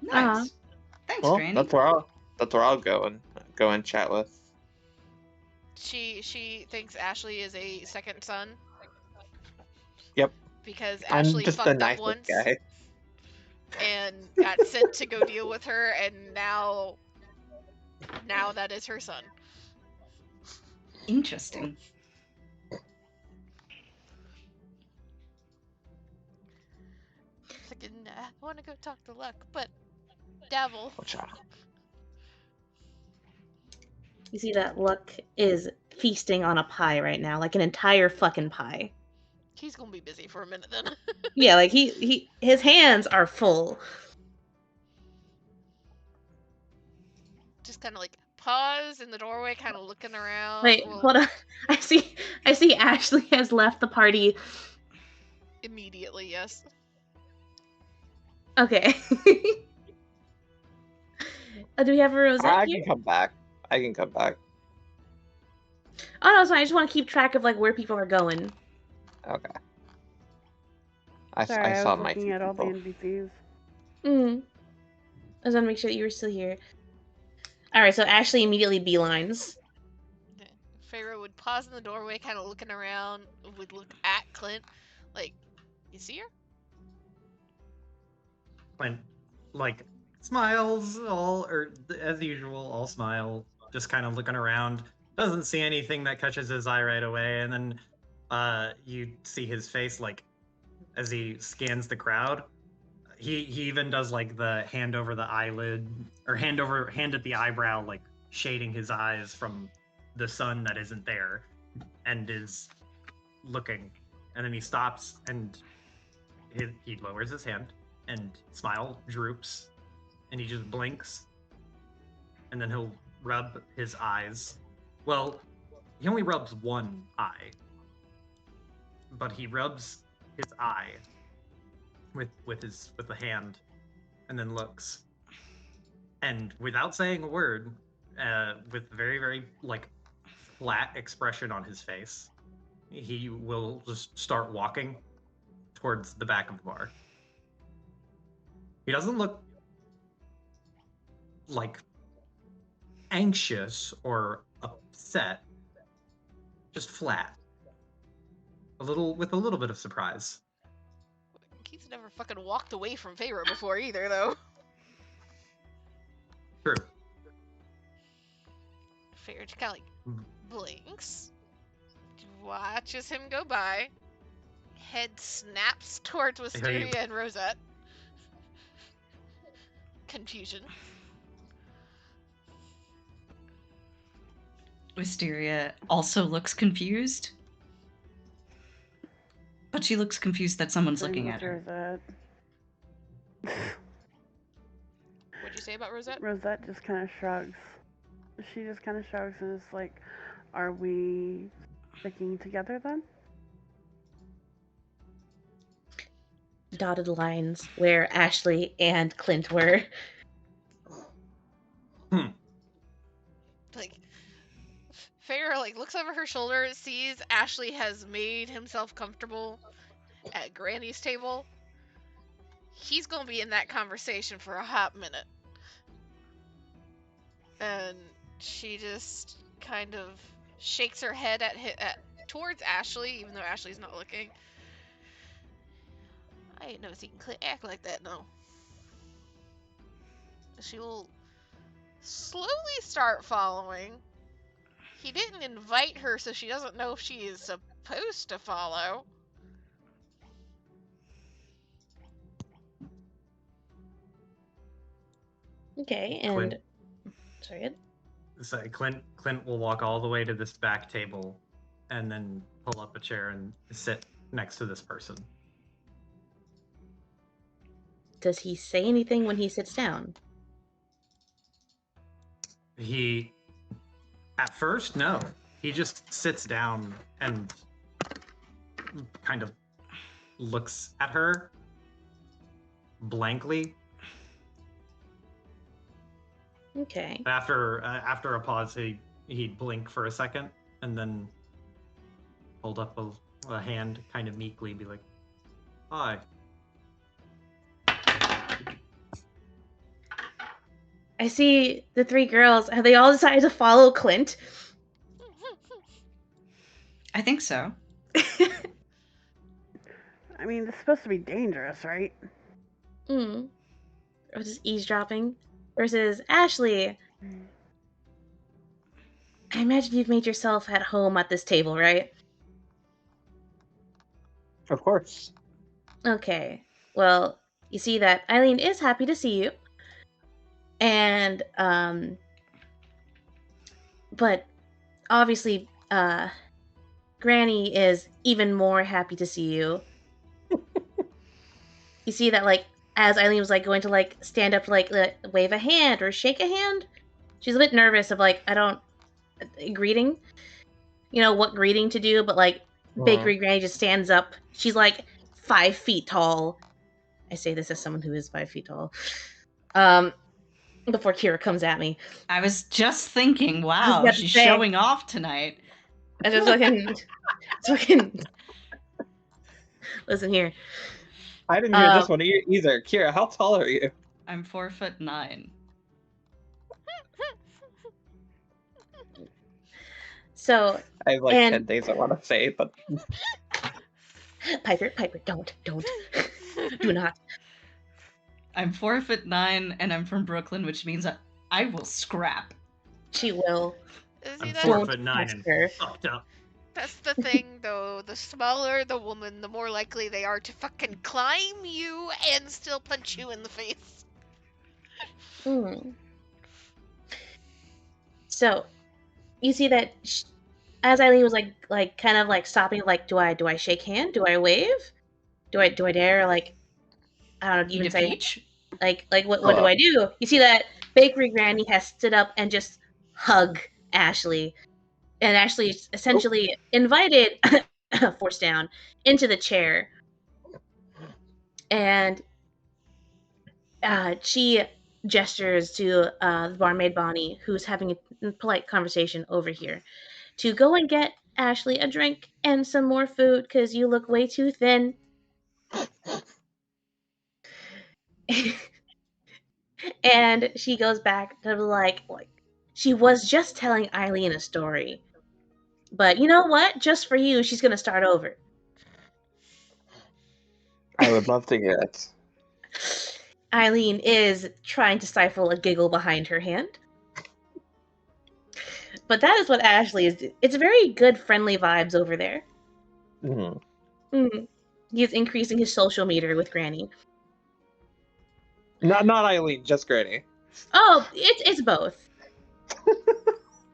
B: Nice. Thanks,
G: Well,
B: Granny.
G: that's where I'll go and chat with.
C: She thinks Ashley is a second son.
G: Yep.
C: Because
G: I'm
C: Ashley
G: just the
C: fucked up
G: nicest
C: once
G: guy.
C: and got sent to go deal with her, and now that is her son.
B: Interesting.
C: Fucking, I want to go talk to Luck, but Devil.
A: You see that Luck is feasting on a pie right now, like an entire fucking pie.
C: He's gonna be busy for a minute then.
A: Yeah, like his hands are full.
C: Just kind of like pause in the doorway, kind of looking around.
A: Wait, hold on. I see Ashley has left the party.
C: Immediately, yes.
A: Okay. Do we have a Rosette
G: I
A: here?
G: can come back.
A: Oh no, it's fine. I just want to keep track of like where people are going.
G: Okay.
F: Sorry,
G: I
F: I
G: saw
F: was
G: my
F: looking at all the
G: people.
F: NPCs.
A: I just want to make sure that you were still here. Alright, so Ashley immediately beelines.
C: Okay. Pharaoh would pause in the doorway, kind of looking around, would look at Clint, like, you see her?
E: Clint, like, smiles, as usual, all smile, just kind of looking around. Doesn't see anything that catches his eye right away, and then you see his face, like, as he scans the crowd. He even does like the hand over the eyelid or hand at the eyebrow, like shading his eyes from the sun that isn't there, and is looking. And then he stops and he lowers his hand and smile droops, and he just blinks, and then he'll rub his eyes. Well, he only rubs one eye, but he rubs his eye with the hand, and then looks, and without saying a word, with very, very like flat expression on his face, he will just start walking towards the back of the bar. He doesn't look like anxious or upset, just flat. with a little bit of surprise.
C: Keith's never fucking walked away from Feyre before either, though.
E: True.
C: Feyre just kind of like blinks, watches him go by, head snaps towards Wisteria and Rosette. Confusion.
B: Wisteria also looks confused. But she looks confused that someone's looking at her.
C: What'd you say about Rosette?
F: Rosette just kind of shrugs. She just kind of shrugs and is like, are we sticking together then?
A: Dotted lines where Ashley and Clint were.
C: Like, Feyre like looks over her shoulder, sees Ashley has made himself comfortable at Granny's table. He's gonna be in that conversation for a hot minute. And she just kind of shakes her head towards Ashley, even though Ashley's not looking. I ain't never seen Clint act like that, no. She will slowly start following. He didn't invite her, so she doesn't know if she is supposed to follow.
A: Okay, and sorry.
E: So Clint will walk all the way to this back table, and then pull up a chair and sit next to this person.
A: Does he say anything when he sits down?
E: He, at first, no. He just sits down and kind of looks at her blankly.
A: Okay.
E: After a pause, he'd blink for a second and then hold up a hand, kind of meekly, be like, "Hi."
A: I see the three girls. Have they all decided to follow Clint?
B: I think so.
F: I mean, it's supposed to be dangerous, right?
A: Or just eavesdropping. Versus Ashley. I imagine you've made yourself at home at this table, right?
G: Of course.
A: Okay. Well, you see that Eileen is happy to see you. And, but obviously, Granny is even more happy to see you. You see that, like, as Eileen was, like, going to, like, stand up to, like, wave a hand or shake a hand, she's a bit nervous of, like, greeting. You know, what greeting to do, but, like, Bakery Granny just stands up. She's, like, 5 feet tall. I say this as someone who is 5 feet tall. Before Kira comes at me.
B: I was just thinking, wow, she's showing off tonight.
A: I just fucking listen here.
G: I didn't hear this one either. Kira, how tall are you?
B: I'm 4'9".
A: So
G: I have like 10 days I want to say, but
A: Piper, don't. Do not.
B: I'm 4'9" and I'm from Brooklyn, which means I will scrap.
A: She will.
E: I'm 4'9" and fucked up.
C: That's the thing, though. The smaller the woman, the more likely they are to fucking climb you and still punch you in the face.
A: So, you see that as Eileen was like kind of like stopping, like, do I shake hand? Do I wave? Do I dare, like, I don't know, even say
B: peach?
A: Like what do I do? You see that Bakery Granny has stood up and just hug Ashley. And Ashley essentially invited, forced down, into the chair. And she gestures to the barmaid Bonnie, who's having a polite conversation over here, to go and get Ashley a drink and some more food, because you look way too thin. And she goes back to like she was just telling Eileen a story. But you know what? Just for you, she's going to start over.
G: I would love to hear it.
A: Eileen is trying to stifle a giggle behind her hand. But that is what Ashley is. It's very good, friendly vibes over there.
G: Mhm.
A: He is increasing his social meter with Granny.
G: Not Eileen, just Granny.
A: Oh, it's both.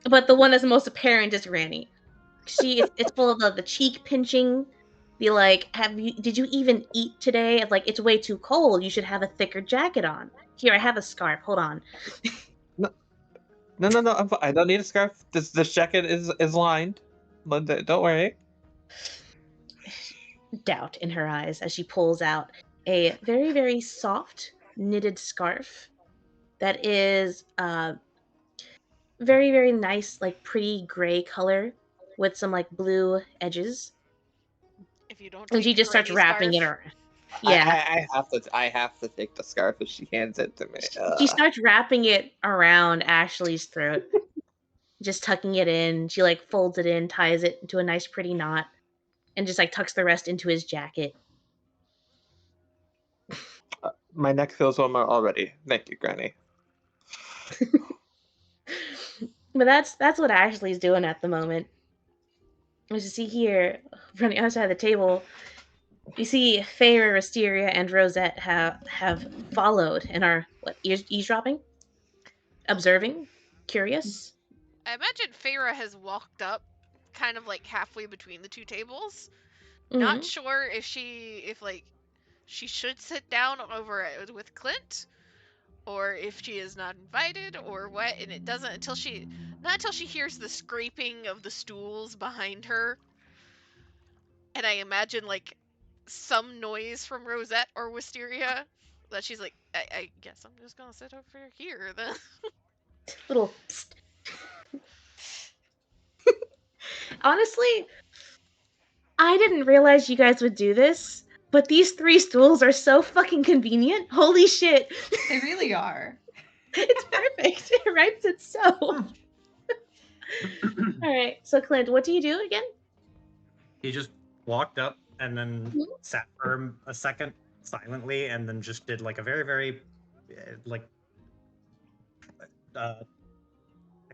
A: But the one that's most apparent is Granny. It's full of the cheek pinching, the like, did you even eat today? It's like, it's way too cold. You should have a thicker jacket on. Here, I have a scarf. Hold on.
G: No, I don't need a scarf. This jacket is lined. Don't worry.
A: Doubt in her eyes as she pulls out a very, very soft knitted scarf that is very, very nice, like pretty gray color with some like blue edges.
C: If you don't
A: And she
C: take the
A: just starts
C: granny
A: wrapping it
C: scarf,
A: around. Yeah.
G: I have to take the scarf if she hands it to me.
A: She starts wrapping it around Ashley's throat, just tucking it in. She like folds it in, ties it into a nice pretty knot, and just like tucks the rest into his jacket.
G: My neck feels warmer already. Thank you, Granny.
A: But that's what Ashley's doing at the moment. As you see here, from the other side of the table, you see Feyre, Wisteria, and Rosette have followed and are eavesdropping, observing, curious.
C: I imagine Feyre has walked up kind of like halfway between the two tables. Not
A: Mhm.
C: sure if she should sit down with Clint, or if she is not invited, or what, and it doesn't not until she hears the scraping of the stools behind her. And I imagine like some noise from Rosette or Wisteria that she's like, I guess I'm just gonna sit over here then.
A: Little. Psst. Honestly, I didn't realize you guys would do this, but these 3 stools are so fucking convenient. Holy shit.
B: They really are.
A: It's perfect. It writes it so. Alright, so Clint, what do you do again?
E: He just walked up and then
A: Mhm.
E: sat for a second silently, and then just did like a very, very, like, I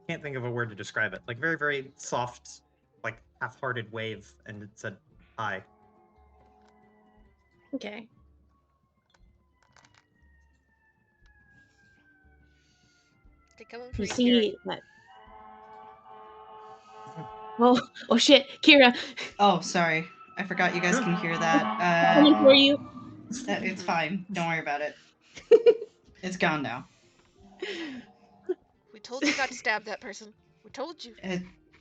E: can't think of a word to describe it. Like very, very soft, like half-hearted wave, and it said, "Hi."
A: Okay.
C: They coming for
A: You
C: you, Kira.
A: see that. Oh shit, Kira,
B: Oh, sorry. I forgot you guys can hear that.
A: coming for you.
B: It's fine. Don't worry about it. It's gone now.
C: We told you not to stab that person. We told you.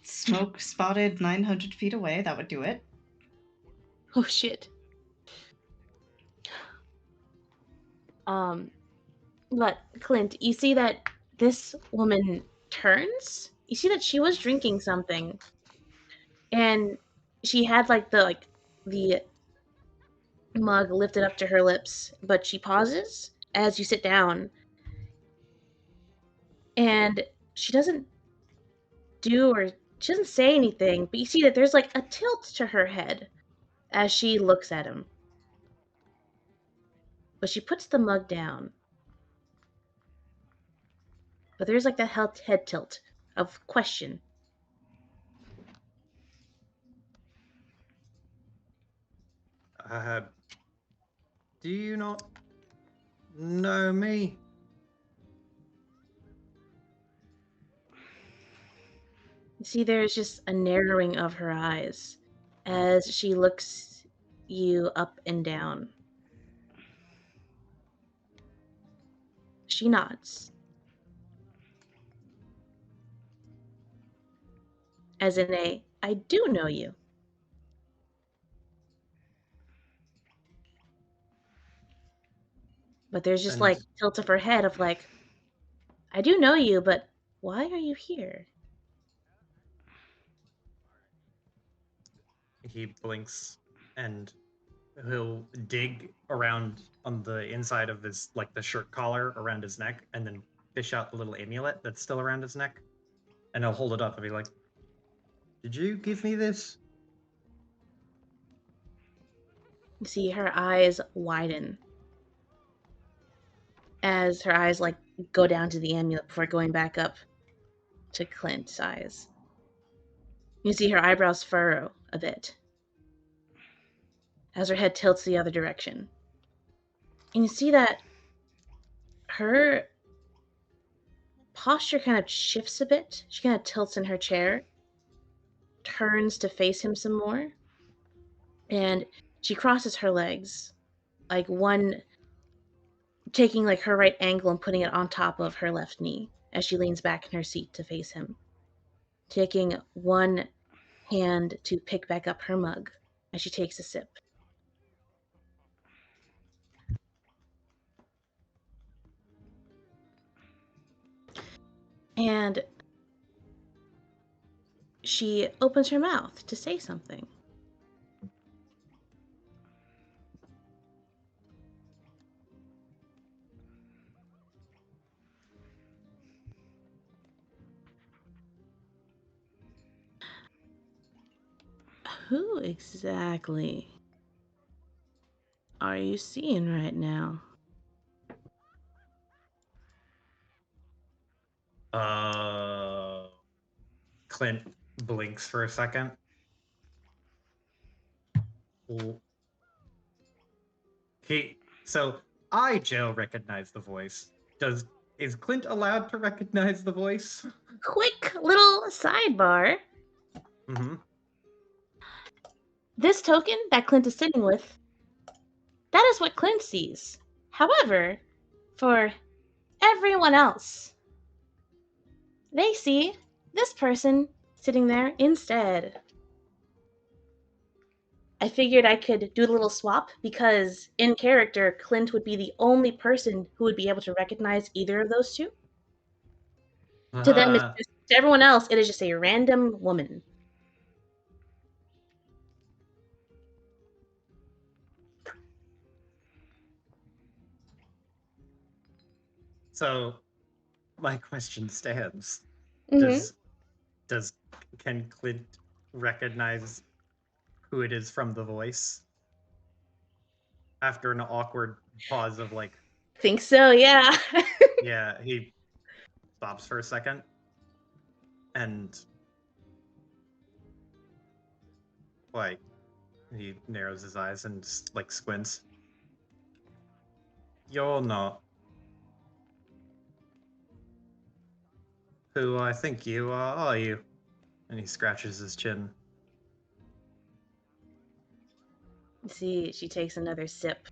B: Smoke spotted 900 feet away. That would do it.
A: Oh shit. But Clint, you see that this woman turns? You see that she was drinking something. And she had the mug lifted up to her lips, but she pauses as you sit down. And she doesn't she doesn't say anything, but you see that there's like a tilt to her head as she looks at him. But she puts the mug down. But there's like that head tilt of question.
E: Do you not know me?
A: You see there's just a narrowing of her eyes as she looks you up and down. She nods. As in I do know you. But there's just
E: And
A: like tilt of her head of like, I do know you, but why are you here?
E: he blinks, and he'll dig around on the inside of his, like, the shirt collar around his neck, and then fish out the little amulet that's still around his neck, and he'll hold it up and be like, "Did you give me this?"
A: You see her eyes widen as her eyes like go down to the amulet before going back up to Clint's eyes. You see her eyebrows furrow a bit as her head tilts the other direction. And you see that her posture kind of shifts a bit. She kind of tilts in her chair, turns to face him some more, and she crosses her legs, like one taking like her right ankle and putting it on top of her left knee as she leans back in her seat to face him, taking one hand to pick back up her mug as she takes a sip. And she opens her mouth to say something. Who exactly are you seeing right now?
E: Clint blinks for a second. So Joe, recognize the voice. Is Clint allowed to recognize the voice?
A: Quick little sidebar.
E: Mm-hmm.
A: This token that Clint is sitting with, that is what Clint sees. However, for everyone else, they see this person sitting there instead. I figured I could do a little swap because in character, Clint would be the only person who would be able to recognize either of those two. To them, it's just, to everyone else, it is just a random woman.
E: So my question stands.
A: Mm-hmm.
E: Can Clint recognize who it is from the voice? After an awkward pause of like,
A: Think so, yeah.
E: yeah, he stops for a second and like he narrows his eyes and like squints. You're not who I think you are you? And he scratches his chin.
A: See, she takes another sip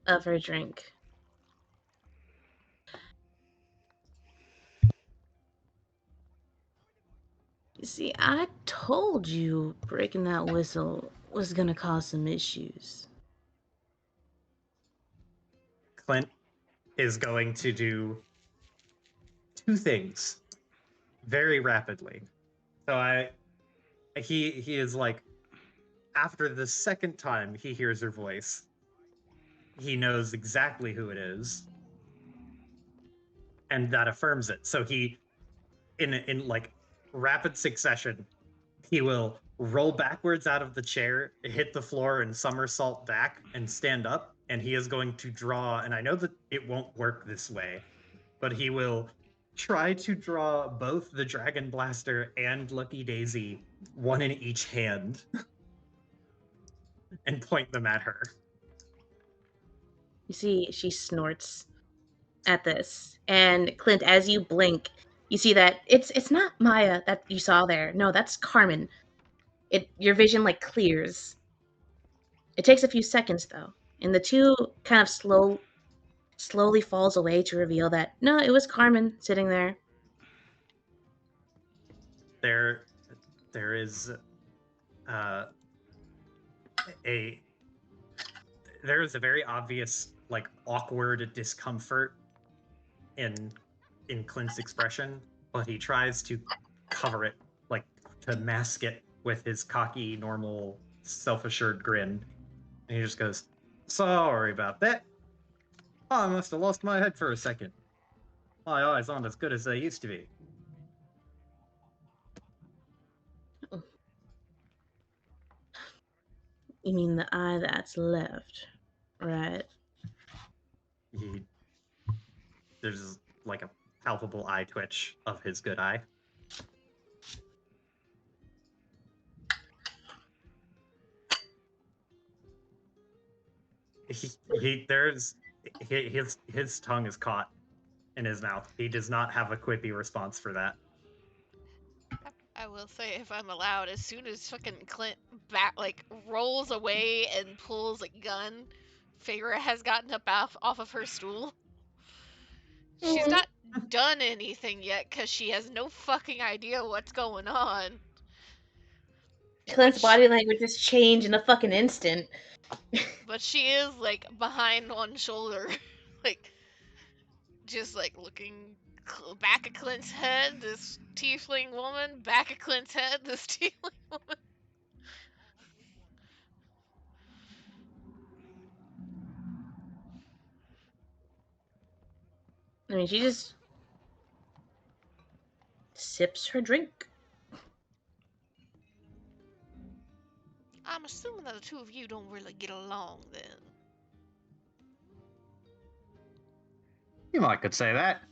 A: of her drink. You see, I told you breaking that whistle was gonna cause some issues.
E: Clint is going to do two things very rapidly. So he is like, after the second time he hears her voice, he knows exactly who it is, and that affirms it. So he, in like rapid succession, he will roll backwards out of the chair, hit the floor, and somersault back and stand up. And he is going to draw, and I know that it won't work this way, but he will try to draw both the Dragon Blaster and Lucky Daisy, one in each hand, and point them at her.
A: You see, she snorts at this. And Clint, as you blink, you see that it's not Maya that you saw there. No, that's Carmen. Your vision like clears. It takes a few seconds though, and the two kind of slowly falls away to reveal that no, it was Carmen sitting there.
E: There is a there is a very obvious like awkward discomfort in Clint's expression, but he tries to cover it, like to mask it with his cocky, normal, self-assured grin. And he just goes, "Sorry about that. I must have lost my head for a second. My eyes aren't as good as they used to be."
A: You mean the eye that's left, right?
E: There's like a palpable eye twitch of his good eye. His tongue is caught in his mouth. He does not have a quippy response for that.
C: I will say, if I'm allowed, as soon as fucking Clint rolls away and pulls a gun, Feyre has gotten up off of her stool. She's not done anything yet because she has no fucking idea what's going on.
A: Clint's body language has changed in a fucking instant.
C: But she is like behind one shoulder, like just like looking back at Clint's head. This tiefling woman, back at Clint's head. This tiefling woman.
A: I mean, she just sips her drink.
C: I'm assuming that the two of you don't really get along then.
H: You might could say that.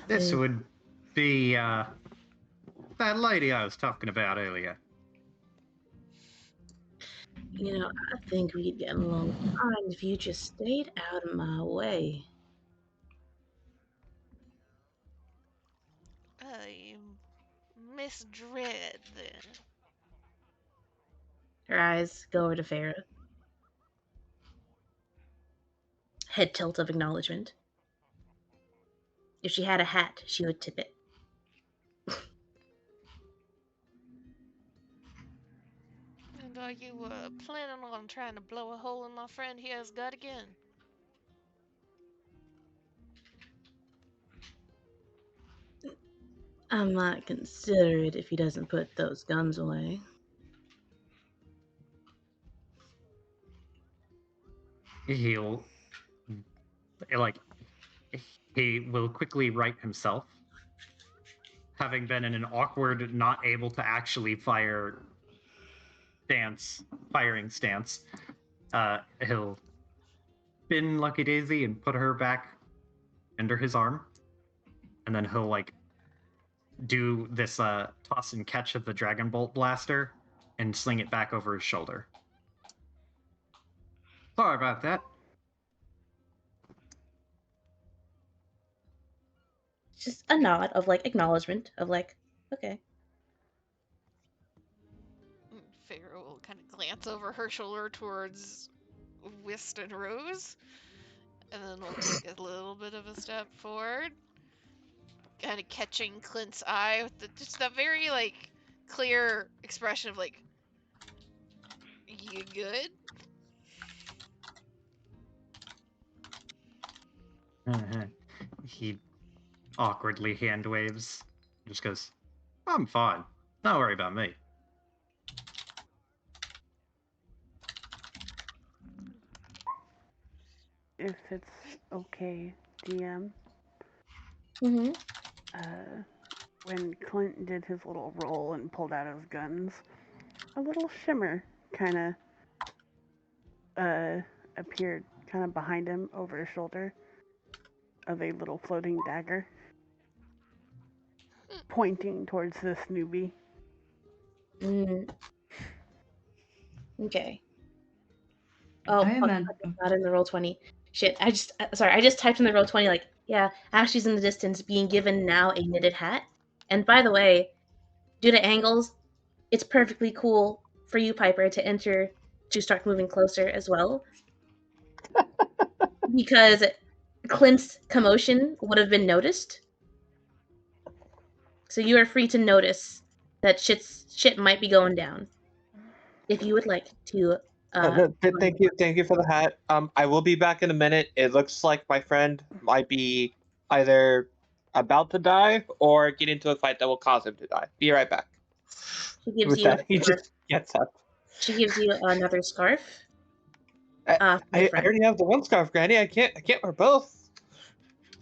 H: This would be that lady I was talking about earlier.
A: You know, I think we'd get along fine if you just stayed out of my way.
C: Miss Dread then.
A: Her eyes go over to Feyre. Head tilt of acknowledgement. If she had a hat, she would tip it.
C: And are you planning on trying to blow a hole in my friend here's gut again?
A: I might consider it if he doesn't put those guns away.
H: He'll he will quickly right himself, having been in an awkward, not able to actually firing stance. He'll spin Lucky Daisy and put her back under his arm, and then he'll do this toss and catch of the Dragon Bolt blaster and sling it back over his shoulder. Sorry about that.
A: Just a nod of acknowledgement of okay.
C: Feyre will kind of glance over her shoulder towards Whist and Rose, and then we'll take a little bit of a step forward, kind of catching Clint's eye with just that very clear expression of you good?
H: He awkwardly hand waves, just goes, "I'm fine. Don't worry about me."
F: If it's okay, DM.
A: Mm-hmm.
F: When Clint did his little roll and pulled out his guns, a little shimmer kind of appeared kind of behind him over his shoulder of a little floating dagger pointing towards this newbie.
A: Okay. Oh,
B: I
A: fuck, not in the roll 20. Shit, I just typed in the roll 20 yeah, Ashley's in the distance being given now a knitted hat. And by the way, due to angles, it's perfectly cool for you, Piper, to start moving closer as well. Because Clint's commotion would have been noticed. So you are free to notice that shit might be going down. If you would like to
G: thank you for the hat. I will be back in a minute. It looks like my friend might be either about to die or get into a fight that will cause him to die. Be right back.
A: She gives
G: With
A: you
G: that, he just gets up.
A: She gives you another scarf.
G: I already have the one scarf, Granny. I can't wear both.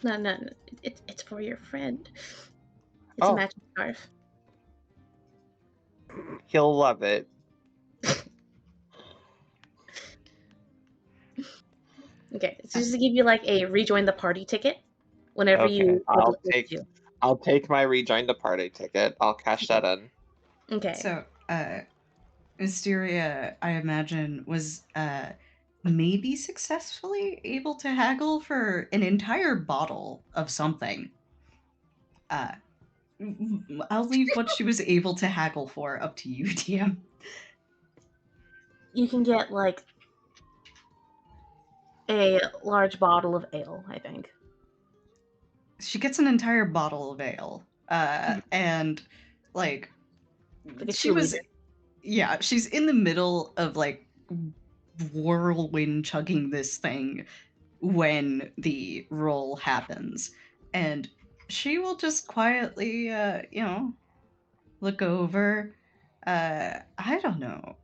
A: No. It's for your friend. It's a matching scarf.
G: He'll love it.
A: Okay, so just to give you like a rejoin the party ticket whenever you go to the place
G: I'll take my rejoin the party ticket. I'll cash that in.
A: Okay.
B: So, Mysteria, I imagine, was maybe successfully able to haggle for an entire bottle of something. I'll leave what she was able to haggle for up to you, DM.
A: You can get like a large bottle of ale, I think.
B: She gets an entire bottle of ale. And like
A: Like a
B: she was
A: 2 liter.
B: yeah, she's in the middle of like whirlwind chugging this thing when the roll happens. And she will just quietly look over. I don't know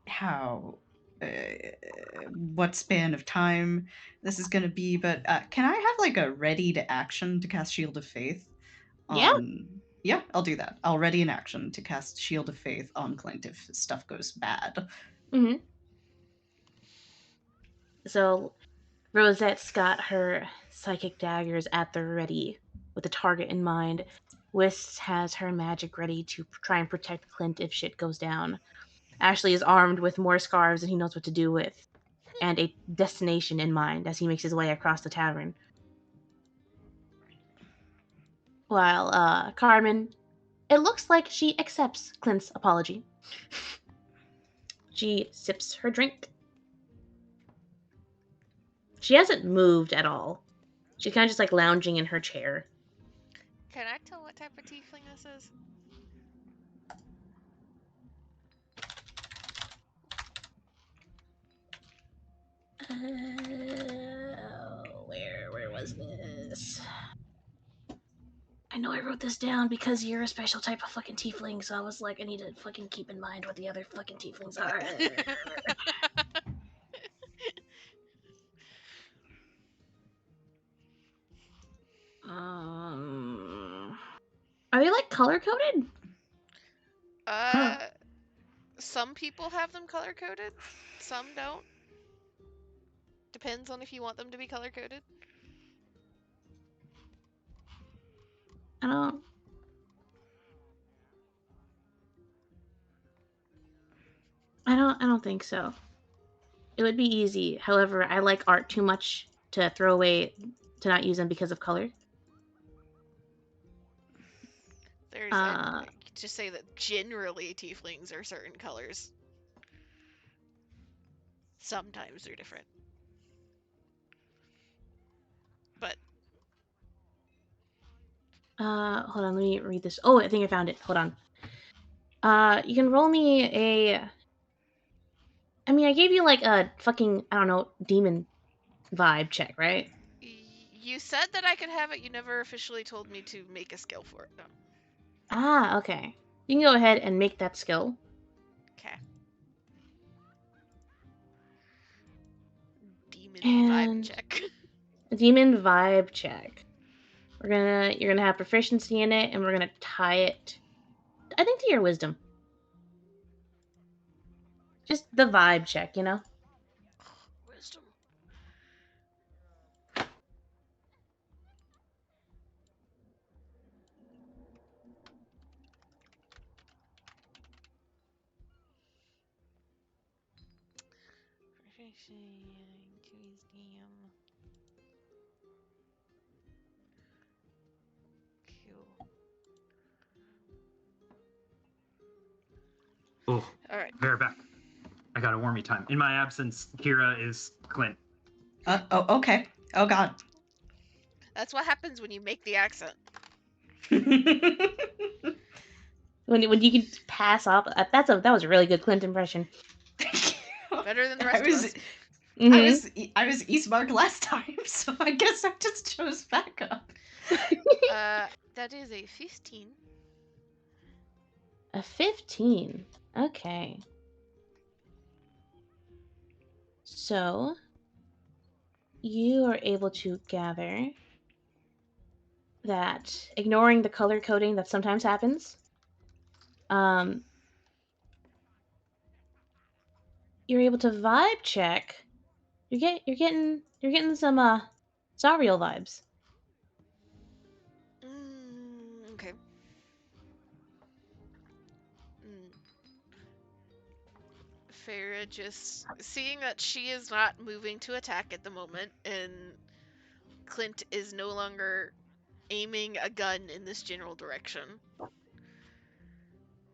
B: how what span of time this is going to be, but can I have like a ready to action to cast Shield of Faith
A: Yeah.
B: on yeah, I'll do that. I'll ready an action to cast Shield of Faith on Clint if stuff goes bad.
A: Mm-hmm. So Rosette's got her psychic daggers at the ready with a target in mind. Wisp has her magic ready to try and protect Clint if shit goes down. Ashley is armed with more scarves than he knows what to do with, and a destination in mind as he makes his way across the tavern. While Carmen, it looks like she accepts Clint's apology. She sips her drink. She hasn't moved at all. She's kind of just like lounging in her chair.
C: Can I tell what type of tiefling this is?
A: Where was this? I know I wrote this down because you're a special type of fucking tiefling, so I was like, I need to fucking keep in mind what the other fucking tieflings are. Are they like color coded?
C: Some people have them color coded, some don't. Depends on if you want them to be color coded.
A: I don't think so. It would be easy. However, I like art too much to throw away to not use them because of color.
C: There's I just say that generally tieflings are certain colors. Sometimes they're different. But
A: hold on, let me read this. Oh, I think I found it. Hold on. You can roll me a. I mean, I gave you like a fucking, I don't know, demon vibe check, right?
C: you said that I could have it. You never officially told me to make a skill for it. No.
A: Ah, okay. You can go ahead and make that skill.
C: Okay. Demon
A: And
C: vibe check.
A: demon vibe check. You're gonna have proficiency in it, and we're gonna tie it, I think, to your wisdom. Just the vibe check, you know?
C: Wisdom.
H: Oh,
C: All right.
H: Bear back. I got a warmy time. In my absence, Kira is Clint.
B: Okay. Oh god.
C: That's what happens when you make the accent.
A: When you can pass off, that was a really good Clint impression.
C: Better than the rest of us.
A: Mm-hmm.
B: I was Eastmark last time, so I guess I just chose backup.
C: That is a 15.
A: A 15. Okay. So you are able to gather that, ignoring the color coding that sometimes happens, you're able to vibe check. You're getting some Zariel vibes.
C: Okay. Mm. Farah just seeing that she is not moving to attack at the moment, and Clint is no longer aiming a gun in this general direction.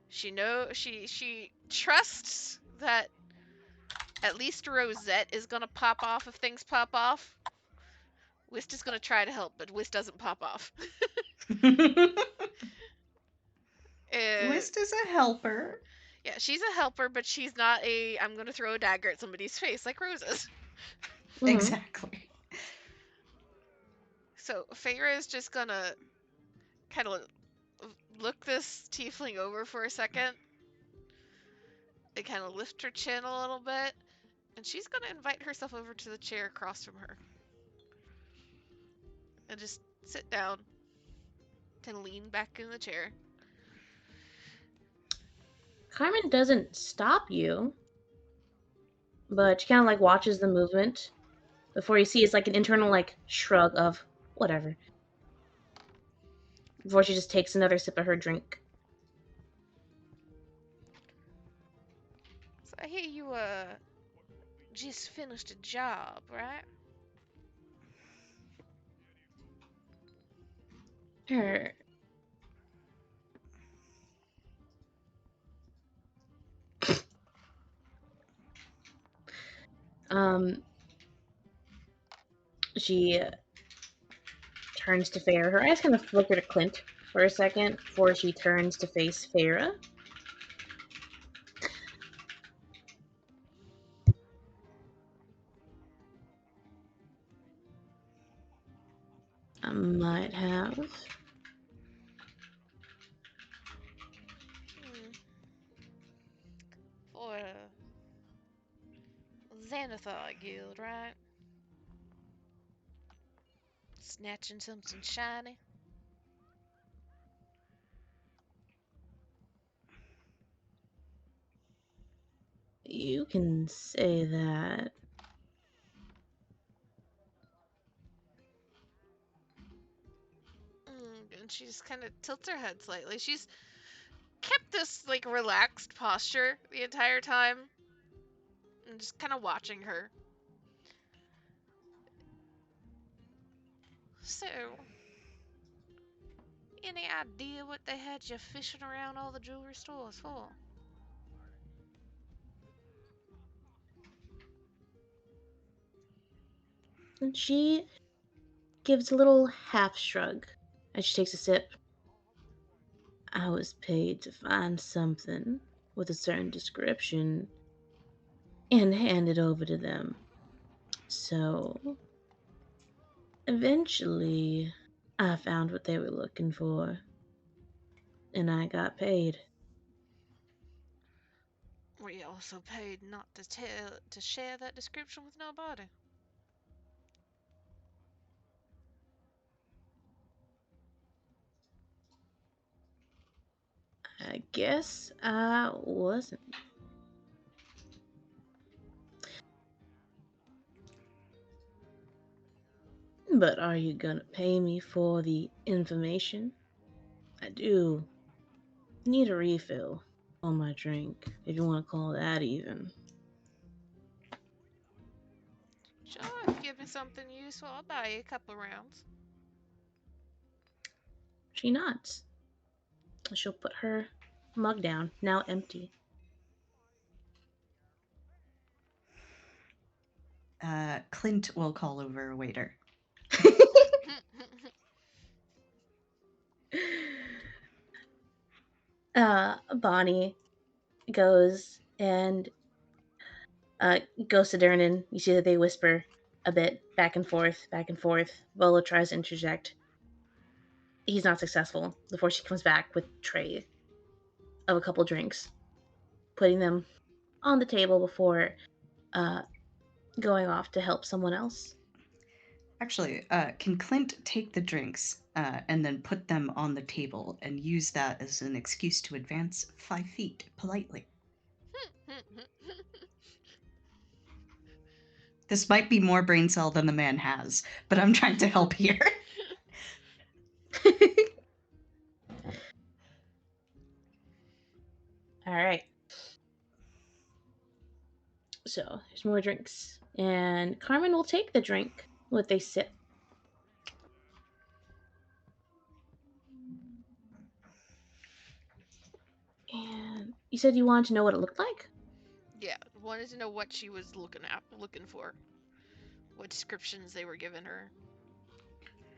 C: She trusts that at least Rosette is gonna pop off if things pop off. Whist is gonna try to help, but Whist doesn't pop off.
B: Whist is a helper.
C: Yeah, she's a helper, but she's not a I'm gonna throw a dagger at somebody's face like Rose is.
A: Mhm.
B: Exactly.
C: So Feyre is just gonna kind of look this tiefling over for a second and kind of lift her chin a little bit, and she's gonna invite herself over to the chair across from her and just sit down, kind of lean back in the chair.
A: Carmen doesn't stop you, but she kind of like watches the movement before you see it's like an internal like shrug of whatever. Before she just takes another sip of her drink.
C: So I hear you just finished a job, right?
A: Her. She turns to Farah. Her eyes kind of flicker to Clint for a second before she turns to face Farah. I might have.
C: For Xanathar Guild, right? Snatching something shiny.
A: You can say that.
C: And she just kind of tilts her head slightly. She's kept this like relaxed posture the entire time, and just kind of watching her. So, any idea what they had you fishing around all the jewelry stores for?
A: And she gives a little half shrug as she takes a sip. I was paid to find something with a certain description and hand it over to them. So, eventually, I found what they were looking for, and I got paid.
C: Were you also paid not to share that description with nobody?
A: I guess I wasn't. But are you gonna pay me for the information? I do need a refill on my drink, if you want to call that even.
C: Sure, if you give me something useful, I'll buy you a couple rounds.
A: She nods. She'll put her mug down, now empty.
B: Clint will call over a waiter.
A: Bonnie goes and goes to Durnan. You see that they whisper a bit back and forth, back and forth. Volo tries to interject. He's not successful before she comes back with a tray of a couple drinks, putting them on the table before going off to help someone else.
B: Actually, can Clint take the drinks and then put them on the table and use that as an excuse to advance 5 feet politely? This might be more brain cell than the man has, but I'm trying to help here.
A: All right. So there's more drinks, and Carmen will take the drink with a sip. And you said you wanted to know what it looked like?
C: Yeah, wanted to know what she was looking for. What descriptions they were giving her.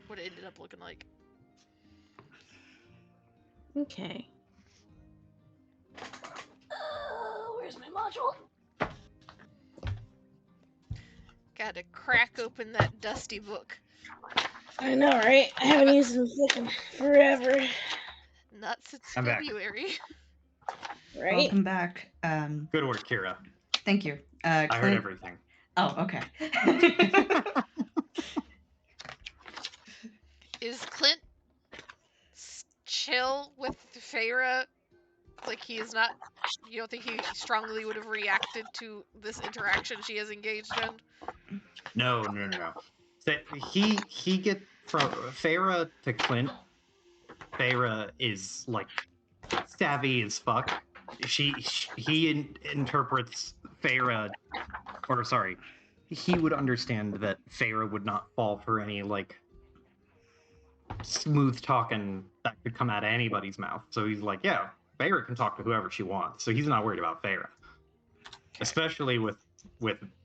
C: What it ended up looking like.
A: Okay. Where's my module?
C: Gotta crack open that dusty book.
A: I know, right? I haven't used this in forever.
C: Not since
H: I'm back.
C: February.
A: Right?
B: Welcome back.
H: Good work, Kira.
B: Thank you.
H: I heard
B: Clint-
H: everything.
B: Oh, okay.
C: Is Clint chill with Feyre? Like he is not. You don't think he strongly would have reacted to this interaction she has engaged in?
H: No. So he get from Farah to Clint. Farah is like savvy as fuck. He interprets Farah, or sorry, he would understand that Farah would not fall for any like smooth talking that could come out of anybody's mouth. So he's like, yeah, Farah can talk to whoever she wants. So he's not worried about Farah, especially with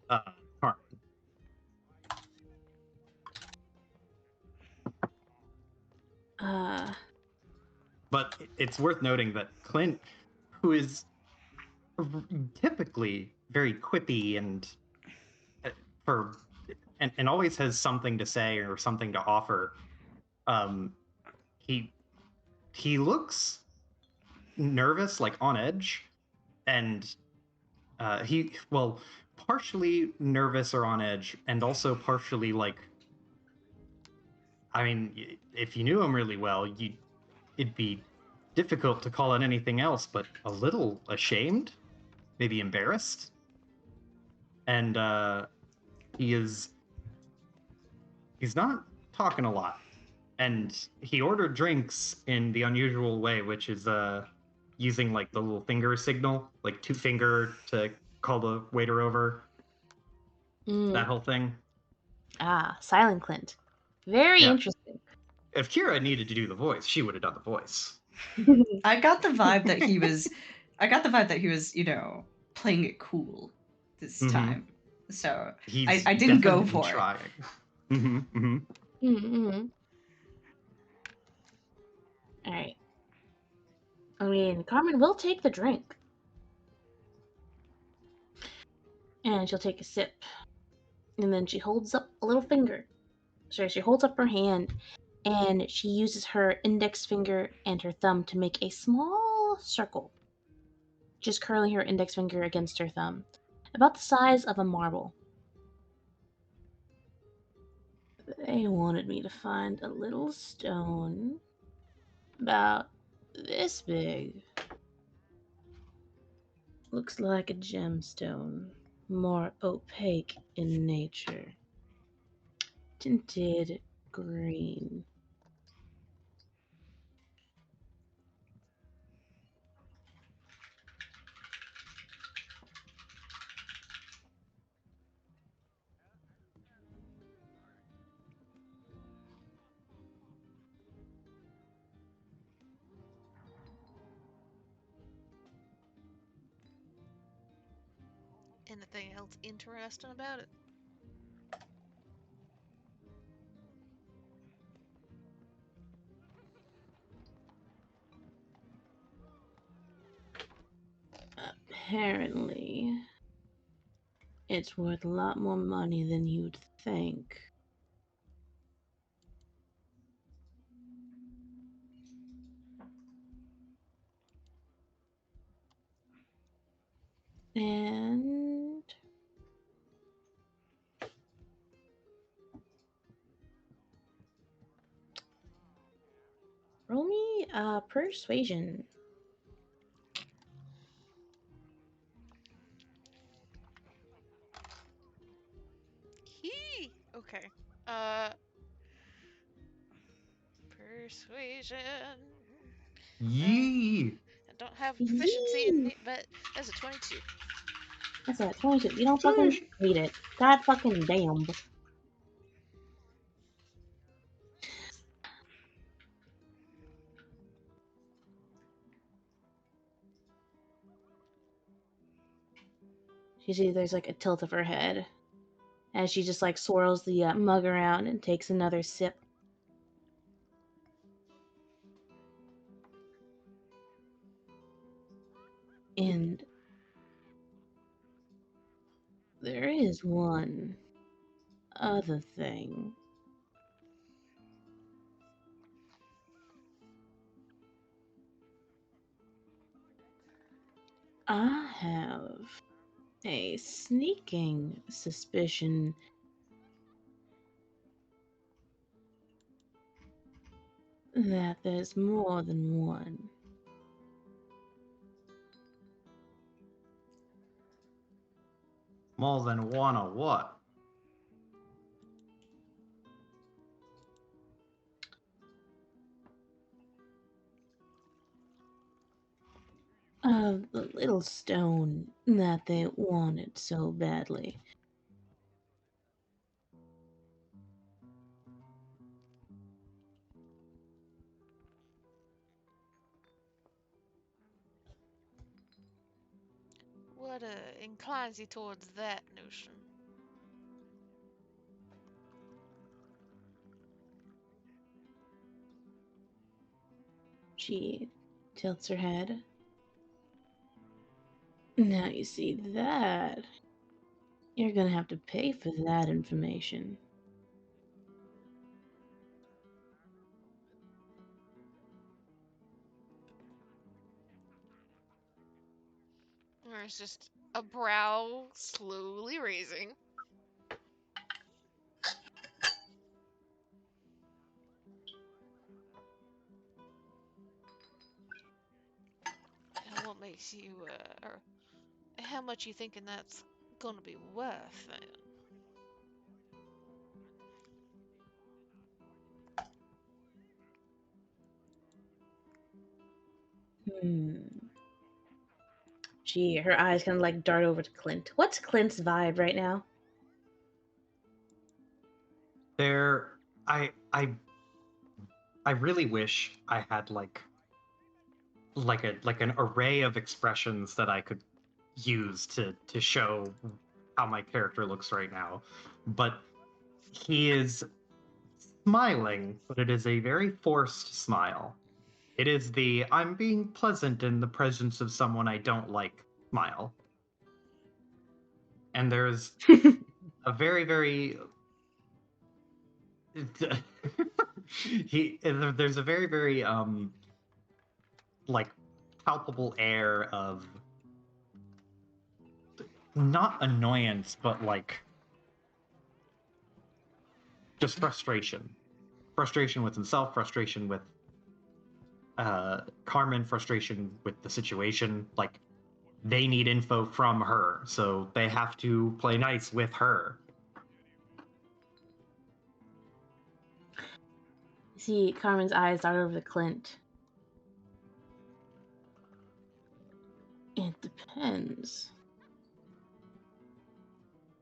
H: Carmen. But it's worth noting that Clint, who is typically very quippy and and always has something to say or something to offer, he looks nervous, like on edge, and partially nervous or on edge, and also partially like, I mean, if you knew him really well, it'd be difficult to call it anything else, but a little ashamed, maybe embarrassed. And he's not talking a lot. And he ordered drinks in the unusual way, which is using like the little finger signal, like 2-finger to call the waiter over. That whole thing.
A: Silent Clint. Very interesting.
H: If Kira needed to do the voice, she would have done the voice.
B: I got the vibe that he was playing it cool this time. So
H: He's
B: I didn't go
H: definitely
B: for
H: trying.
A: All right. I mean, Carmen will take the drink. And she'll take a sip. And then she holds up a little finger. Sorry, she holds up her hand, and she uses her index finger and her thumb to make a small circle. Just curling her index finger against her thumb. About the size of a marble. They wanted me to find a little stone about this big. Looks like a gemstone, more opaque in nature. Tinted green.
C: Anything else interesting about it?
A: Apparently, it's worth a lot more money than you'd think. And roll me persuasion.
C: Okay. Persuasion.
H: Yee!
C: I don't have proficiency in it, but that's a 22.
A: That's a 22. You don't fucking need it. God fucking damn. You see, there's like a tilt of her head as she just like swirls the mug around and takes another sip. And there is one other thing. I have a sneaking suspicion that there's more than one.
H: More than one or what?
A: Of the little stone that they wanted so badly.
C: What inclines you towards that notion?
A: She tilts her head. Now you see that. You're gonna have to pay for that information.
C: Or it's just a brow slowly raising. And what makes you, or how much you thinking that's gonna be worth then?
A: Her eyes kind of like dart over to Clint. What's Clint's vibe right now?
H: There, I really wish I had like an array of expressions that I could use to show how my character looks right now, but he is smiling, but it is a very forced smile. It is the I'm being pleasant in the presence of someone I don't like smile. And there's a very there's a very like palpable air of not annoyance but like just frustration with himself, frustration with Carmen, frustration with the situation. Like they need info from her, so they have to play nice with her.
A: See Carmen's eyes dart over to Clint. It depends.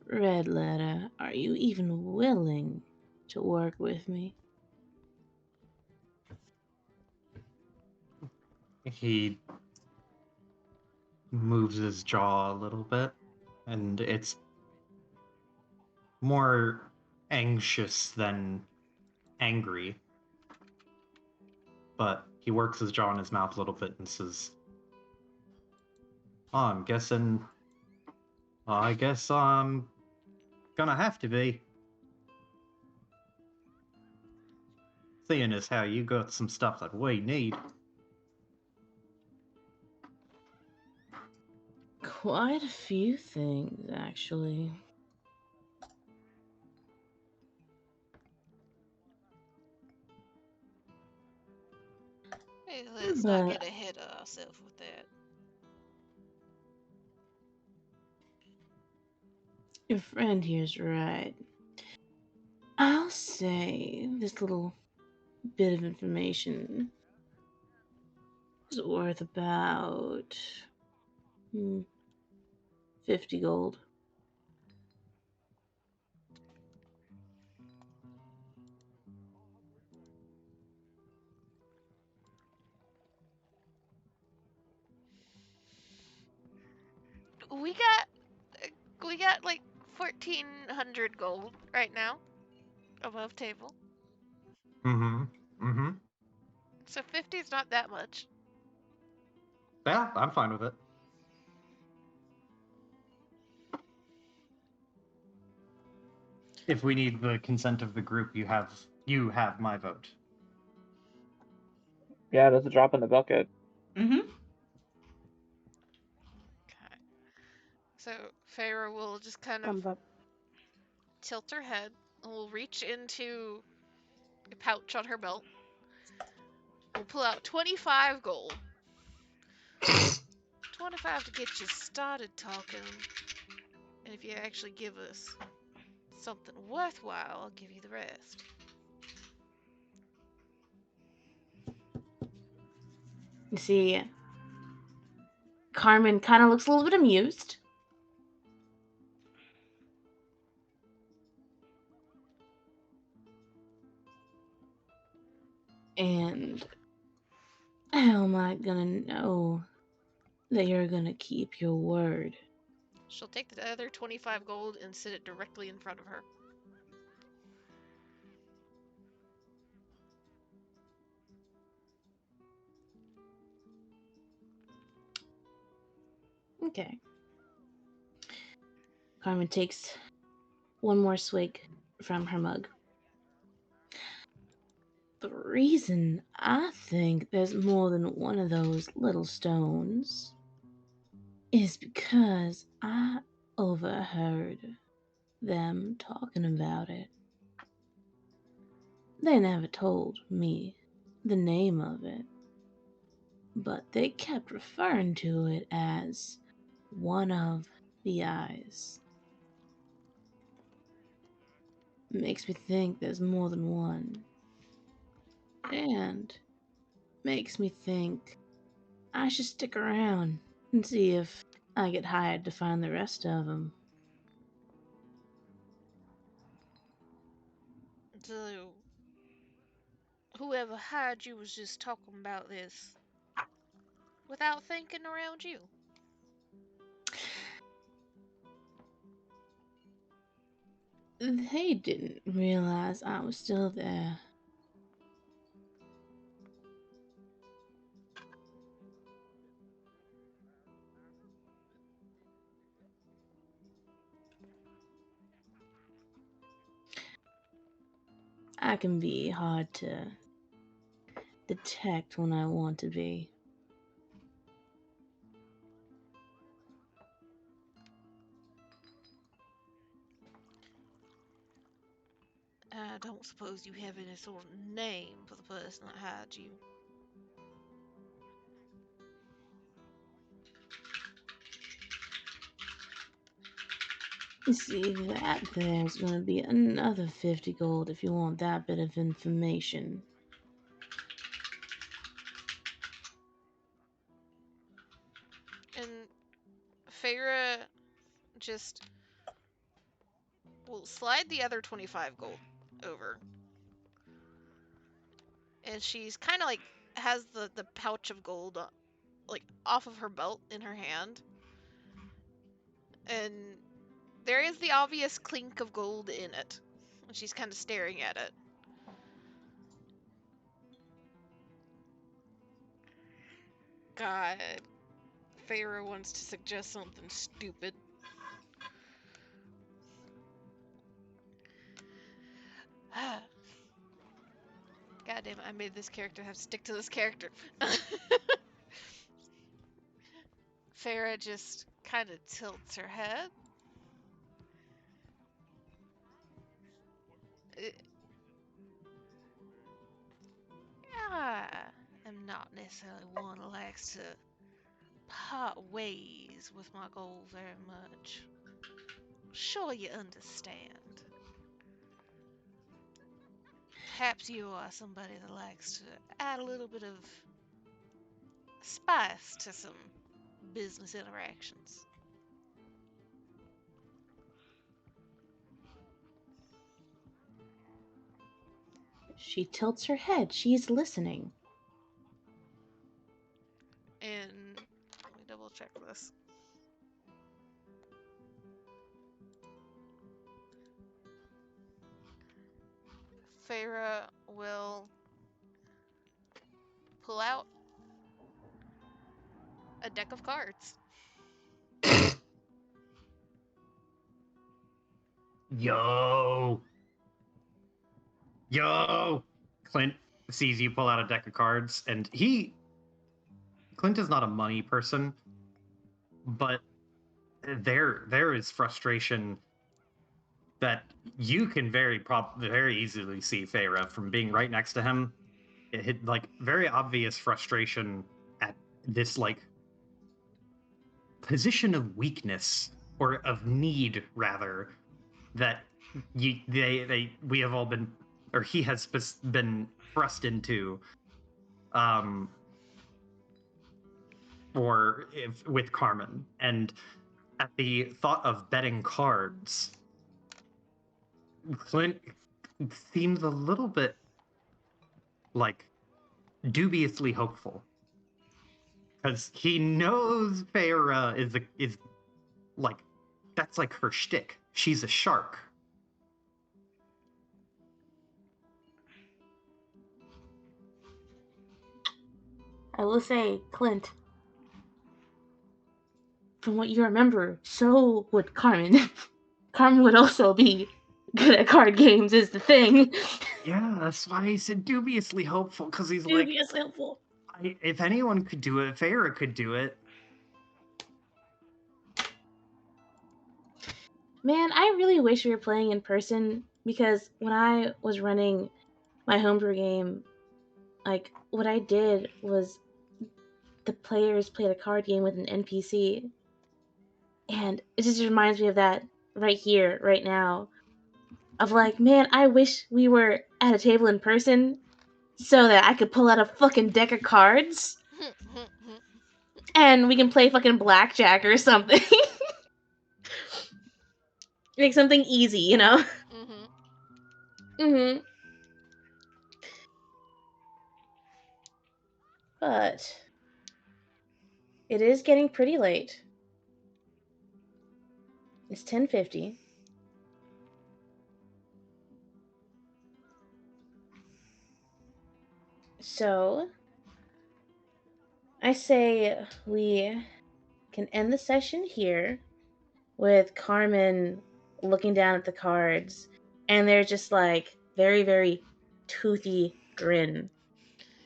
A: Red Letter, are you even willing to work with me?
H: He moves his jaw a little bit, and it's more anxious than angry. But he works his jaw in his mouth a little bit and says, "Oh, I'm guessing. I guess I'm gonna have to be. Seeing as how you got some stuff that we need."
A: Quite a few things, actually.
C: Hey, let's not
A: But
C: get ahead of ourselves with that.
A: your friend here's right. I'll say this little bit of information is worth about 50 gold.
C: We got we got like 1,400 gold right now above table.
H: Mm-hmm. Mm-hmm.
C: So 50 is not that much.
H: Yeah, I'm fine with it. If we need the consent of the group, you have my vote.
G: Yeah, that's a drop in the bucket.
B: Mm-hmm.
C: Okay. So Feyre will just kind of
F: Thumbs up.
C: tilt her head and will reach into a pouch on her belt. We'll pull out 25 gold. 25 to get you started talking. And if you actually give us something worthwhile, I'll give you the rest.
A: You see, Carmen kind of looks a little bit amused. And how am I gonna know that you're gonna keep your word?
C: She'll take the other 25 gold and sit it directly in front of her.
A: Okay. Carmen takes one more swig from her mug. The reason I think there's more than one of those little stones is because I overheard them talking about it. They never told me the name of it, but they kept referring to it as one of the eyes. Makes me think there's more than one. And makes me think I should stick around and see if I get hired to find the rest of them.
C: So, whoever hired you was just talking about this without thinking around you.
A: They didn't realize I was still there. I can be hard to detect when I want to be.
C: I don't suppose you have any sort of name for the person that hired you.
A: You see, that there's gonna be another 50 gold if you want that bit of information.
C: And Feyre just will slide the other 25 gold over. And she's kind of like has the pouch of gold like off of her belt in her hand. And there is the obvious clink of gold in it. And she's kind of staring at it. God, Feyre wants to suggest something stupid. God damn it, I made this character have to stick to this character. Farah just kind of tilts her head. I am not necessarily one who likes to part ways with my goal very much. Sure you understand. perhaps you are somebody that likes to add a little bit of spice to some business interactions.
A: She tilts her head. She's listening.
C: And let me double check this. Feyre will pull out a deck of cards.
H: Yo! Clint sees you pull out a deck of cards, and Clint is not a money person, but there is frustration that you can very easily see Feyre from being right next to him. It hit like very obvious frustration at this like position of weakness or of need rather that we have all been, or he has been thrust into with Carmen. And at the thought of betting cards, Clint seems a little bit like dubiously hopeful because he knows Feyre is like that's like her shtick. She's a shark.
A: I will say, Clint, from what you remember, so would Carmen. Carmen would also be good at card games, is the thing.
H: Yeah, that's why he said dubiously hopeful, because he's
A: Dubiously hopeful.
H: if anyone could do it, Feyre could do it.
A: Man, I really wish we were playing in person, because when I was running my homebrew game, like, what I did was the players played a card game with an NPC. And it just reminds me of that right here, right now. Of like, man, I wish we were at a table in person so that I could pull out a fucking deck of cards and we can play fucking blackjack or something. Like something easy, you know? Mm-hmm. But it is getting pretty late. It's 10:50. So I say we can end the session here with Carmen looking down at the cards, and they're just like very, very toothy grin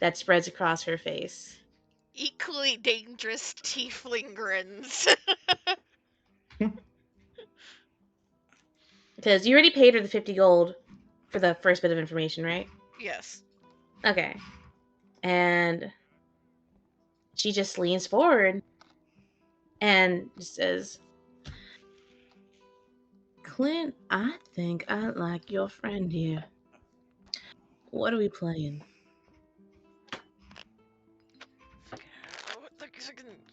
A: that spreads across her face.
C: Equally dangerous tiefling grins.
A: Because you already paid her the 50 gold for the first bit of information, right?
C: Yes.
A: Okay. And she just leans forward and says, Clint, I think I like your friend here. What are we playing?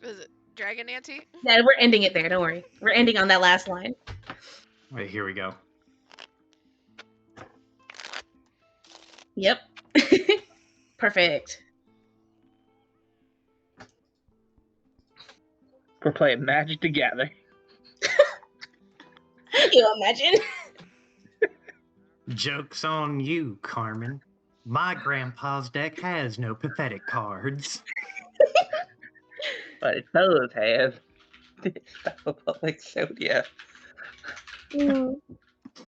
C: Is it Dragon Ante?
A: Yeah, we're ending it there, don't worry. We're ending on that last line.
H: Wait, here we go.
A: Yep. Perfect.
D: We're playing Magic together.
A: You imagine?
H: Joke's on you, Carmen. My grandpa's deck has no pathetic cards.
D: But it does have this stuff of Exodia.
A: Mm.